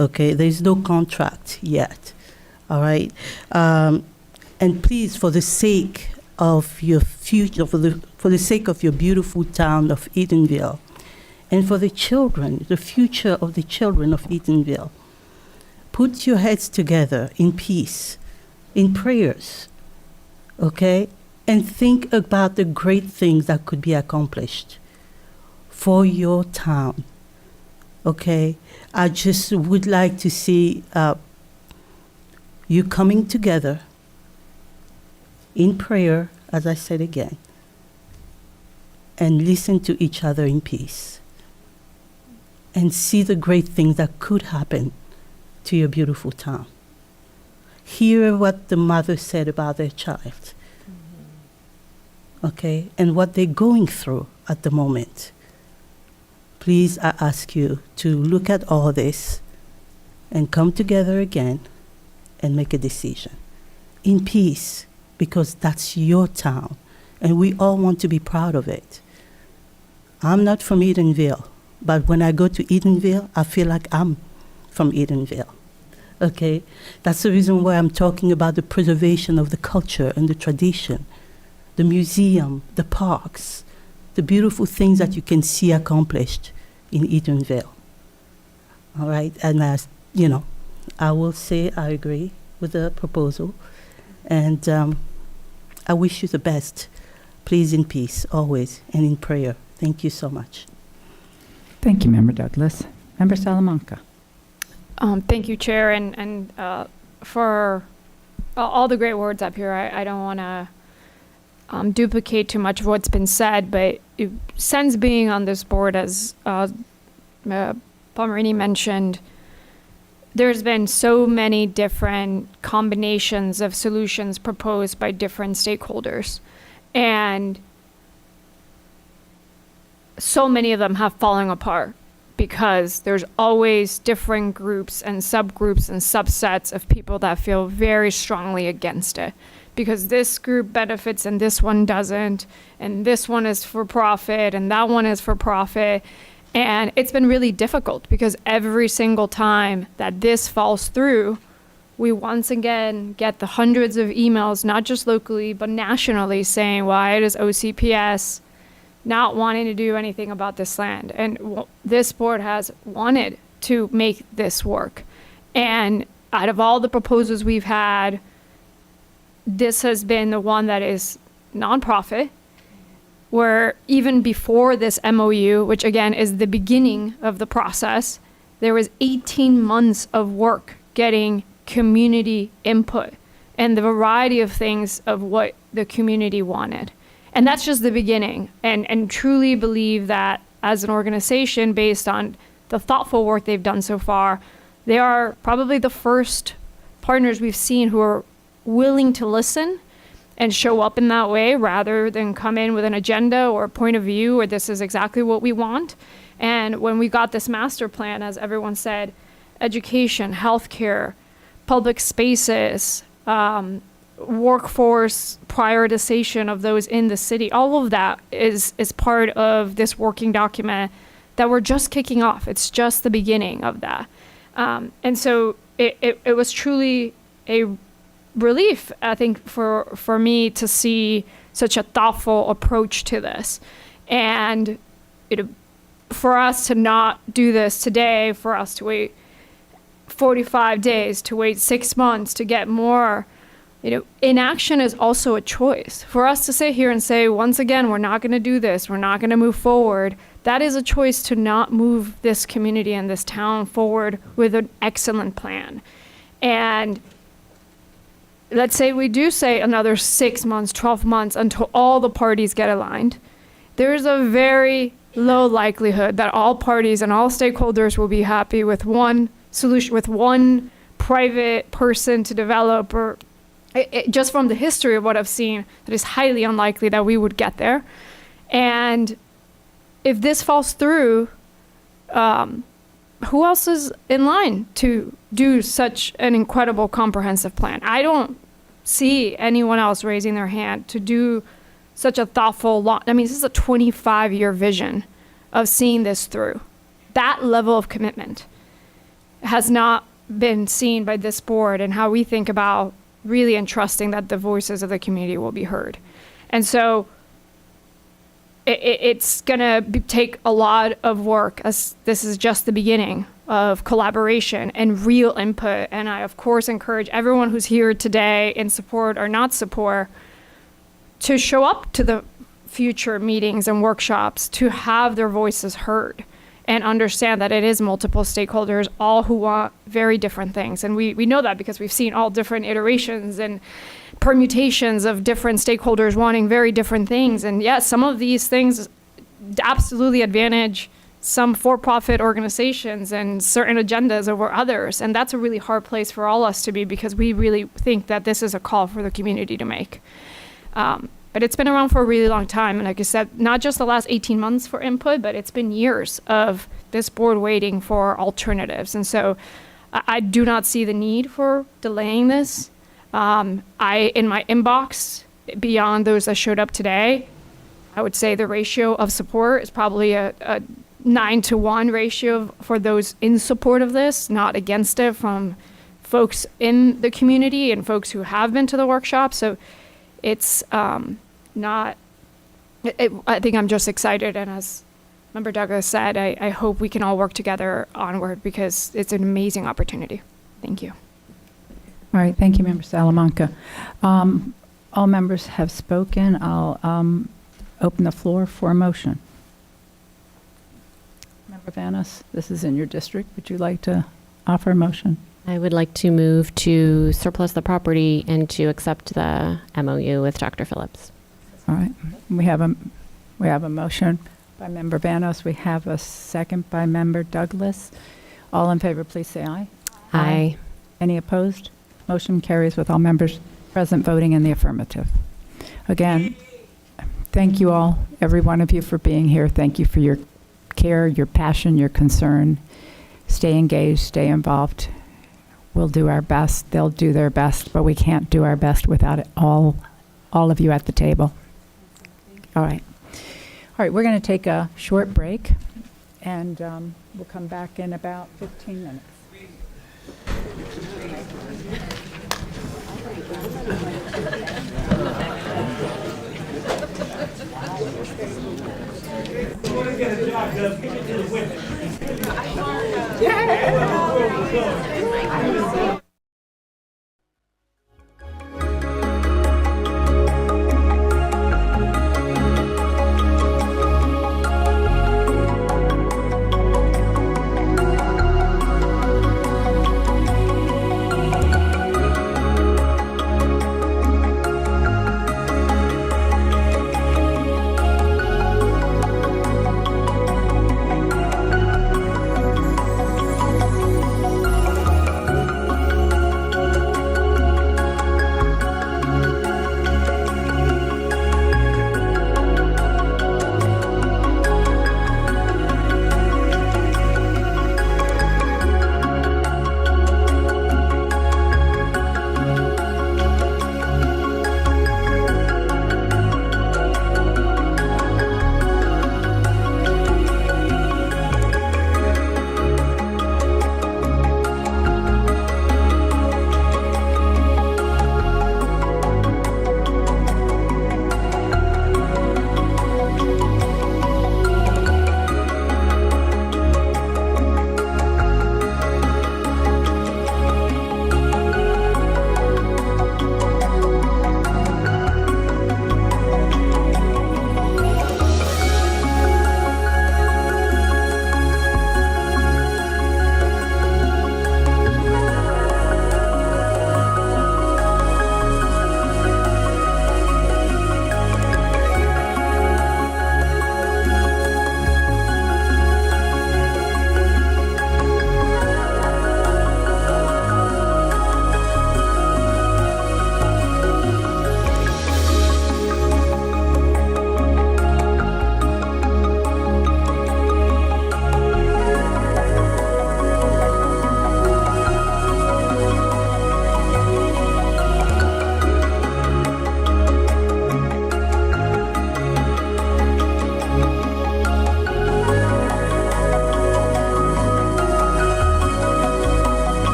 okay, there's no contract yet, all right? And please, for the sake of your future, for the sake of your beautiful town of Eatonville, and for the children, the future of the children of Eatonville, put your heads together in peace, in prayers, okay? And think about the great things that could be accomplished for your town. Okay? I just would like to see you coming together in prayer, as I said again, and listen to each other in peace and see the great things that could happen to your beautiful town. Hear what the mother said about their child, okay, and what they're going through at the moment. Please, I ask you to look at all this and come together again and make a decision in peace, because that's your town, and we all want to be proud of it. I'm not from Edenville, but when I go to Edenville, I feel like I'm from Edenville. Okay? That's the reason why I'm talking about the preservation of the culture and the tradition, the museum, the parks, the beautiful things that you can see accomplished in Edenville. All right? And as you know, I will say I agree with the proposal, and I wish you the best. Please, in peace, always, and in prayer. Thank you so much. Thank you, Member Douglas. Member Salamanca. Thank you, Chair, and for all the great words up here. I don't want to duplicate too much of what's been said, but since being on this board, as Palmerini mentioned, there's been so many different combinations of solutions proposed by different stakeholders, and so many of them have fallen apart because there's always different groups and subgroups and subsets of people that feel very strongly against it, because this group benefits and this one doesn't, and this one is for profit and that one is for profit. And it's been really difficult because every single time that this falls through, we once again get the hundreds of emails, not just locally, but nationally, saying, why does OCPS not wanting to do anything about this land? And this board has wanted to make this work. And out of all the proposals we've had, this has been the one that is nonprofit, where even before this MOU, which again is the beginning of the process, there was 18 months of work getting community input and the variety of things of what the community wanted. And that's just the beginning. And truly believe that as an organization, based on the thoughtful work they've done so far, they are probably the first partners we've seen who are willing to listen and show up in that way, rather than come in with an agenda or a point of view, or this is exactly what we want. And when we got this master plan, as everyone said, education, healthcare, public spaces, workforce prioritization of those in the city, all of that is part of this working document that we're just kicking off. It's just the beginning of that. And so it was truly a relief, I think, for me to see such a thoughtful approach to this. And for us to not do this today, for us to wait 45 days, to wait 6 months to get more, inaction is also a choice. For us to sit here and say, once again, we're not going to do this, we're not going to move forward, that is a choice to not move this community and this town forward with an excellent plan. And let's say we do say another 6 months, 12 months until all the parties get aligned. There's a very low likelihood that all parties and all stakeholders will be happy with one solution, with one private person to develop, or just from the history of what I've seen, that is highly unlikely that we would get there. And if this falls through, who else is in line to do such an incredible comprehensive plan? I don't see anyone else raising their hand to do such a thoughtful, this is a 25-year vision of seeing this through. That level of commitment has not been seen by this board, and how we think about really entrusting that the voices of the community will be heard. And so it's going to take a lot of work, as this is just the beginning of collaboration and real input. And I, of course, encourage everyone who's here today in support or not support to show up to the future meetings and workshops to have their voices heard and understand that it is multiple stakeholders, all who want very different things. And we know that because we've seen all different iterations and permutations of different stakeholders wanting very different things. And yes, some of these things absolutely advantage some for-profit organizations and certain agendas over others. And that's a really hard place for all us to be, because we really think that this is a call for the community to make. But it's been around for a really long time. And like I said, not just the last 18 months for input, but it's been years of this board waiting for alternatives. And so I do not see the need for delaying this. In my inbox, beyond those that showed up today, I would say the ratio of support is probably a 9-to-1 ratio for those in support of this, not against it, from folks in the community and folks who have been to the workshop. So it's I think I'm just excited. And as Member Douglas said, I hope we can all work together onward, because it's an amazing opportunity. Thank you. All right, thank you, Member Salamanca. All members have spoken. I'll open the floor for a motion. Member Vanos, this is in your district. Would you like to offer a motion? I would like to move to surplus the property and to accept the MOU with Dr. Phillips. All right, we have a motion by Member Vanos. We have a second by Member Douglas. All in favor, please say aye. Aye. Any opposed? Motion carries with all members present voting in the affirmative. Again, thank you all, every one of you, for being here. Thank you for your care, your passion, your concern. Stay engaged, stay involved. We'll do our best. They'll do their best, but we can't do our best without all of you at the table. All right. All right, we're going to take a short break, and we'll come back in about 15 minutes. You want to get a job done, give it to the women.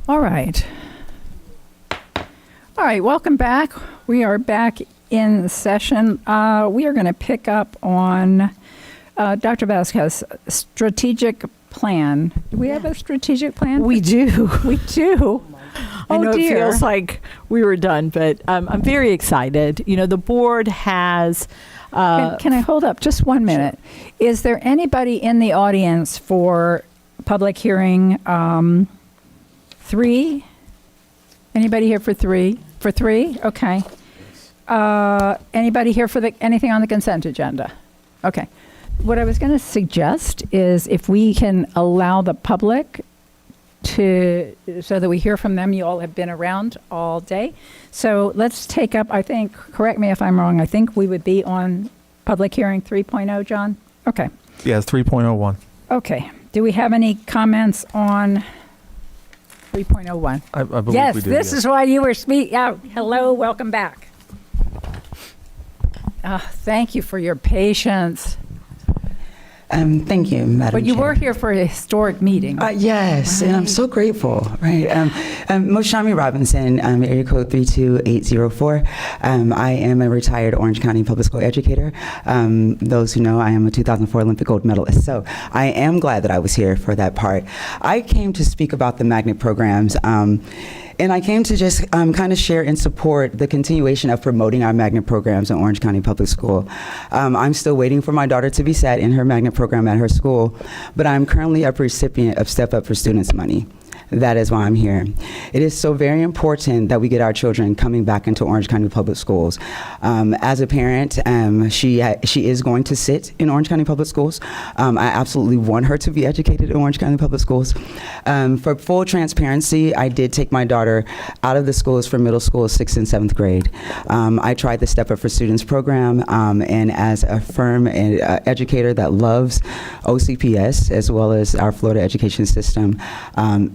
All right. All right, welcome back. We are back in session. We are going to pick up on Dr. Vasquez, strategic plan. Do we have a strategic plan? We do. We do. I know dear. it feels like we were done, but I'm very excited. You know, the board has. Can I hold up just 1 minute? Sure. Is there anybody in the audience for public hearing 3? Anybody here for 3? For 3? Okay. Anybody here for anything on the consent agenda? Okay. What I was going to suggest is if we can allow the public so that we hear from them. You all have been around all day. So let's take up, I think, correct me if I'm wrong, I think we would be on public hearing 3.0, John? Okay. Yeah, it's 3.01. Okay. Do we have any comments on 3.01? I believe yes, we do. This is why you were speaking. Hello, welcome back. Thank you for your patience. Thank you, Madam But you Chair. were here for a historic meeting. Yes, right. And I'm so grateful, right? Moshami Robinson, area code 32804. I am a retired Orange County Public School educator. Those who know, I am a 2004 Olympic gold medalist. So I am glad that I was here for that part. I came to speak about the magnet programs. And I came to just kind of share and support the continuation of promoting our magnet programs in Orange County Public School. I'm still waiting for my daughter to be sat in her magnet program at her school, but I'm currently a recipient of Step Up for Students money. That is why I'm here. It is so very important that we get our children coming back into Orange County Public Schools. As a parent, she is going to sit in Orange County Public Schools. I absolutely want her to be educated in Orange County Public Schools. For full transparency, I did take my daughter out of the schools for middle school, 6th and 7th grade. I tried the Step Up for Students program, and as a firm educator that loves OCPS as well as our Florida education system,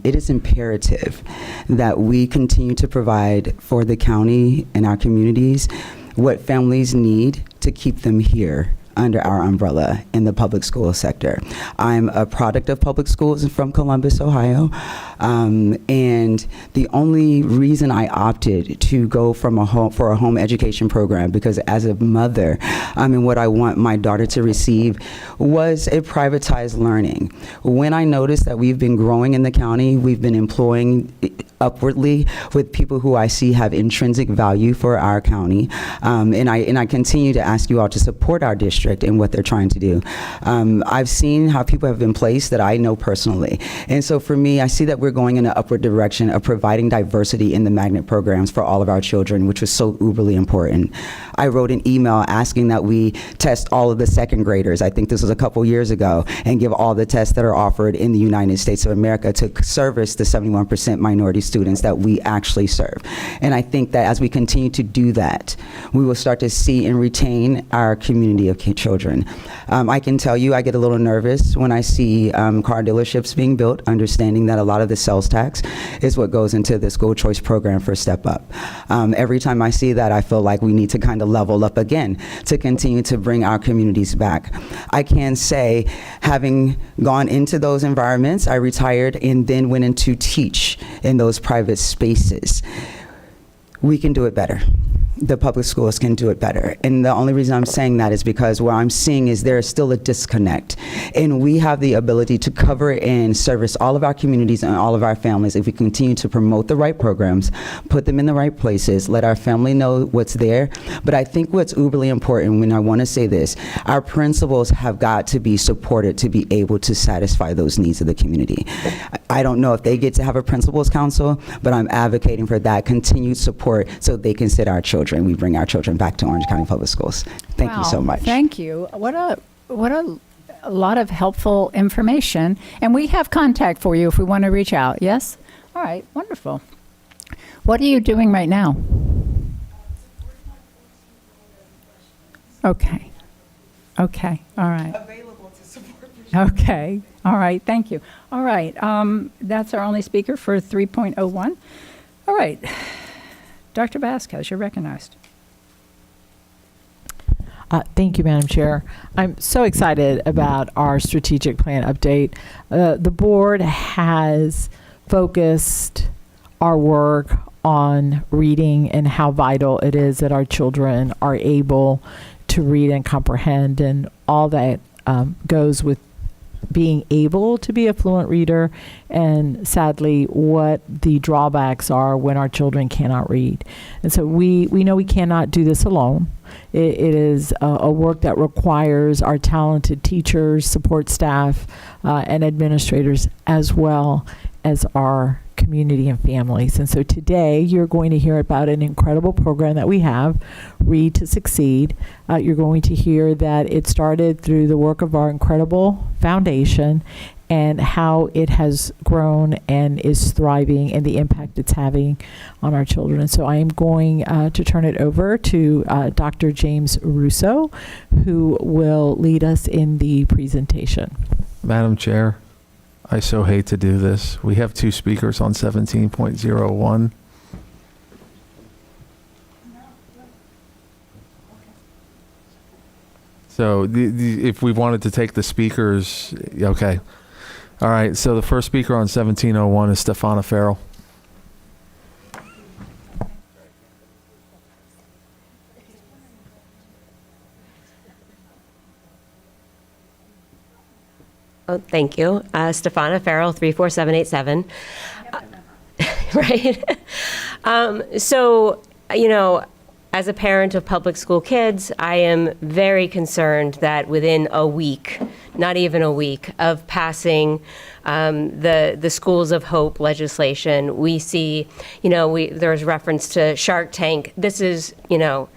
it is imperative that we continue to provide for the county and our communities what families need to keep them here under our umbrella in the public school sector. I'm a product of public schools from Columbus, Ohio, and the only reason I opted to go for a home education program, because as a mother, what I want my daughter to receive was a privatized learning. When I noticed that we've been growing in the county, we've been employing upwardly with people who I see have intrinsic value for our county, and I continue to ask you all to support our district in what they're trying to do. I've seen how people have been placed that I know personally, and so for me, I see that we're going in an upward direction of providing diversity in the magnet programs for all of our children, which was so uberly important. I wrote an email asking that we test all of the second graders, I think this was a couple years ago, and give all the tests that are offered in the United States of America to service the 71% minority students that we actually serve. And I think that as we continue to do that, we will start to see and retain our community of children. I can tell you I get a little nervous when I see car dealerships being built, understanding that a lot of the sales tax is what goes into the school choice program for Step Up. Every time I see that, I feel like we need to kind of level up again to continue to bring our communities back. I can say, having gone into those environments, I retired and then went in to teach in those private spaces. We can do it better. The public schools can do it better. And the only reason I'm saying that is because what I'm seeing is there is still a disconnect. And we have the ability to cover and service all of our communities and all of our families if we continue to promote the right programs, put them in the right places, let our family know what's there. But I think what's uberly important, when I want to say this, our principals have got to be supported to be able to satisfy those needs of the community. I don't know if they get to have a principals council, but I'm advocating for that continued support so they can sit our children. We bring our children back to Orange County Public Schools. Thank you so much. Thank you. What a lot of helpful information. And we have contact for you if we want to reach out. Yes? All right. Wonderful. What are you doing right now? Okay. Okay. All right. Available to support. Okay. All right. Thank you. All right. That's our only speaker for 3.01. All right. Dr. Vasquez, you're recognized. Thank you, Madam Chair. I'm so excited about our strategic plan update. The board has focused our work on reading and how vital it is that our children are able to read and comprehend, and all that goes with being able to be a fluent reader, and sadly what the drawbacks are when our children cannot read. And so we know we cannot do this alone. It is a work that requires our talented teachers, support staff, and administrators, as well as our community and families. And so today you're going to hear about an incredible program that we have, Read to Succeed. You're going to hear that it started through the work of our incredible foundation and how it has grown and is thriving and the impact it's having on our children. And so I am going to turn it over to Dr. James Russo, who will lead us in the presentation. Madam Chair, I so hate to do this. We have 2 speakers on 17.01. So if we wanted to take the speakers, okay. All right, so the first speaker on 1701 is Stefana Farrell. Oh, thank you. Stefana Farrell, 34787. Right. So, you know, as a parent of public school kids, I am very concerned that within a week, not even a week, of passing the Schools of Hope legislation, we see, you know, there's reference to Shark Tank. This is, you know,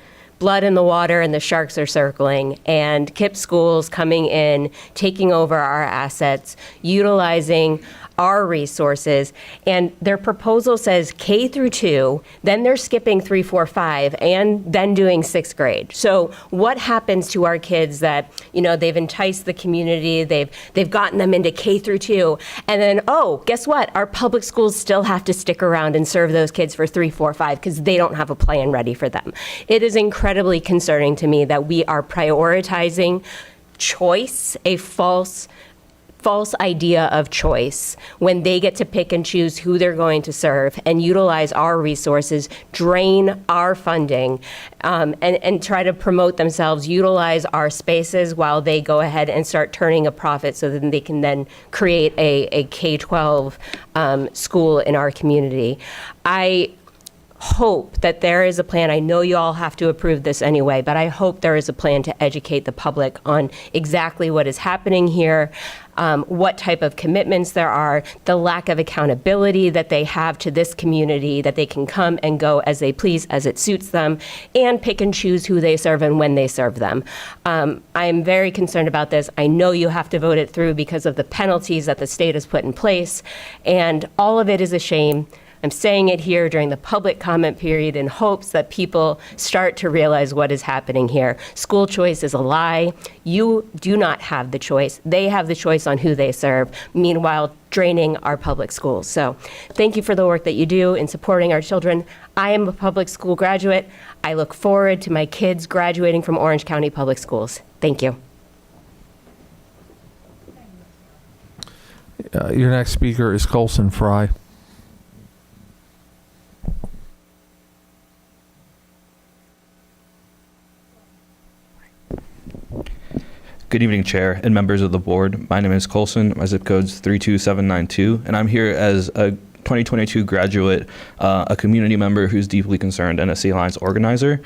blood in the water and the sharks are circling, and KIPP schools coming in, taking over our assets, utilizing our resources, and their proposal says K through 2, then they're skipping 3, 4, 5, and then doing 6th grade. So what happens to our kids that, you know, they've enticed the community, they've gotten them into K through 2, and then, oh, guess what? Our public schools still have to stick around and serve those kids for 3, 4, 5 because they don't have a plan ready for them. It is incredibly concerning to me that we are prioritizing choice, a false idea of choice, when they get to pick and choose who they're going to serve and utilize our resources, drain our funding, and try to promote themselves, utilize our spaces while they go ahead and start turning a profit so that they can then create a K-12 school in our community. I hope that there is a plan. I know you all have to approve this anyway, but I hope there is a plan to educate the public on exactly what is happening here, what type of commitments there are, the lack of accountability that they have to this community, that they can come and go as they please, as it suits them, and pick and choose who they serve and when they serve them. I am very concerned about this. I know you have to vote it through because of the penalties that the state has put in place, and all of it is a shame. I'm saying it here during the public comment period in hopes that people start to realize what is happening here. School choice is a lie. You do not have the choice. They have the choice on who they serve, meanwhile draining our public schools. So thank you for the work that you do in supporting our children. I am a public school graduate. I look forward to my kids graduating from Orange County Public Schools. Thank you. Your next speaker is Colson Fry. Good evening, Chair and members of the board. My name is Colson. My zip code's 32792, and I'm here as a 2022 graduate, a community member who's deeply concerned, and a Sea Alliance organizer.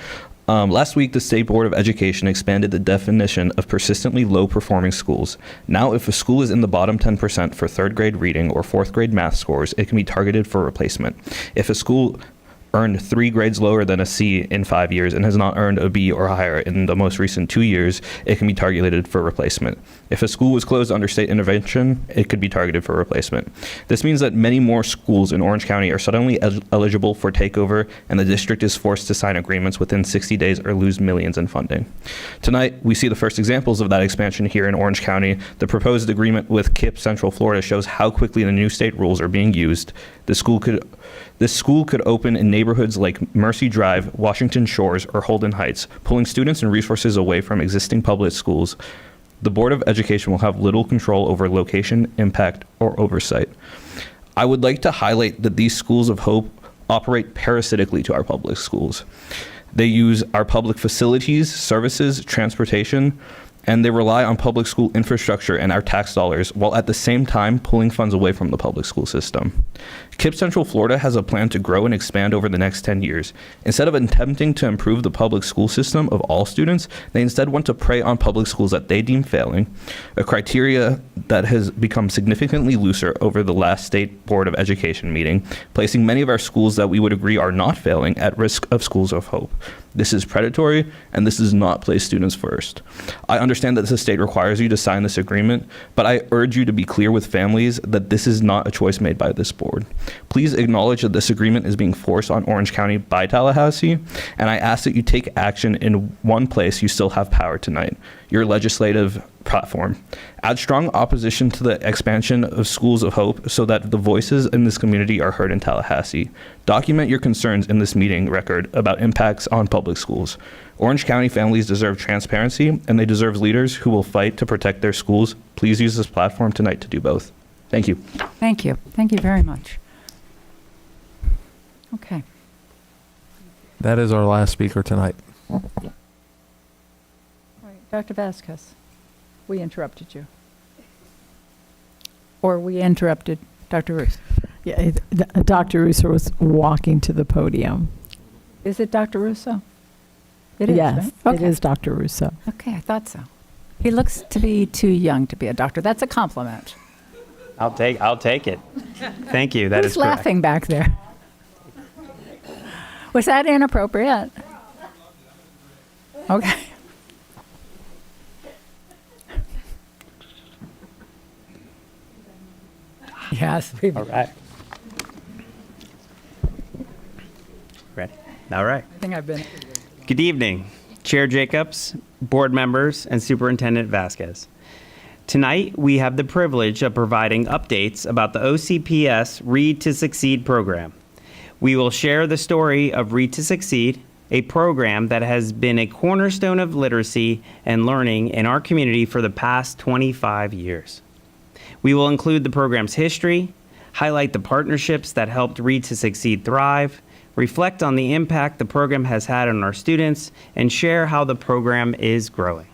Last week, the State Board of Education expanded the definition of persistently low-performing schools. Now, if a school is in the bottom 10% for 3rd grade reading or 4th grade math scores, it can be targeted for replacement. If a school earned 3 grades lower than a C in 5 years and has not earned a B or higher in the most recent 2 years, it can be targeted for replacement. If a school was closed under state intervention, it could be targeted for replacement. This means that many more schools in Orange County are suddenly eligible for takeover, and the district is forced to sign agreements within 60 days or lose millions in funding. Tonight, we see the first examples of that expansion here in Orange County. The proposed agreement with KIPP Central Florida shows how quickly the new state rules are being used. This school could open in neighborhoods like Mercy Drive, Washington Shores, or Holden Heights, pulling students and resources away from existing public schools. The Board of Education will have little control over location, impact, or oversight. I would like to highlight that these schools of hope operate parasitically to our public schools. They use our public facilities, services, transportation, and they rely on public school infrastructure and our tax dollars, while at the same time pulling funds away from the public school system. KIPP Central Florida has a plan to grow and expand over the next 10 years. Instead of attempting to improve the public school system of all students, they instead want to prey on public schools that they deem failing, a criteria that has become significantly looser over the last State Board of Education meeting, placing many of our schools that we would agree are not failing at risk of schools of hope. This is predatory, and this does not place students first. I understand that the state requires you to sign this agreement, but I urge you to be clear with families that this is not a choice made by this board. Please acknowledge that this agreement is being forced on Orange County by Tallahassee, and I ask that you take action in one place you still have power tonight, your legislative platform. Add strong opposition to the expansion of schools of hope so that the voices in this community are heard in Tallahassee. Document your concerns in this meeting record about impacts on public schools. Orange County families deserve transparency, and they deserve leaders who will fight to protect their schools. Please use this platform tonight to do both. Thank you. Thank you. Thank you very much. Okay. That is our last speaker tonight. All right, Dr. Vasquez, we interrupted you. Or we interrupted Dr. Russo. Yeah, Dr. Russo was walking to the podium. Is it Dr. Russo? It is, Yes, right? it is Dr. Russo. Okay, I thought so. He looks to be too young to be a doctor. That's a compliment. I'll take it. Thank you. That Who's is correct. laughing back there? Was that inappropriate? Okay. Yes. All right. Ready? All right. I think I've been. Good evening, Chair Jacobs, board members, and Superintendent Vasquez. Tonight, we have the privilege of providing updates about the OCPS Read to Succeed program. We will share the story of Read to Succeed, a program that has been a cornerstone of literacy and learning in our community for the past 25 years. We will include the program's history, highlight the partnerships that helped Read to Succeed thrive, reflect on the impact the program has had on our students, and share how the program is growing.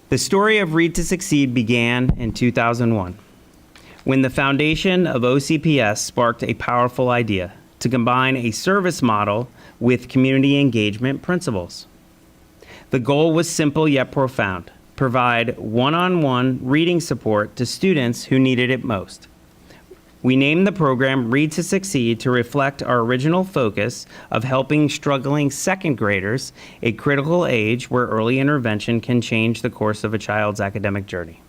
The story of Read to Succeed began in 2001, when the foundation of OCPS sparked a powerful idea to combine a service model with community engagement principles. The goal was simple yet profound: provide one-on-one reading support to students who needed it most. We named the program Read to Succeed to reflect our original focus of helping struggling second graders, a critical age where early intervention can change the course of a child's academic journey.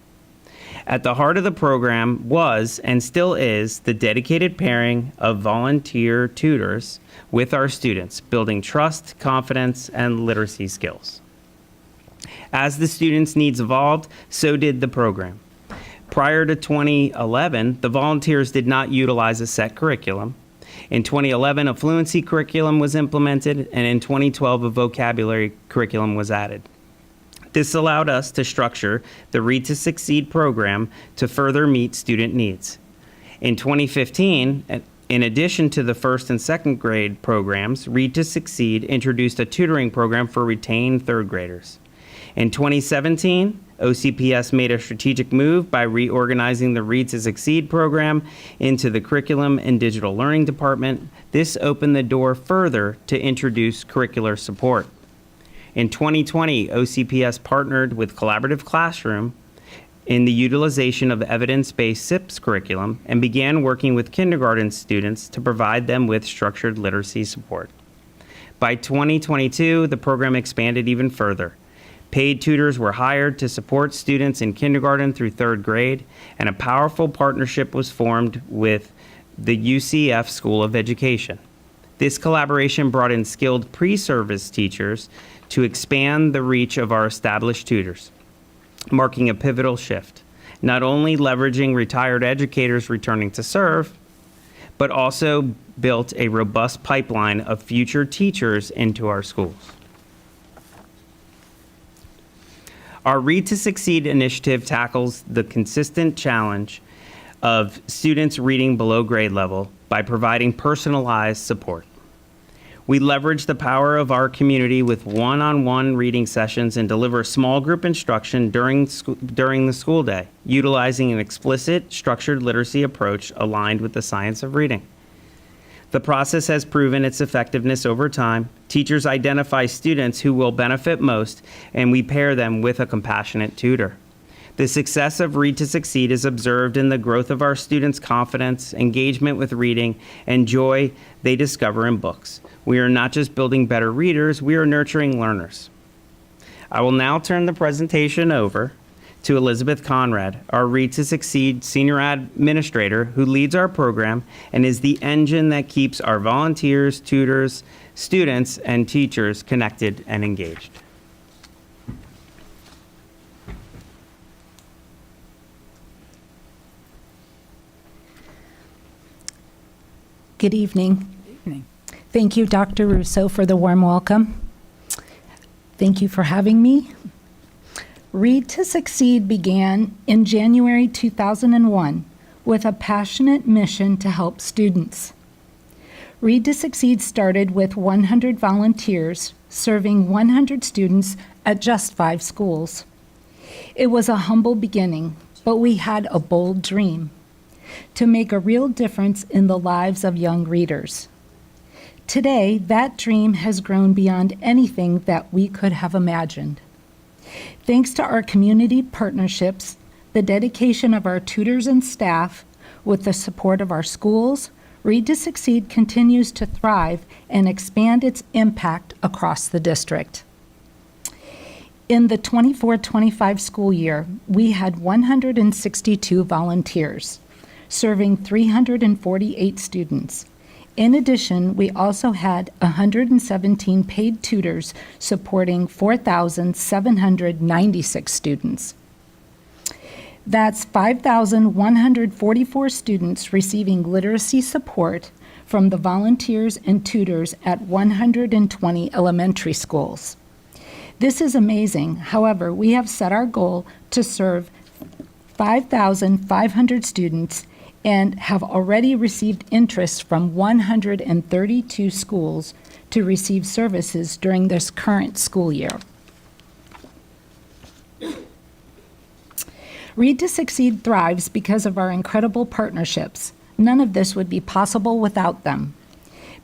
At the heart of the program was, and still is, the dedicated pairing of volunteer tutors with our students, building trust, confidence, and literacy skills. As the students' needs evolved, so did the program. Prior to 2011, the volunteers did not utilize a set curriculum. In 2011, a fluency curriculum was implemented, and in 2012, a vocabulary curriculum was added. This allowed us to structure the Read to Succeed program to further meet student needs. In 2015, in addition to the first and second grade programs, Read to Succeed introduced a tutoring program for retained third graders. In 2017, OCPS made a strategic move by reorganizing the Read to Succeed program into the Curriculum and Digital Learning Department. This opened the door further to introduce curricular support. In 2020, OCPS partnered with Collaborative Classroom in the utilization of evidence-based SIPS curriculum and began working with kindergarten students to provide them with structured literacy support. By 2022, the program expanded even further. Paid tutors were hired to support students in kindergarten through third grade, and a powerful partnership was formed with the UCF School of Education. This collaboration brought in skilled pre-service teachers to expand the reach of our established tutors, marking a pivotal shift, not only leveraging retired educators returning to serve, but also built a robust pipeline of future teachers into our schools. Our Read to Succeed initiative tackles the consistent challenge of students reading below grade level by providing personalized support. We leverage the power of our community with one-on-one reading sessions and deliver small group instruction during the school day, utilizing an explicit, structured literacy approach aligned with the science of reading. The process has proven its effectiveness over time. Teachers identify students who will benefit most, and we pair them with a compassionate tutor. The success of Read to Succeed is observed in the growth of our students' confidence, engagement with reading, and joy they discover in books. We are not just building better readers, we are nurturing learners. I will now turn the presentation over to Elizabeth Conrad, our Read to Succeed Senior Administrator, who leads our program and is the engine that keeps our volunteers, tutors, students, and teachers connected and engaged. Good evening. Thank you, Dr. Russo, for the warm welcome. Thank you for having me. Read to Succeed began in January 2001 with a passionate mission to help students. Read to Succeed started with 100 volunteers serving 100 students at just 5 schools. It was a humble beginning, but we had a bold dream: to make a real difference in the lives of young readers. Today, that dream has grown beyond anything that we could have imagined. Thanks to our community partnerships, the dedication of our tutors and staff, with the support of our schools, Read to Succeed continues to thrive and expand its impact across the district. In the 24-25 school year, we had 162 volunteers, serving 348 students. In addition, we also had 117 paid tutors supporting 4,796 students. That's 5,144 students receiving literacy support from the volunteers and tutors at 120 elementary schools. This is amazing. However, we have set our goal to serve 5,500 students and have already received interest from 132 schools to receive services during this current school year. Read to Succeed thrives because of our incredible partnerships. None of this would be possible without them.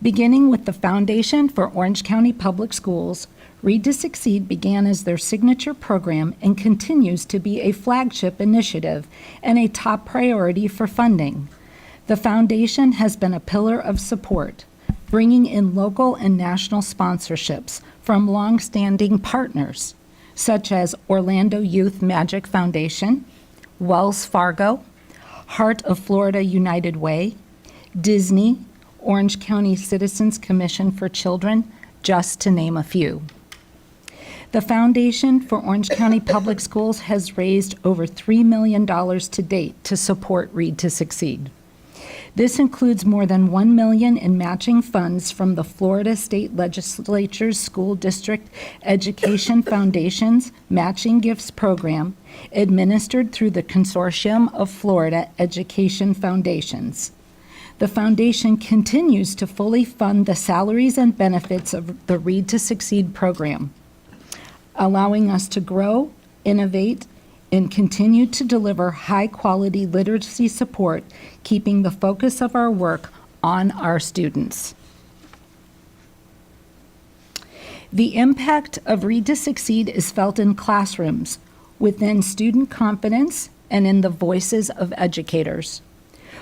Beginning with the Foundation for Orange County Public Schools, Read to Succeed began as their signature program and continues to be a flagship initiative and a top priority for funding. The foundation has been a pillar of support, bringing in local and national sponsorships from long-standing partners, such as Orlando Youth Magic Foundation, Wells Fargo, Heart of Florida United Way, Disney, Orange County Citizens Commission for Children, just to name a few. The Foundation for Orange County Public Schools has raised over $3 million to date to support Read to Succeed. This includes more than $1 million in matching funds from the Florida State Legislature's School District Education Foundation's Matching Gifts Program, administered through the Consortium of Florida Education Foundations. The foundation continues to fully fund the salaries and benefits of the Read to Succeed program, allowing us to grow, innovate, and continue to deliver high-quality literacy support, keeping the focus of our work on our students. The impact of Read to Succeed is felt in classrooms, within student confidence, and in the voices of educators.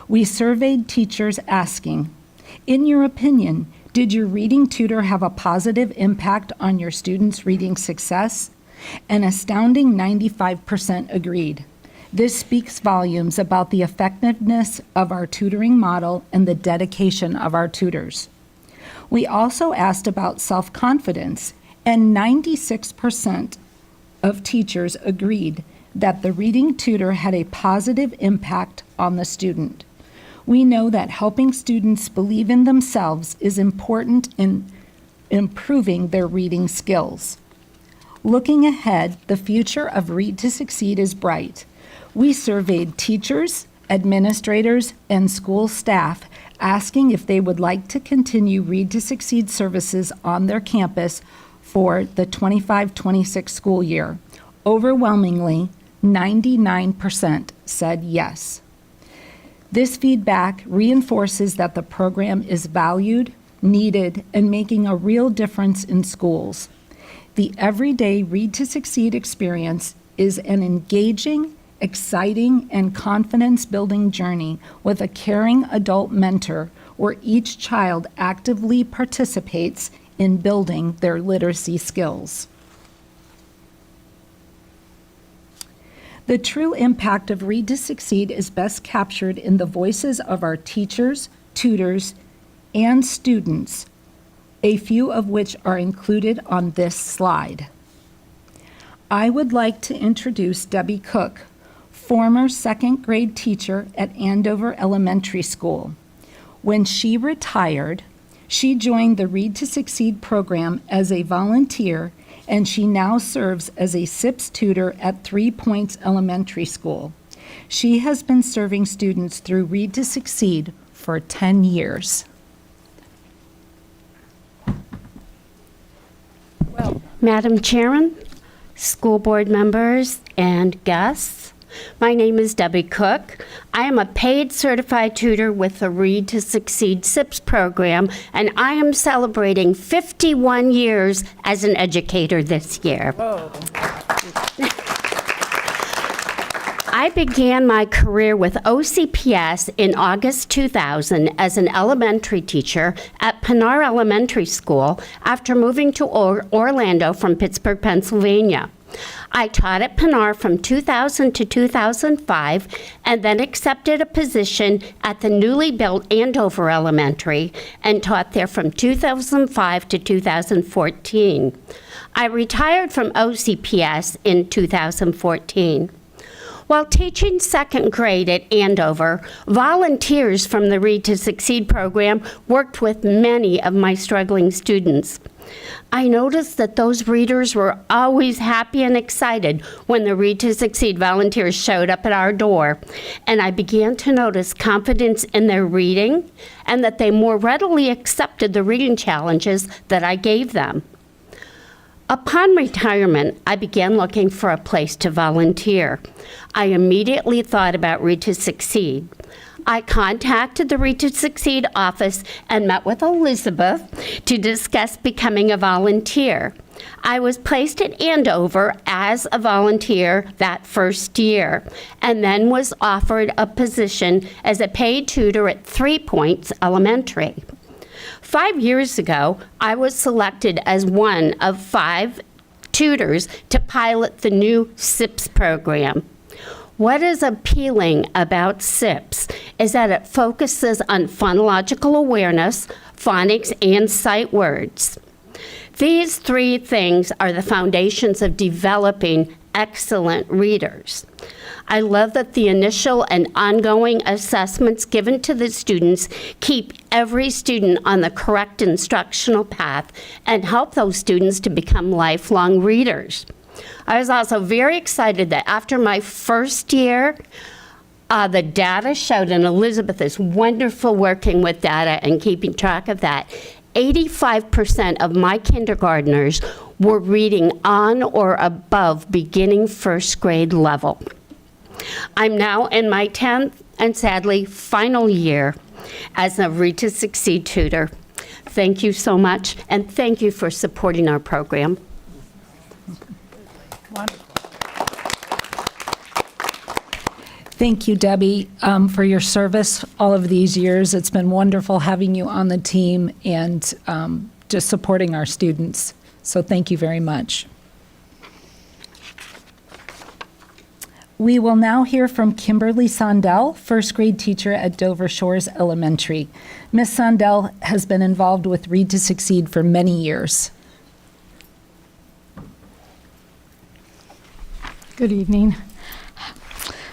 We surveyed teachers asking, in your opinion, did your reading tutor have a positive impact on your students' reading success? An astounding 95% agreed. This speaks volumes about the effectiveness of our tutoring model and the dedication of our tutors. We also asked about self-confidence, and 96% of teachers agreed that the reading tutor had a positive impact on the student. We know that helping students believe in themselves is important in improving their reading skills. Looking ahead, the future of Read to Succeed is bright. We surveyed teachers, administrators, and school staff asking if they would like to continue Read to Succeed services on their campus for the 25-26 school year. Overwhelmingly, 99% said yes. This feedback reinforces that the program is valued, needed, and making a real difference in schools. The everyday Read to Succeed experience is an engaging, exciting, and confidence-building journey with a caring adult mentor where each child actively participates in building their literacy skills. The true impact of Read to Succeed is best captured in the voices of our teachers, tutors, and students, a few of which are included on this slide. I would like to introduce Debbie Cook, former second grade teacher at Andover Elementary School. When she retired, she joined the Read to Succeed program as a volunteer, and she now serves as a SIPS tutor at 3 Points Elementary School. She has been serving students through Read to Succeed for 10 years. Madam Chairman, school board members, and guests, my name is Debbie Cook. I am a paid certified tutor with the Read to Succeed SIPS program, and I am celebrating 51 years as an educator this year. I began my career with OCPS in August 2000 as an elementary teacher at Pinar Elementary School after moving to Orlando from Pittsburgh, Pennsylvania. I taught at Pinar from 2000 to 2005 and then accepted a position at the newly built Andover Elementary and taught there from 2005 to 2014. I retired from OCPS in 2014. While teaching second grade at Andover, volunteers from the Read to Succeed program worked with many of my struggling students. I noticed that those readers were always happy and excited when the Read to Succeed volunteers showed up at our door, and I began to notice confidence in their reading and that they more readily accepted the reading challenges that I gave them. Upon retirement, I began looking for a place to volunteer. I immediately thought about Read to Succeed. I contacted the Read to Succeed office and met with Elizabeth to discuss becoming a volunteer. I was placed at Andover as a volunteer that first year, and then was offered a position as a paid tutor at 3 Points Elementary. 5 years ago, I was selected as one of 5 tutors to pilot the new SIPS program. What is appealing about SIPS is that it focuses on phonological awareness, phonics, and sight words. These 3 things are the foundations of developing excellent readers. I love that the initial and ongoing assessments given to the students keep every student on the correct instructional path and help those students to become lifelong readers. I was also very excited that after my first year, the data showed, and Elizabeth is wonderful working with data and keeping track of that, 85% of my kindergartners were reading on or above beginning first grade level. I'm now in my 10th and sadly final year as a Read to Succeed tutor. Thank you so much, and thank you for supporting our program. Thank you, Debbie, for your service all of these years. It's been wonderful having you on the team and just supporting our students. So thank you very much. We will now hear from Kimberly Sondell, first grade teacher at Dover Shores Elementary. Ms. Sondell has been involved with Read to Succeed for many years. Good evening.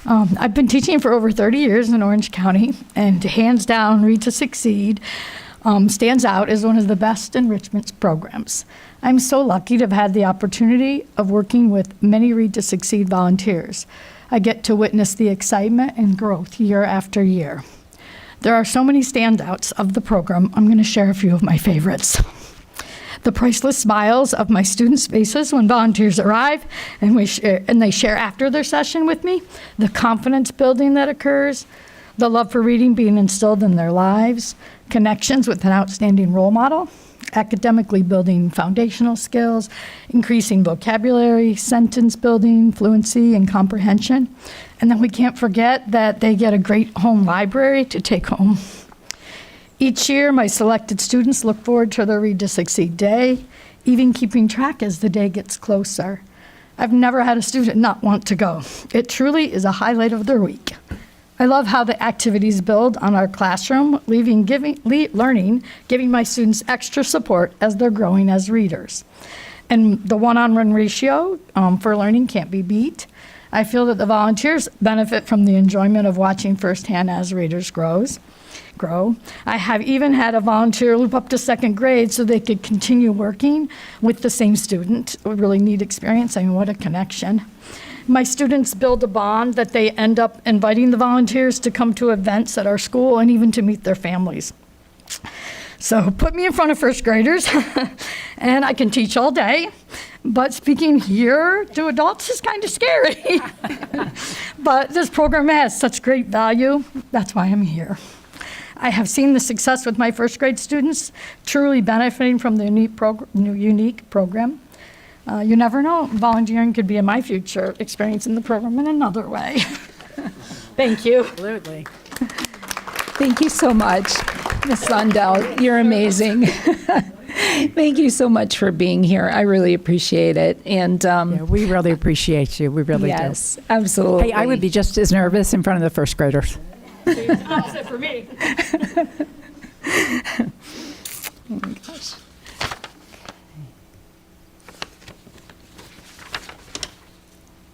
I've been teaching for over 30 years in Orange County, and hands down, Read to Succeed stands out as one of the best enrichment programs. I'm so lucky to have had the opportunity of working with many Read to Succeed volunteers. I get to witness the excitement and growth year after year. There are so many standouts of the program. I'm going to share a few of my favorites. The priceless smiles of my students' faces when volunteers arrive and they share after their session with me, the confidence building that occurs, the love for reading being instilled in their lives, connections with an outstanding role model, academically building foundational skills, increasing vocabulary, sentence building, fluency, and comprehension. And then we can't forget that they get a great home library to take home. Each year, my selected students look forward to their Read to Succeed Day, even keeping track as the day gets closer. I've never had a student not want to go. It truly is a highlight of their week. I love how the activities build on our classroom, learning, giving my students extra support as they're growing as readers. And the one-on-one ratio for learning can't be beat. I feel that the volunteers benefit from the enjoyment of watching firsthand as readers grow. I have even had a volunteer loop up to second grade so they could continue working with the same student. A really neat experience. I mean, what a connection. My students build a bond that they end up inviting the volunteers to come to events at our school and even to meet their families. So put me in front of first graders and I can teach all day, but speaking here to adults is kind of scary. But this program has such great value. That's why I'm here. I have seen the success with my first grade students, truly benefiting from the unique program. You never know, volunteering could be in my future, experiencing the program in another way. Thank you. Absolutely. Thank you so much, Ms. Sundell. You're amazing. Thank you so much for being here. I really appreciate it. And we really appreciate you. We really do. Yes, absolutely. Hey, I would be just as nervous in front of the first graders. It's opposite for me. Oh my gosh.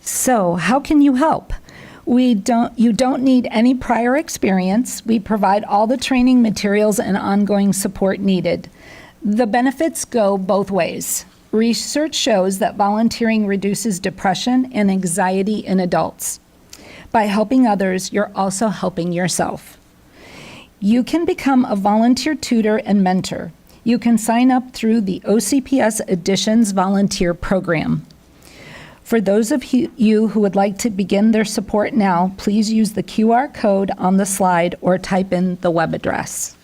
So, how can you help? You don't need any prior experience. We provide all the training materials and ongoing support needed. The benefits go both ways. Research shows that volunteering reduces depression and anxiety in adults. By helping others, you're also helping yourself. You can become a volunteer tutor and mentor. You can sign up through the OCPS Additions Volunteer Program. For those of you who would like to begin their support now, please use the QR code on the slide or type in the web address.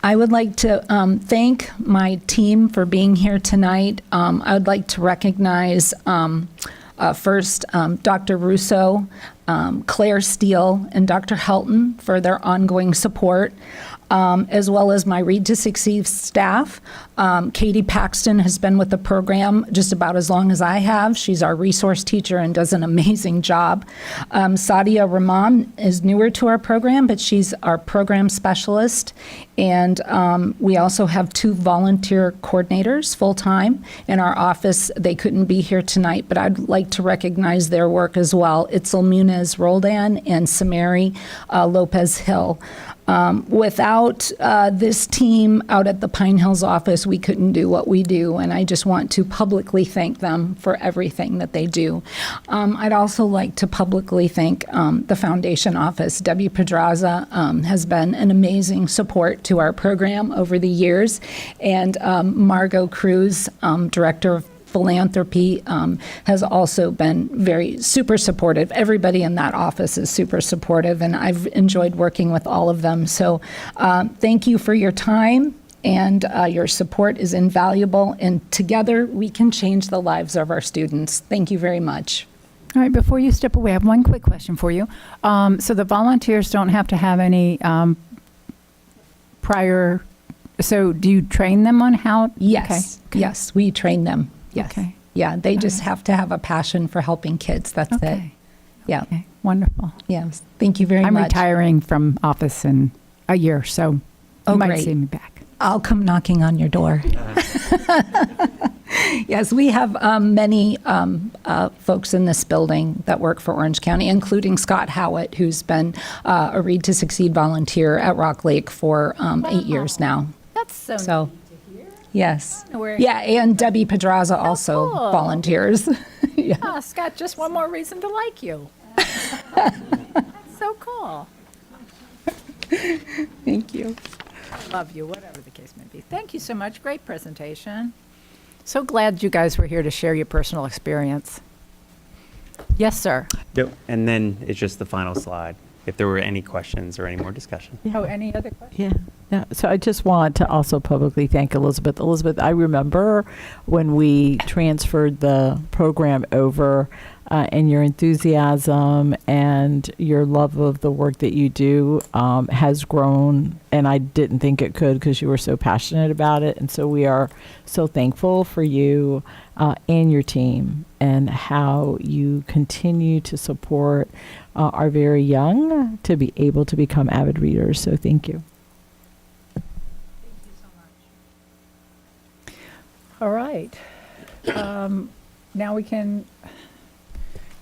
I would like to thank my team for being here tonight. I would like to recognize first Dr. Russo, Claire Steele, and Dr. Helton for their ongoing support, as well as my Read to Succeed staff. Katie Paxton has been with the program just about as long as I have. She's our resource teacher and does an amazing job. Sadia Rahman is newer to our program, but she's our program specialist. And we also have 2 volunteer coordinators full-time in our office. They couldn't be here tonight, but I'd like to recognize their work as well. Itzel Munez Roldan and Samari Lopez Hill. Without this team out at the Pine Hills office, we couldn't do what we do, and I just want to publicly thank them for everything that they do. I'd also like to publicly thank the Foundation office. Debbie Pedraza has been an amazing support to our program over the years, and Margot Cruz, Director of Philanthropy, has also been super supportive. Everybody in that office is super supportive, and I've enjoyed working with all of them. So thank you for your time, and your support is invaluable, and together we can change the lives of our students. Thank you very much. All right, before you step away, I have one quick question for you. So the volunteers don't have to have any prior, so do you train them on how? Yes, Okay. yes, we train them. Yes. Okay. Yeah, they just have to have a passion for helping kids. That's it. Okay. Yeah. Okay, wonderful. Yes. Thank you very I'm much. retiring from office in a year, so Oh, you might great. see me back. I'll come knocking on your door. Yes, we have many folks in this building that work for Orange County, including Scott Howitt, who's been a Read to Succeed volunteer at Rock Lake for 8 years now. That's so So, yes. yeah, and Debbie Pedraza also cool. volunteers. Yeah. Oh, Scott, just one more reason to like you. That's so cool. Thank you. I love you, whatever the case may be. Thank you so much. Great presentation. So glad you guys were here to share your personal experience. Yes, sir. Yep. And then it's just the final slide. If there were any questions or any more discussion. Oh, any other questions? Yeah. So I just want to also publicly thank Elizabeth. Elizabeth, I remember when we transferred the program over, and your enthusiasm and your love of the work that you do has grown, and I didn't think it could because you were so passionate about it. And so we are so thankful for you and your team and how you continue to support our very young to be able to become avid readers. So thank you. All right. Now we can,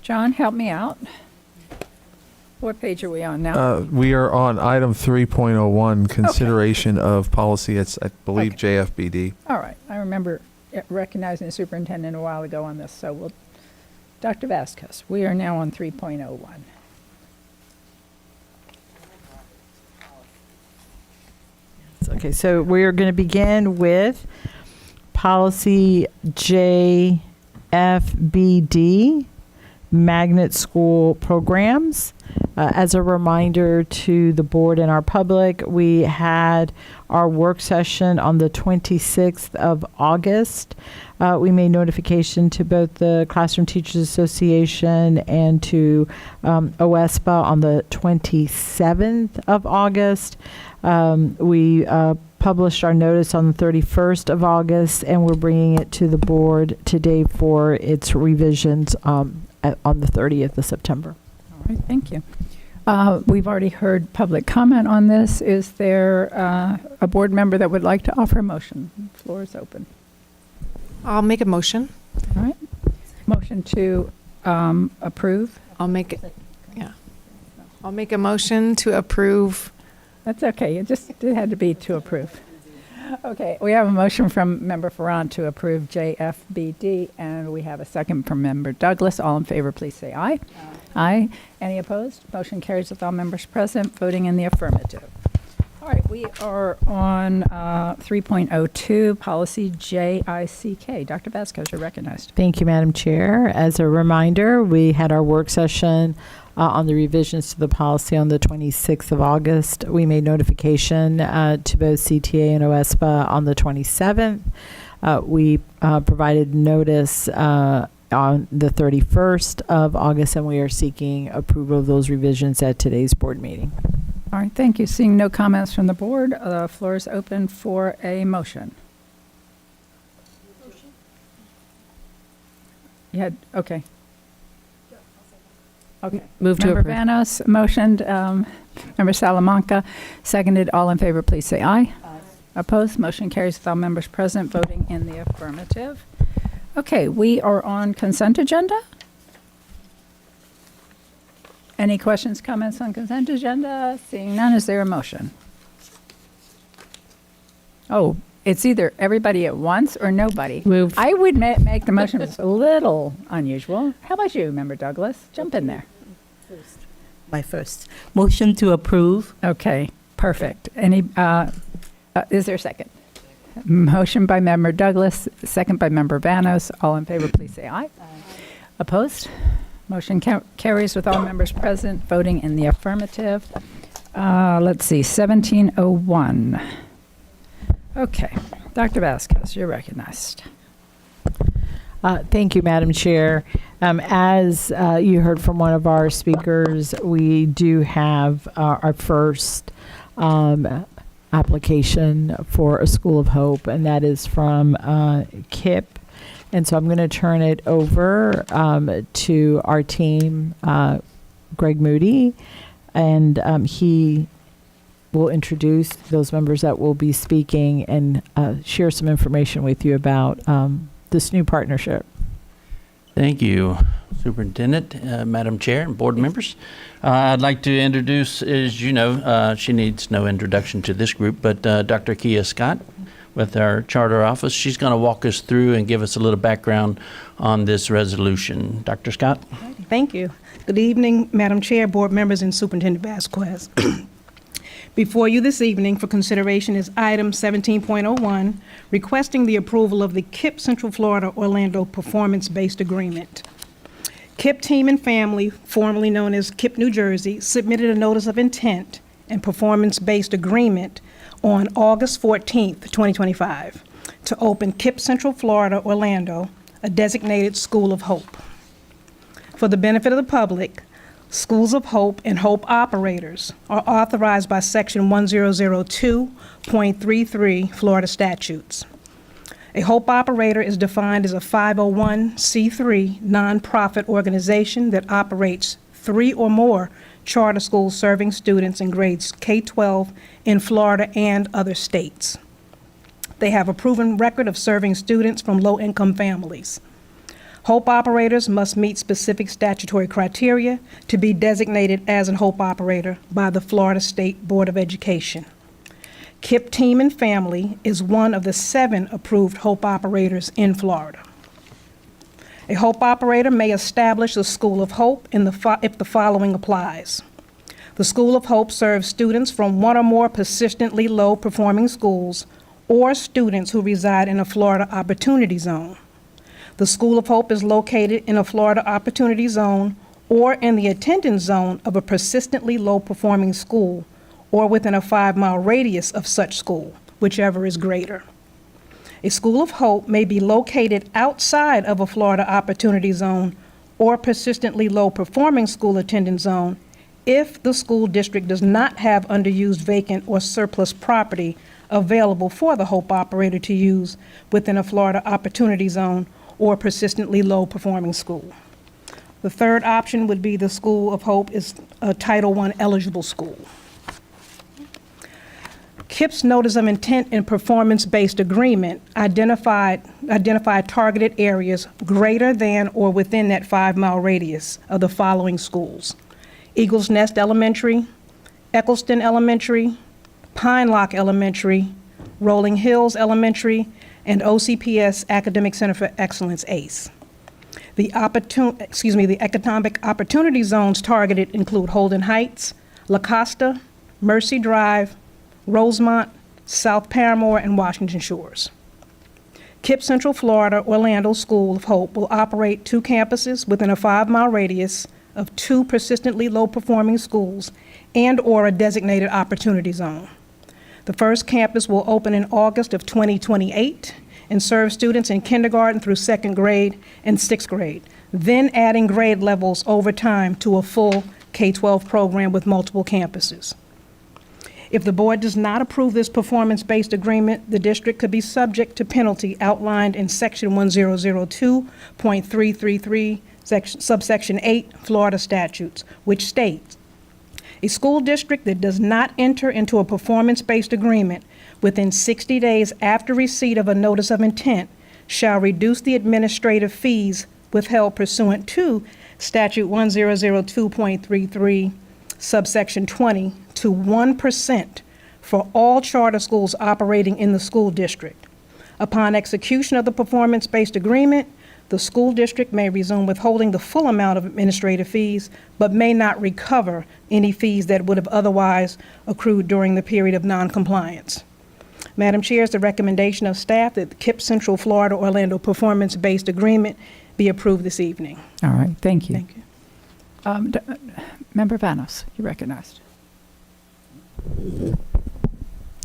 John, help me out. What page are we on now? We are on item 3.01, consideration of policy. It's, I believe, JFBD. All right. I remember recognizing the superintendent a while ago on this, so we'll, Dr. Vasquez, we are now on 3.01. Okay, so we're going to begin with policy JFBD, magnet school programs. As a reminder to the board and our public, we had our work session on the 26th of August. We made notification to both the Classroom Teachers Association and to OSPA on the 27th of August. We published our notice on the 31st of August, and we're bringing it to the board today for its revisions on the 30th of September. All right, thank you. We've already heard public comment on this. Is there a board member that would like to offer a motion? The floor is open. I'll make a motion. All right. Motion to approve. I'll make it. Yeah. I'll make a motion to approve. That's okay. It had to be to approve. Okay, we have a motion from Member Farran to approve JFBD, and we have a second from Member Douglas. All in favor, please say aye. Aye. Any opposed? Motion carries with all members present, voting in the affirmative. All right, we are on 3.02, policy JICK. Dr. Vasquez, you're recognized. Thank you, Madam Chair. As a reminder, we had our work session on the revisions to the policy on the 26th of August. We made notification to both CTA and OSPA on the 27th. We provided notice on the 31st of August, and we are seeking approval of those revisions at today's board meeting. All right, thank you. Seeing no comments from the board, the floor is open for a motion. You had, okay. Okay. Move to Member approve. Vanos motioned. Member Salamanca seconded. All in favor, please say aye. Aye. Opposed? Motion carries with all members present, voting in the affirmative. Okay, we are on consent agenda. Any questions, comments on consent agenda? Seeing none, is there a motion? Oh, it's either everybody at once or nobody. Move. I would make the motion. It's a little unusual. How about you, Member Douglas? Jump in there. My first. Motion to approve. Okay, perfect. Any, is there a second? Motion by Member Douglas, second by Member Vanos. All in favor, please say aye. Aye. Opposed? Motion carries with all members present, voting in the affirmative. Let's see, 1701. Okay, Dr. Vasquez, you're recognized. Thank you, Madam Chair. As you heard from one of our speakers, we do have our first application for a School of Hope, and that is from KIP. And so I'm going to turn it over to our team, Greg Moody, and he will introduce those members that will be speaking and share some information with you about the this new partnership? Thank you, Superintendent, Madam Chair, and board members. I'd like to introduce, as you know, she needs no introduction to this group, but Dr. Kia Scott with our charter office. She's going to walk us through and give us a little background on this resolution. Dr. Scott? Thank you. Good evening, Madam Chair, board members, and Superintendent Vasquez. Before you this evening for consideration is item 17.01, requesting the approval of the KIPP Central Florida Orlando Performance-Based Agreement. KIPP Team and Family, formerly known as KIPP New Jersey, submitted a notice of intent and performance-based agreement on August 14th, 2025, to open KIPP Central Florida Orlando, a designated School of Hope. For the benefit of the public, Schools of Hope and Hope operators are authorized by Section 1002.33 Florida statutes. A Hope operator is defined as a 501c3 nonprofit organization that operates 3 or more charter schools serving students in grades K-12 in Florida and other states. They have a proven record of serving students from low-income families. Hope operators must meet specific statutory criteria to be designated as an Hope operator by the Florida State Board of Education. KIPP Team and Family is one of the 7 approved Hope operators in Florida. A Hope operator may establish a School of Hope if the following applies. The School of Hope serves students from 1 or more persistently low-performing schools or students who reside in a Florida Opportunity Zone. The School of Hope is located in a Florida Opportunity Zone or in the attendance zone of a persistently low-performing school or within a 5-mile radius of such school, whichever is greater. A School of Hope may be located outside of a Florida Opportunity Zone or persistently low-performing school attendance zone if the school district does not have underused vacant or surplus property available for the Hope operator to use within a Florida Opportunity Zone or persistently low-performing school. The third option would be the School of Hope is a Title I eligible school. KIPP's Notice of Intent and Performance-Based Agreement identify targeted areas greater than or within that 5-mile radius of the following schools: Eagles Nest Elementary, Eccleston Elementary, Pine Lock Elementary, Rolling Hills Elementary, and OCPS Academic Center for Excellence, ACE. The economic opportunity zones targeted include Holden Heights, La Costa, Mercy Drive, Rosemont, South Paramore, and Washington Shores. KIPP Central Florida Orlando School of Hope will operate 2 campuses within a 5-mile radius of 2 persistently low-performing schools and/or a designated opportunity zone. The first campus will open in August of 2028 and serve students in kindergarten through 2nd grade and 6th grade, then adding grade levels over time to a full K-12 program with multiple campuses. If the board does not approve this performance-based agreement, the district could be subject to penalty outlined in Section 1002.333, subsection 8, Florida statutes, which states, a school district that does not enter into a performance-based agreement within 60 days after receipt of a notice of intent shall reduce the administrative fees withheld pursuant to Statute 1002.33, subsection 20, to 1% for all charter schools operating in the school district. Upon execution of the performance-based agreement, the school district may resume withholding the full amount of administrative fees, but may not recover any fees that would have otherwise accrued during the period of noncompliance. Madam Chair, it's the recommendation of staff that the KIPP Central Florida Orlando Performance-Based Agreement be approved this evening. All right, thank you. Thank you. Member Vanos, you recognized.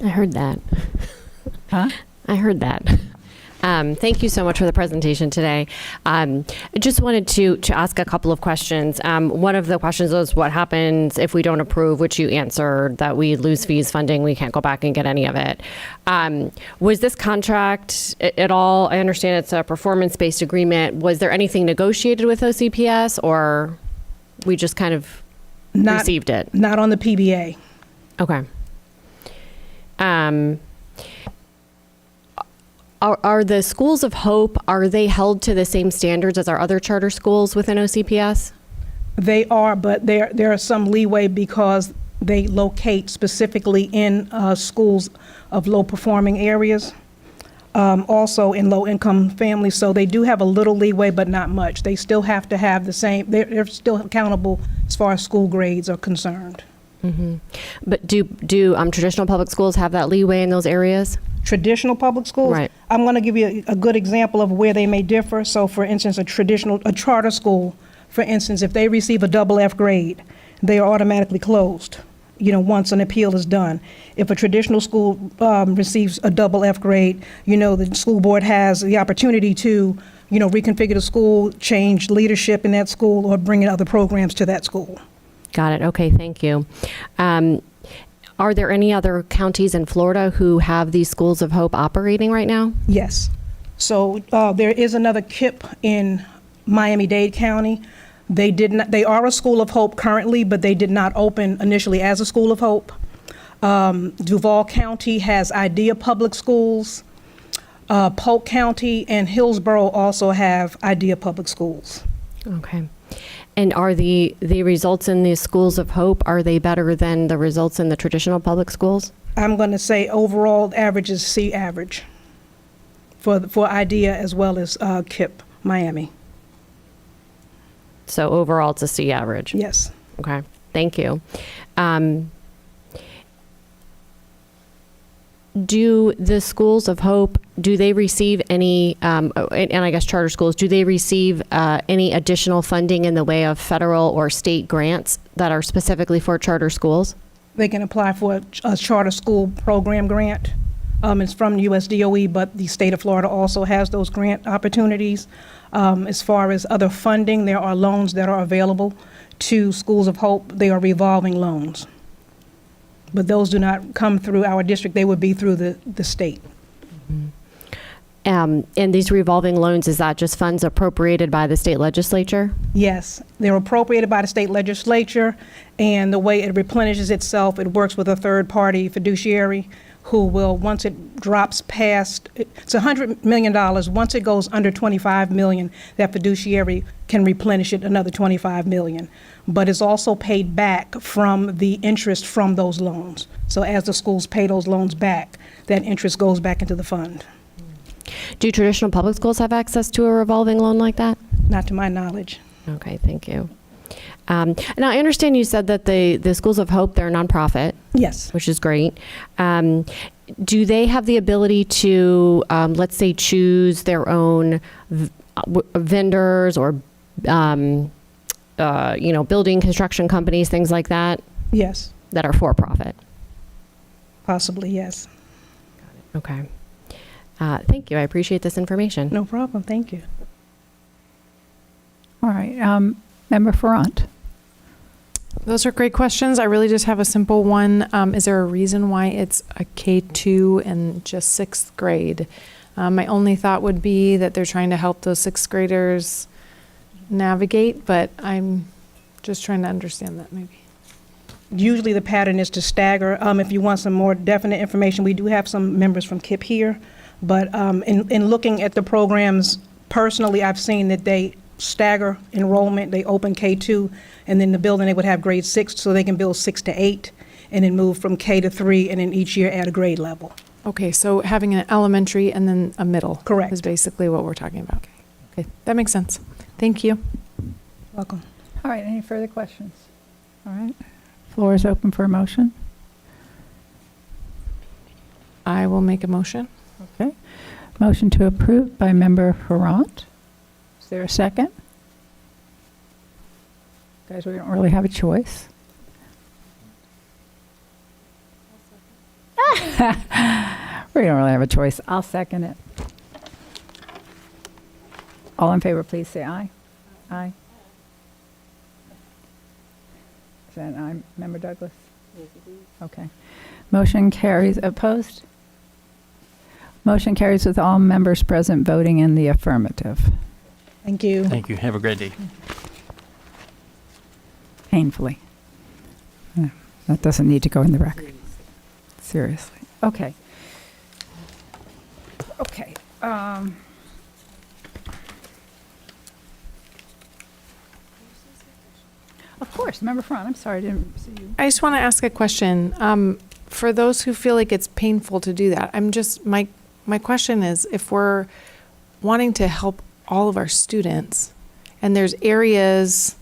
I heard that. Huh? I heard that. Thank you so much for the presentation today. I just wanted to ask a couple of questions. One of the questions was what happens if we don't approve, which you answered, that we lose fees funding, we can't go back and get any of it. Was this contract at all, I understand it's a performance-based agreement, was there anything negotiated with OCPS or we just kind of received it? Not on the PBA. Okay. Are the schools of hope, are they held to the same standards as our other charter schools within OCPS? They are, but there are some leeway because they locate specifically in schools of low-performing areas, also in low-income families. So they do have a little leeway, but not much. They still have to have the same, they're still accountable as far as school grades are concerned. Mm-hmm. But do traditional public schools have that leeway in those areas? Traditional public schools? Right. I'm going to give you a good example of where they may differ. So for instance, a charter school, for instance, if they receive a double F grade, they are automatically closed, once an appeal is done. If a traditional school receives a double F grade, the school board has the opportunity to, reconfigure the school, change leadership in that school, or bring in other programs to that school. Got it. Okay, thank you. Are there any other counties in Florida who have these schools of hope operating right now? Yes. So there is another KIP in Miami-Dade County. They are a school of hope currently, but they did not open initially as a school of hope. Duval County has IDEA Public Schools. Polk County and Hillsborough also have IDEA Public Schools. Okay. And are the results in the schools of hope, are they better than the results in the traditional public schools? I'm going to say overall average is C average for IDEA as well as KIP Miami. So overall, it's a C average? Yes. Okay, thank you. Do the schools of hope, do they receive any, and I guess charter schools, do they receive any additional funding in the way of federal or state grants that are specifically for charter schools? They can apply for a charter school program grant. It's from USDOE, but the state of Florida also has those grant opportunities. As far as other funding, there are loans that are available to schools of hope. They are revolving loans. But those do not come through our district. They would be through the state. And these revolving loans, is that just funds appropriated by the state legislature? Yes, they're appropriated by the state legislature, and the way it replenishes itself, it works with a third-party fiduciary who will, once it drops past, it's $100 million. Once it goes under $25 million, that fiduciary can replenish it another $25 million. But it's also paid back from the interest from those loans. So as the schools pay those loans back, that interest goes back into the fund. Do traditional public schools have access to a revolving loan like that? Not to my knowledge. Okay, thank you. Now, I understand you said that the Schools of Hope, they're a nonprofit. Yes. Which is great. Do they have the ability to, let's say, choose their own vendors or, building construction companies, things like that? Yes. That are for profit? Possibly, yes. Okay. Thank you. I appreciate this information. No problem. Thank you. All right. Member Ferrant. Those are great questions. I really just have a simple one. Is there a reason why it's a K2 and just 6th grade? My only thought would be that they're trying to help those 6th graders navigate, but I'm just trying to understand that maybe. Usually the pattern is to stagger. If you want some more definite information, we do have some members from KIP here, but in looking at the programs, personally, I've seen that they stagger enrollment. They open K2, and then the building they would have grade 6, so they can build 6 to 8, and then move from K to 3, and then each year add a grade level. Okay, so having an elementary and then a middle. Correct. Is basically what we're talking about. Okay, that makes sense. Thank you. Welcome. All right, any further questions? All right, floor is open for a motion. I will make a motion. Okay, motion to approve by Member Ferrant. Is there a second? Guys, we don't really have a choice. We don't really have a choice. I'll second it. All in favor, please say aye. Aye. Is that an aye, Member Douglas? Okay. Motion carries. Opposed? Motion carries with all members present voting in the affirmative. Thank you. Thank you. Have a great day. Painfully. That doesn't need to go in the record. Seriously. Okay. Okay. Of course, Member Front, I'm sorry, I didn't see you. I just want to ask a question. For those who feel like it's painful to do that, my question is, if we're wanting to help all of our students, and there's areas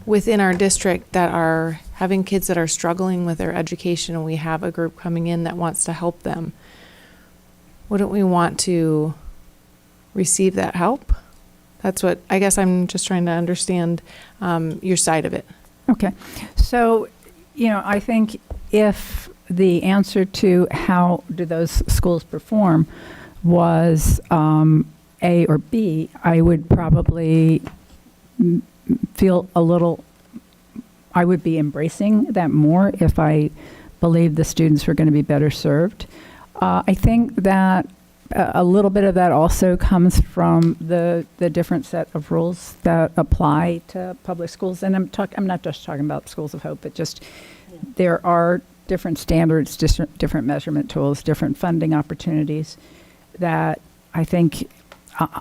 within our district that are having kids that are struggling with their education, and we have a group coming in that wants to help them, wouldn't we want to receive that help? That's what, I guess I'm just trying to understand your side of it. Okay. So, I think if the answer to how do those schools perform was A or B, I would probably feel I would be embracing that more if I believed the students were going to be better served. I think that a little bit of that also comes from the different set of rules that apply to public schools. And I'm not just talking about Schools of Hope, but just there are different standards, different measurement tools, different funding opportunities that I think,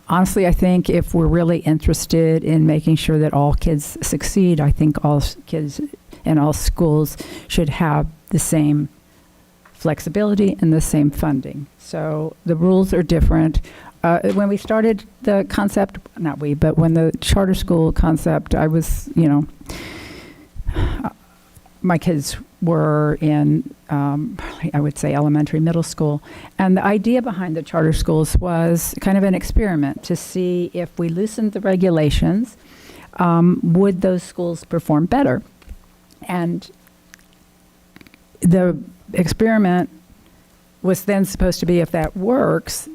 honestly, I think if we're really interested in making sure that all kids succeed, I think all kids in all schools should have the same flexibility and the same funding. So the rules are different. When we started the concept, not we, but when the charter school concept, I was, my kids were in, I would say, elementary, middle school. And the idea behind the charter schools was kind of an experiment to see if we loosened the regulations, would those schools perform better? And the experiment was then supposed to be, if that works,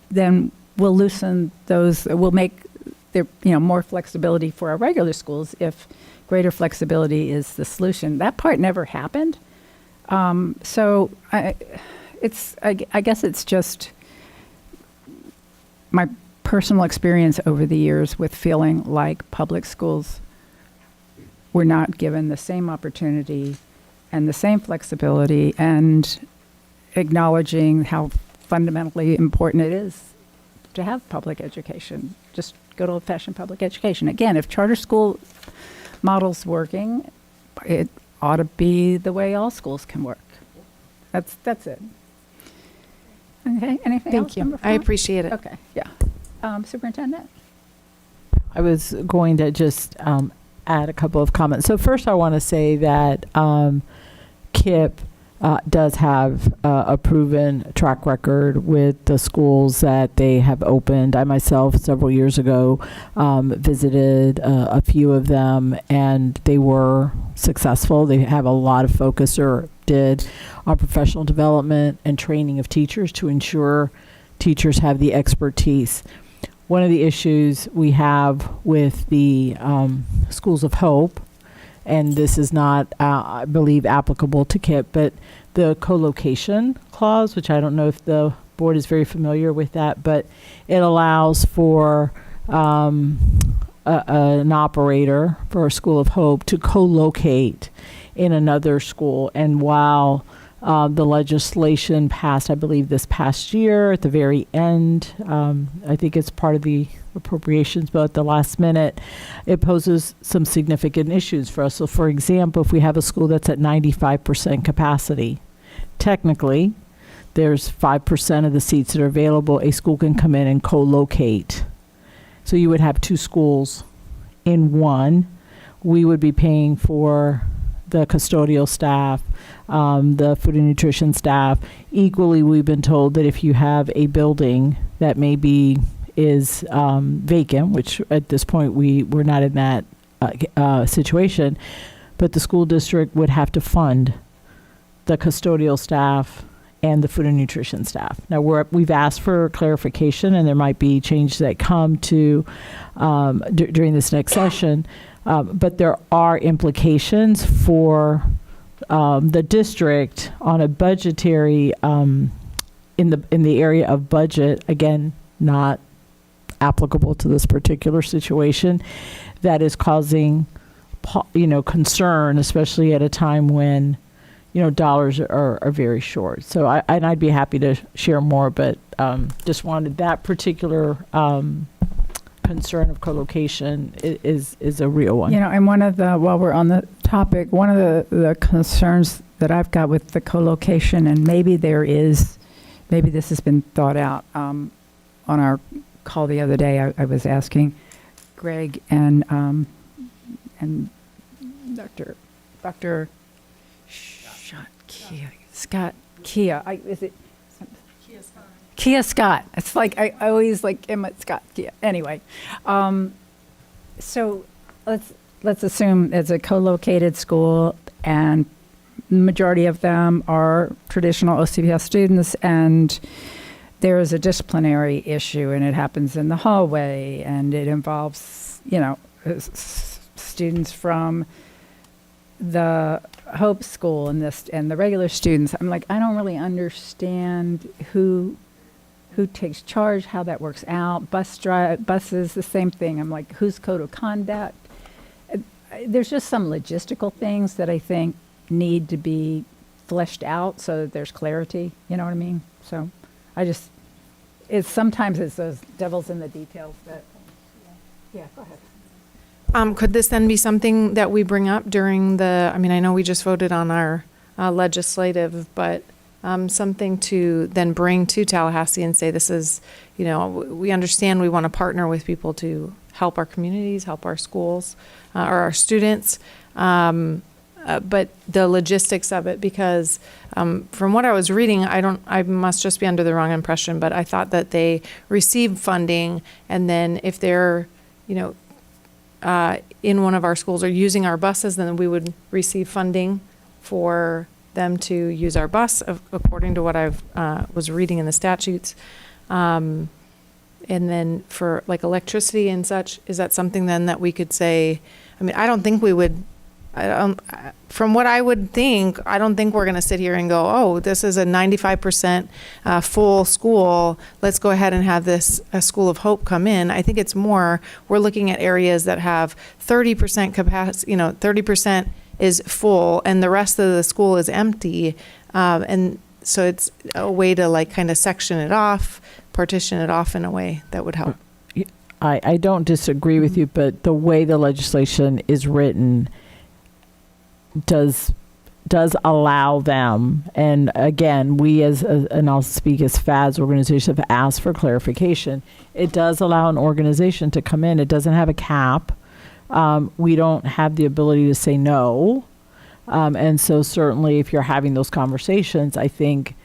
then we'll loosen those, we'll make there, more flexibility for our regular schools if greater flexibility is the solution. That part never happened. So I guess it's just my personal experience over the years with feeling like public schools were not given the same opportunity and the same flexibility, and acknowledging how fundamentally important it is to have public education, just good old-fashioned public education. Again, if charter school model's working, it ought to be the way all schools can work. That's it. Okay, anything else? Thank you. I appreciate it. Okay, yeah. Superintendent? I was going to just add a couple of comments. So first I want to say that KIPP does have a proven track record with the schools that they have opened. I myself, several years ago, visited a few of them, and they were successful. They have a lot of focus, or did, on professional development and training of teachers to ensure teachers have the expertise. One of the issues we have with the Schools of Hope, and this is not, I believe, applicable to KIPP, but the co-location clause, which I don't know if the board is very familiar with that, but it allows for an operator for a School of Hope to co-locate in another school. And while the legislation passed, I believe, this past year at the very end, I think it's part of the appropriations, but at the last minute, it poses some significant issues for us. So, for example, if we have a school that's at 95% capacity, technically, there's 5% of the seats that are available. A school can come in and co-locate. So you would have two schools in one. We would be paying for the custodial staff, the food and nutrition staff. Equally, we've been told that if you have a building that maybe is vacant, which at this point we're not in that situation, but the school district would have to fund the custodial staff and the food and nutrition staff. Now we've asked for clarification, and there might be changes that come to during this next session, but there are implications for the district on a budgetary in the area of budget. Again, not applicable to this particular situation, that is causing concern, especially at a time when dollars are very short. So I'd be happy to share more, but just wanted that particular concern of co-location is a real one. And while we're on the topic, one of the concerns that I've got with the co-location, and maybe this has been thought out on our call the other day. I was asking Greg and Dr. Kia. Is it Kia Scott? It's like I always like Emma Scott. Kia. Anyway, so let's assume it's a co-located school, and the majority of them are traditional OCPS students, and there is a disciplinary issue, and it happens in the hallway, and it involves students from the Hope School and the regular students. I'm like, I don't really understand who takes charge, how that works out. Buses, the same thing. I'm like, whose code of conduct? There's just some logistical things that I think need to be fleshed out so that there's clarity. You know what I mean? So sometimes it's those devils in the details that, yeah, go ahead. Could this then be something that we bring up during I know we just voted on our legislative, but something to then bring to Tallahassee and say, this is, we understand we want to partner with people to help our communities, help our schools, or our students, but the logistics of it, because from what I was reading, I must just be under the wrong impression, but I thought that they receive funding, and then if they're, in one of our schools or using our buses, then we would receive funding for them to use our bus, according to what I was reading in the statutes. And then for like electricity and such, is that something then that we could say, I don't think we would, from what I would think, I don't think we're going to sit here and go, oh, this is a 95% full school. Let's go ahead and have a School of Hope come in. I think it's more, we're looking at areas that have 30% capacity, 30% is full and the rest of the school is empty. And so it's a way to kind of section it off, partition it off in a way that would help. I don't disagree with you, but the way the legislation is written does allow them, and again, we and I'll speak as FAS organization, have asked for clarification. It does allow an organization to come in. It doesn't have a cap. We don't have the ability to say no. And so certainly if you're having those conversations, I think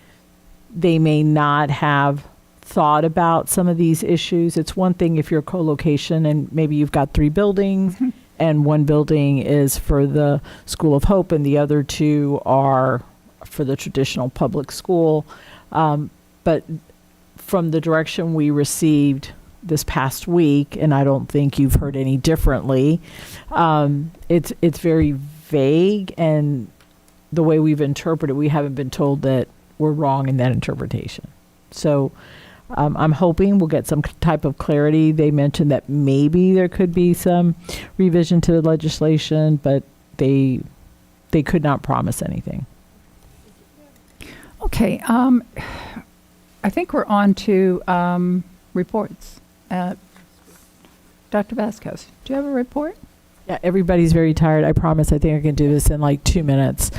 they may not have thought about some of these issues. It's one thing if you're co-location and maybe you've got 3 buildings and one building is for the School of Hope and the other 2 are for the traditional public school. But from the direction we received this past week, and I don't think you've heard any differently, it's very vague, and the way we've interpreted, we haven't been told that we're wrong in that interpretation. So I'm hoping we'll get some type of clarity. They mentioned that maybe there could be some revision to the legislation, but they could not promise anything. Okay, I think we're on to reports. Dr. Vasquez, do you have a report? Yeah, everybody's very tired. I promise I think I can do this in like 2 minutes.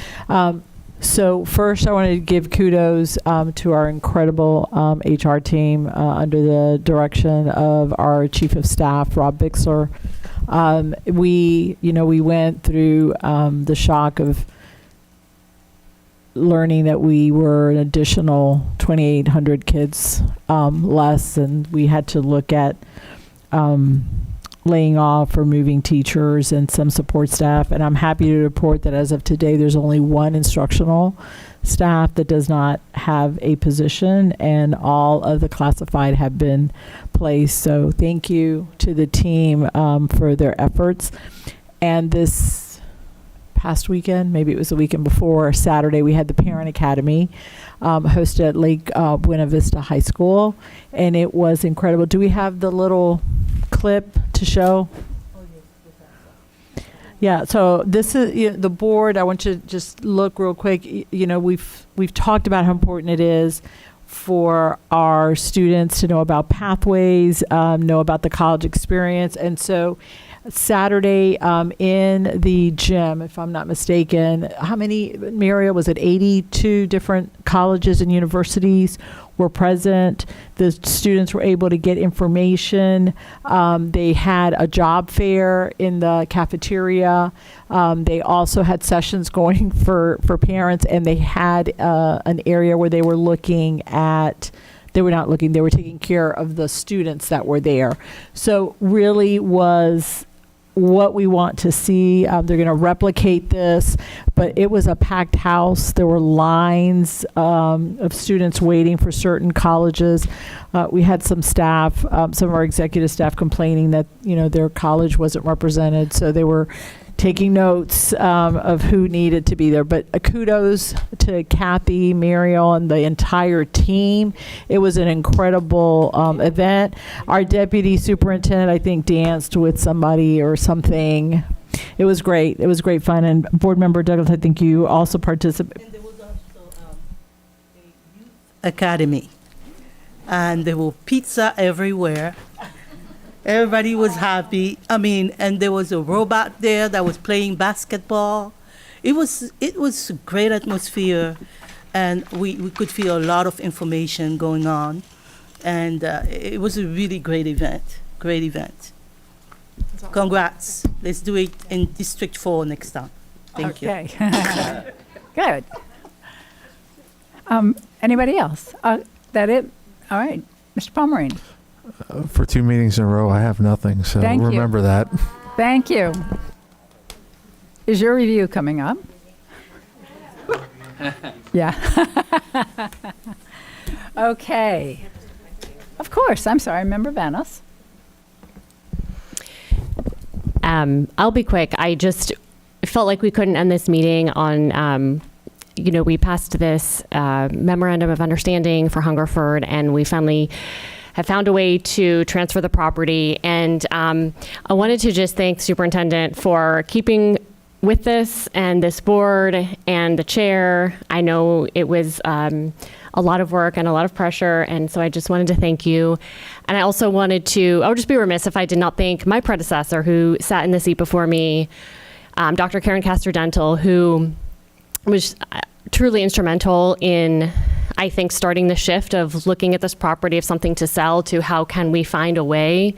So first, I wanted to give kudos to our incredible HR team under the direction of our Chief of Staff, Rob Bixler. We went through the shock of learning that we were an additional 2,800 kids less, and we had to look at laying off or moving teachers and some support staff. And I'm happy to report that as of today, there's only 1 instructional staff that does not have a position, and all of the classified have been placed. So thank you to the team for their efforts. And this past weekend, maybe it was the weekend before, Saturday, we had the Parent Academy hosted at Lake Buena Vista High School, and it was incredible. Do we have the little clip to show? Yeah, so this is the board. I want you to just look real quick. We've talked about how important it is for our students to know about pathways, know about the college experience, and so Saturday in the gym, if I'm not mistaken, how many, Maria, was it 82 different colleges and universities were present. The students were able to get information. They had a job fair in the cafeteria. They also had sessions going for parents, and they had an area where they were looking at, they were not looking, they were taking care of the students that were there. So really was what we want to see. They're going to replicate this, but it was a packed house. There were lines of students waiting for certain colleges. We had some staff, some of our executive staff complaining that, their college wasn't represented. So they were taking notes of who needed to be there. But kudos to Kathy, Mariel, and the entire team. It was an incredible event. Our deputy superintendent, I think, danced with somebody or something. It was great. It was great fun. And board member Douglas, I think you also participated. And there was also a youth academy. And there were pizza everywhere. Everybody was happy. And there was a robot there that was playing basketball. It was a great atmosphere, and we could feel a lot of information going on. And it was a really great event. Great event. Congrats. Let's do it in District 4 next time. Thank you. Okay. Good. Anybody else? That it? All right. Mr. Pomerine. For 2 meetings in a row, I have nothing, so Thank you. remember that. Thank you. Is your review coming up? Yeah. Okay. Of course. I'm sorry. Member Vanos. I'll be quick. I just felt like we couldn't end this meeting on, we passed this memorandum of understanding for Hungerford, and we finally have found a way to transfer the property. And I wanted to just thank the superintendent for keeping with this, and this board and the chair. I know it was a lot of work and a lot of pressure, and so I just wanted to thank you. And I also I would just be remiss if I did not thank my predecessor who sat in the seat before me, Dr. Karen Castor-Dental, who was truly instrumental in, I think, starting the shift of looking at this property of something to sell to how can we find a way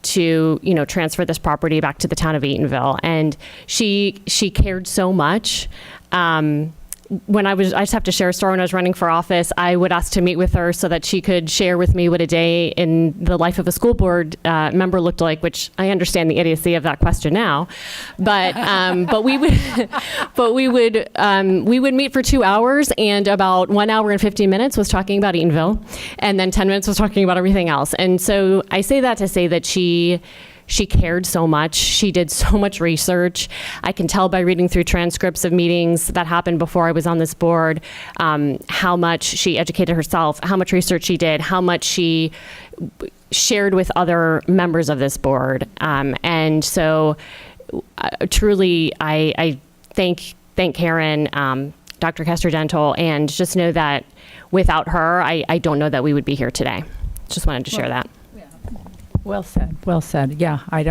to, transfer this property back to the town of Eatonville. And she cared so much. I just have to share a story. When I was running for office, I would ask to meet with her so that she could share with me what a day in the life of a school board member looked like, which I understand the idiocy of that question now. But we would meet for 2 hours, and about 1 hour and 15 minutes was talking about Eatonville, and then 10 minutes was talking about everything else. And so I say that to say that she cared so much. She did so much research. I can tell by reading through transcripts of meetings that happened before I was on this board, how much she educated herself, how much research she did, how much she shared with other members of this board. And so truly, I thank Karen, Dr. Castor-Dental, and just know that without her, I don't know that we would be here today. Just wanted to share that. Well said. Well said. Yeah, I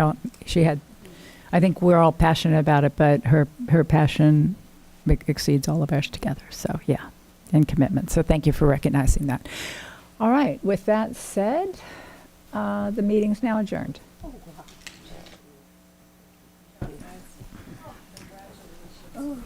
think we're all passionate about it, but her passion exceeds all of ours together. So yeah, and commitment. So thank you for recognizing that. All right. With that said, the meeting's now adjourned. Oh.